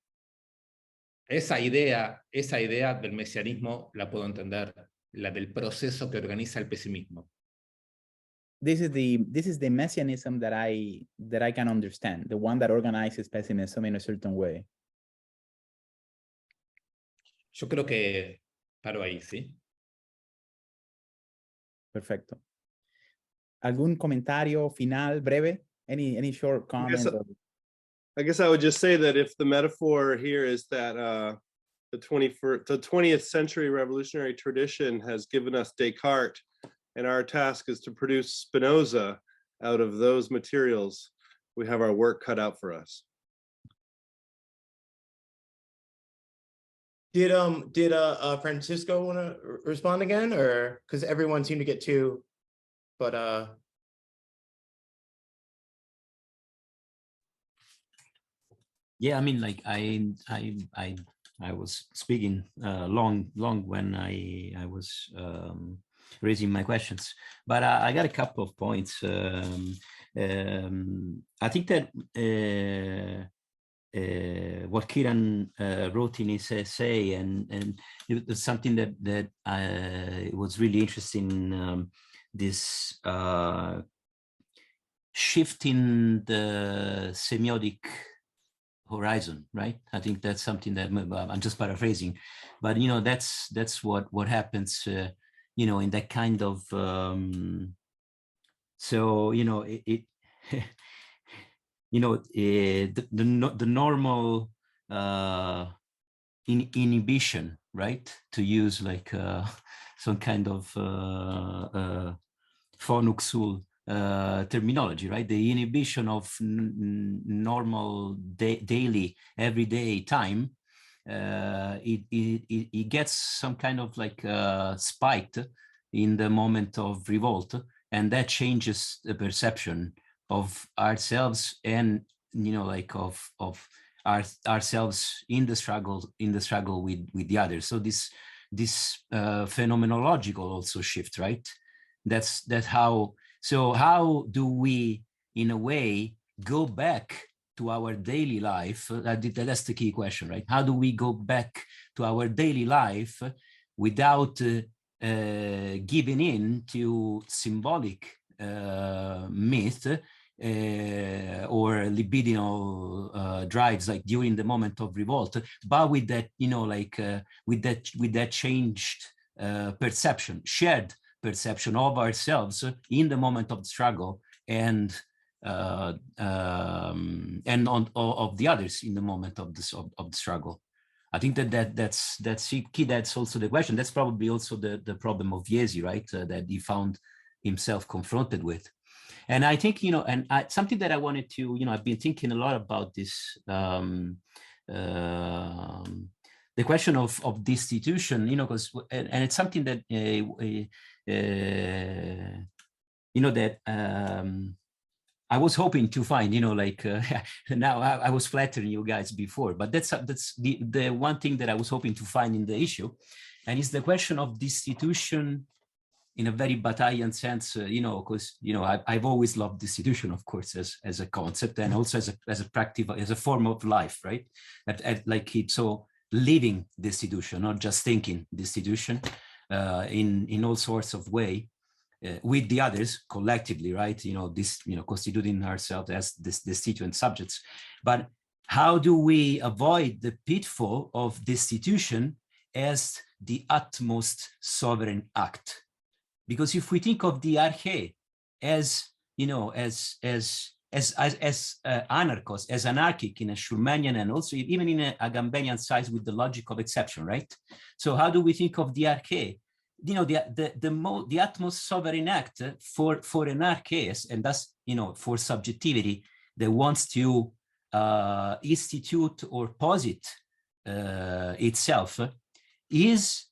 Esa idea del mesianismo la puedo entender, la del proceso que organiza el pesimismo. This is the messianism that I can understand, the one that organizes pessimism in a certain way. Yo creo que paro ahí, ¿sí? Perfecto. ¿Algún comentario final breve? Any short comment? Yes, I guess I would just say that if the metaphor here is that the 20th century revolutionary tradition has given us Descartes, and our task is to produce Spinoza out of those materials, we have our work cut out for us. Did Francisco want to respond again, or because everyone seemed to get two, but Yeah, I mean, like I was speaking long when I was raising my questions, but I got a couple of points. I think that what Kieran wrote in his essay, and it was something that was really interesting. This shift in the semiotic horizon, right? I think that's something that I'm just paraphrasing, but you know, that's what happens, you know, in that kind of so you know it you know the normal inhibition, right? To use like some kind of Fonuxul terminology, right? The inhibition of normal daily, everyday time, it gets some kind of like spiked in the moment of revolt, and that changes the perception of ourselves, and you know, like of ourselves in the struggle with the others. So this phenomenological also shift, right? That's how. So how do we, in a way, go back to our daily life? That's the key question, right? How do we go back to our daily life without giving in to symbolic myth or libidinal drives, like during the moment of revolt, but with that, you know, like with that changed perception, shared perception of ourselves in the moment of the struggle, and of the others in the moment of the struggle. I think that's key. That's also the question. That's probably also the problem of Jesi, right? That he found himself confronted with. And I think, you know, and something that I wanted to, you know, I've been thinking a lot about this, the question of destitution, you know, because, and it's something that, you know, that I was hoping to find, you know, like now I was flattering you guys before, but that's the one thing that I was hoping to find in the issue, and it's the question of destitution in a very Bataillean sense, you know, because, you know, I've always loved destitution, of course, as a concept, and also as a practice, as a form of life, right? Like it's so living destitution, not just thinking destitution, in all sorts of way, with the others collectively, right? You know, this, you know, constituting ourselves as this destituent subjects. But how do we avoid the pitfall of destitution as the utmost sovereign act? Because if we think of the arché as, you know, as anarchos, as anarchic in a Schumanian and also even in a Agambenian size with the logic of exception, right? So how do we think of the arché? You know, the utmost sovereign act for an arché, and thus, you know, for subjectivity that wants to institute or posit itself, is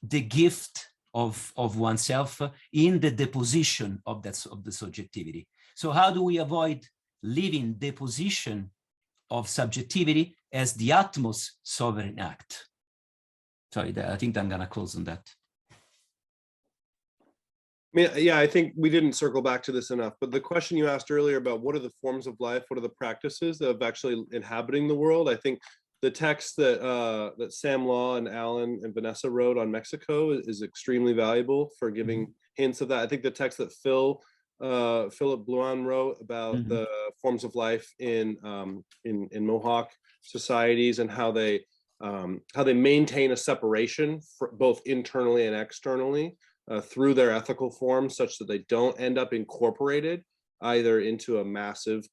the gift of oneself in the deposition of the subjectivity. So how do we avoid living deposition of subjectivity as the utmost sovereign act? Sorry, I think I'm gonna close on that. Yeah, I think we didn't circle back to this enough, but the question you asked earlier about what are the forms of life, what are the practices of actually inhabiting the world, I think the text that Sam Law and Alan and Vanessa wrote on Mexico is extremely valuable for giving hints of that. I think the text that Philip Blouin wrote about the forms of life in Mohawk societies and how they maintain a separation for both internally and externally through their ethical forms, such that they don't end up incorporated either into a massive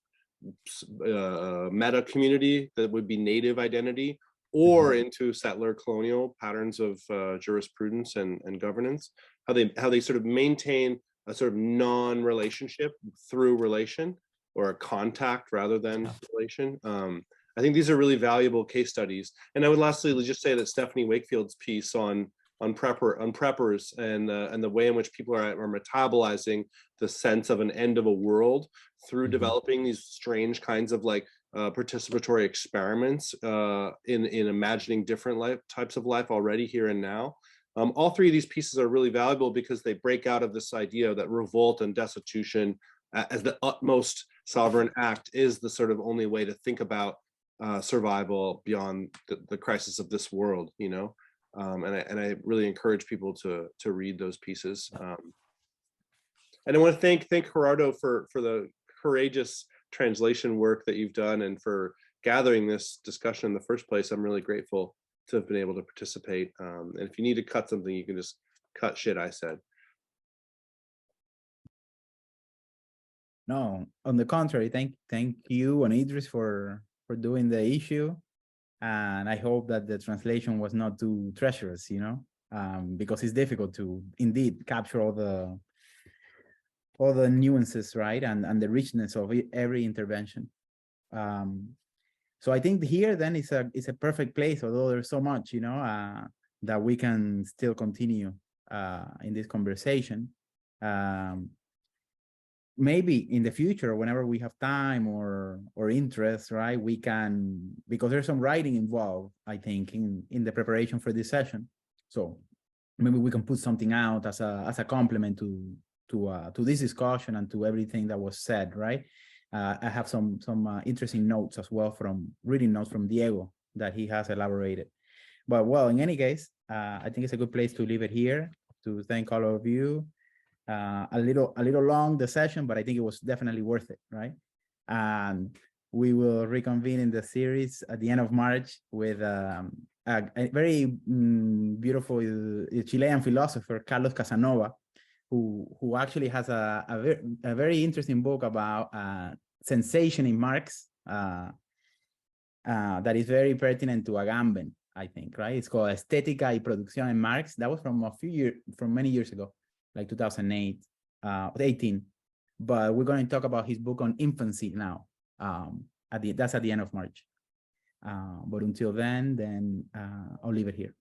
meta community that would be native identity, or into settler colonial patterns of jurisprudence and governance, how they sort of maintain a sort of non-relationship through relation, or a contact rather than relation. I think these are really valuable case studies. And I would lastly just say that Stephanie Wakefield's piece on preppers and the way in which people are metabolizing the sense of an end of a world through developing these strange kinds of like participatory experiments in imagining different types of life already here and now. All three of these pieces are really valuable because they break out of this idea that revolt and destitution as the utmost sovereign act is the sort of only way to think about survival beyond the crisis of this world, you know. And I really encourage people to read those pieces. And I want to thank Gerardo for the courageous translation work that you've done and for gathering this discussion in the first place. I'm really grateful to have been able to participate. And if you need to cut something, you can just cut shit I said. No, on the contrary, thank you and Idris for doing the issue. And I hope that the translation was not too treacherous, you know, because it's difficult to indeed capture all the nuances, right, and the richness of every intervention. So I think here then it's a perfect place, although there's so much, you know, that we can still continue in this conversation. Maybe in the future, whenever we have time or interest, right, we can, because there's some writing involved, I think, in the preparation for this session. So maybe we can put something out as a complement to this discussion and to everything that was said, right? I have some interesting notes as well reading notes from Diego that he has elaborated. But well, in any case, I think it's a good place to leave it here, to thank all of you. A little long, the session, but I think it was definitely worth it, right? And we will reconvene in the series at the end of March with a very beautiful Chilean philosopher, Carlos Casanova, who actually has a very interesting book about sensation in Marx that is very pertinent to Agamben, I think, right? It's called Estética y Producción en Marx. That was from many years ago, like 2008, 18. But we're going to talk about his book on infancy now. That's at the end of March. But until then I'll leave it here.